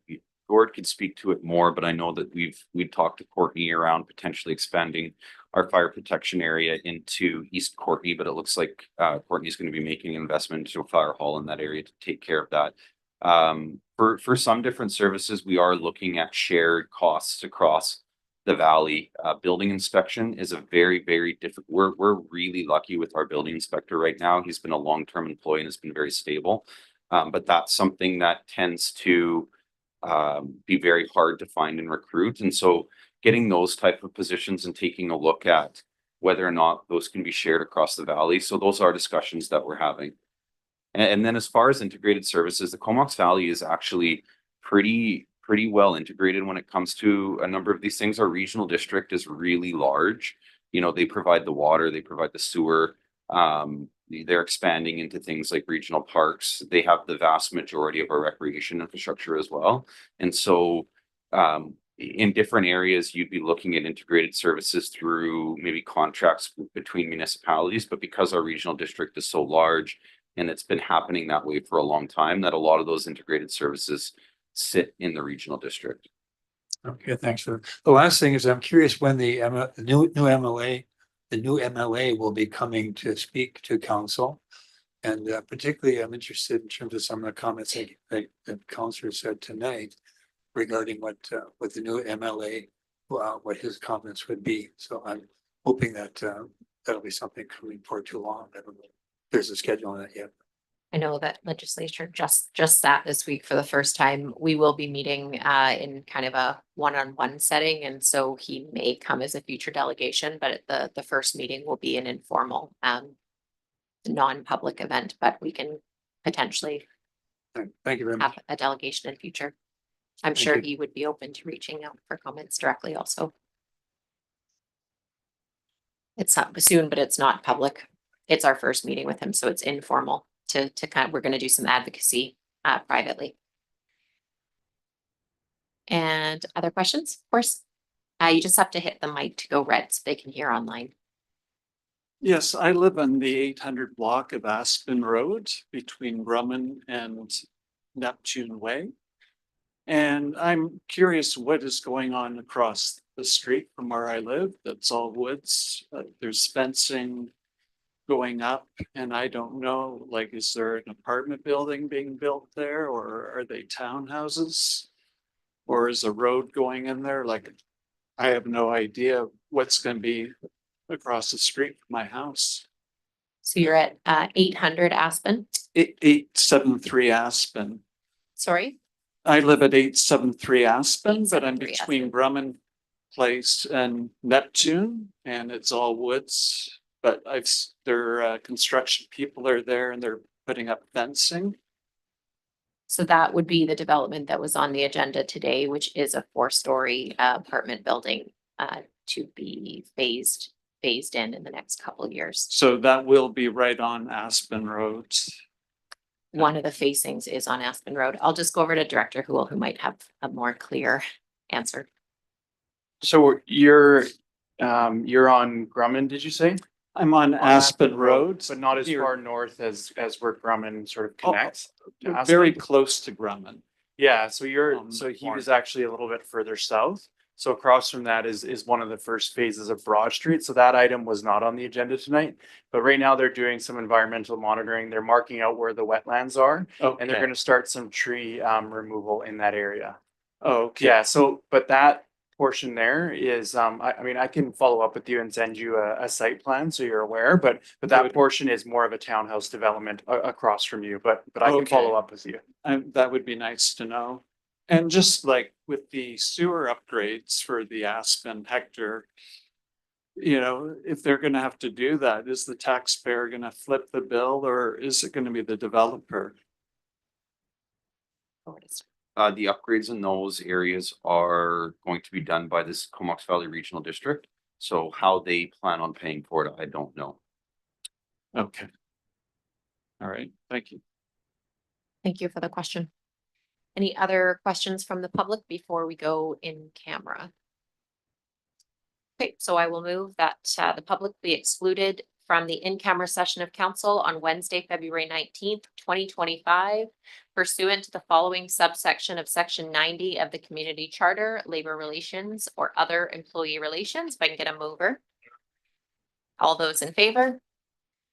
Speaker 8: Gord could speak to it more, but I know that we've talked to Courtney around potentially expanding our fire protection area into East Courtney, but it looks like Courtney's going to be making an investment into a fire hall in that area to take care of that. For some different services, we are looking at shared costs across the valley. Building inspection is a very, very different. We're really lucky with our building inspector right now. He's been a long-term employee and has been very stable. But that's something that tends to be very hard to find and recruit. And so getting those type of positions and taking a look at whether or not those can be shared across the valley. So those are discussions that we're having. And then as far as integrated services, the Comox Valley is actually pretty well integrated when it comes to a number of these things. Our regional district is really large. They provide the water, they provide the sewer. They're expanding into things like regional parks. They have the vast majority of our recreation infrastructure as well. And so in different areas, you'd be looking at integrated services through maybe contracts between municipalities. But because our regional district is so large and it's been happening that way for a long time, that a lot of those integrated services sit in the regional district.
Speaker 14: Okay, thanks for the last thing is I'm curious when the new MLA will be coming to speak to council. And particularly I'm interested in terms of some of the comments that Councillor said tonight regarding what the new MLA, what his comments would be. So I'm hoping that that'll be something coming for too long. I don't know if there's a schedule on that yet.
Speaker 1: I know that legislature just sat this week for the first time. We will be meeting in kind of a one-on-one setting, and so he may come as a future delegation, but at the first meeting will be an informal non-public event, but we can potentially
Speaker 14: Thank you very much.
Speaker 1: have a delegation in future. I'm
Speaker 14: Thank
Speaker 1: sure
Speaker 14: you.
Speaker 1: he would be open to reaching out for comments directly also. It's not soon, but it's not public. It's our first meeting with him, so it's informal. To kind of, we're going to do some advocacy privately. And other questions, of course, you just have to hit the mic to go red so they can hear online.
Speaker 15: Yes, I live on the 800 block of Aspen Road between Grumman and Neptune Way. And I'm curious what is going on across the street from where I live. That's all woods. There's fencing going up, and I don't know, like, is there an apartment building being built there, or are they townhouses? Or is a road going in there? Like, I have no idea what's going to be across the street from my house.
Speaker 1: So you're at 800 Aspen?
Speaker 15: 873 Aspen.
Speaker 1: Sorry?
Speaker 15: I live at 873 Aspen, but I'm
Speaker 1: 873
Speaker 15: between Grumman Place and Neptune, and it's all woods. But construction people are there and they're putting up fencing.
Speaker 1: So that would be the development that was on the agenda today, which is a 4-story apartment building to be phased in the next couple of years.
Speaker 15: So that will be right on Aspen Road.
Speaker 1: One of the facings is on Aspen Road. I'll just go over to Director Houle, who might have a more clear answer.
Speaker 9: So you're on Grumman, did you say?
Speaker 15: I'm on Aspen Road.
Speaker 9: But not as
Speaker 15: You're-
Speaker 9: far north as where Grumman sort of connects. to Aspen?
Speaker 15: Very close to Grumman.
Speaker 9: Yeah, so he
Speaker 15: Warren.
Speaker 9: was actually a little bit further south. So across from that is one of the first phases of Broad Street. So that item was not on the agenda tonight. But right now they're doing some environmental monitoring. They're marking out where the wetlands are. And they're
Speaker 15: Okay.
Speaker 9: going to start some tree removal in that area.
Speaker 15: Okay.
Speaker 9: Yeah, so but that portion there is, I mean, I can follow up with you and send you a site plan so you're aware, but that
Speaker 15: Good.
Speaker 9: portion is more of a townhouse development across from you, but I can follow
Speaker 15: Okay.
Speaker 9: up with you.
Speaker 15: That would be nice to know. And just like with the sewer upgrades for the Aspen Hector, you know, if they're gonna have to do that, is the taxpayer gonna flip the bill or is it gonna be the developer?
Speaker 8: The upgrades in those areas are going to be done by this Comox Valley Regional District. So how they plan on paying for it, I don't know.
Speaker 15: Okay. All right, thank you.
Speaker 1: Thank you for the question. Any other questions from the public before we go in camera? Okay, so I will move that the public be excluded from the in-camera session of council on Wednesday, February 19th, 2025, pursuant to the following subsection of section 90 of the Community Charter, Labor Relations or other employee relations. If I can get a mover. All those in favor?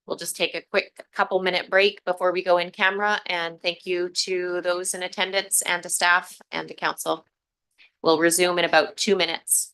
Speaker 1: We'll just take a quick couple-minute break before we go in camera, and thank you to those in attendance and to staff and to council. We'll resume in about 2 minutes.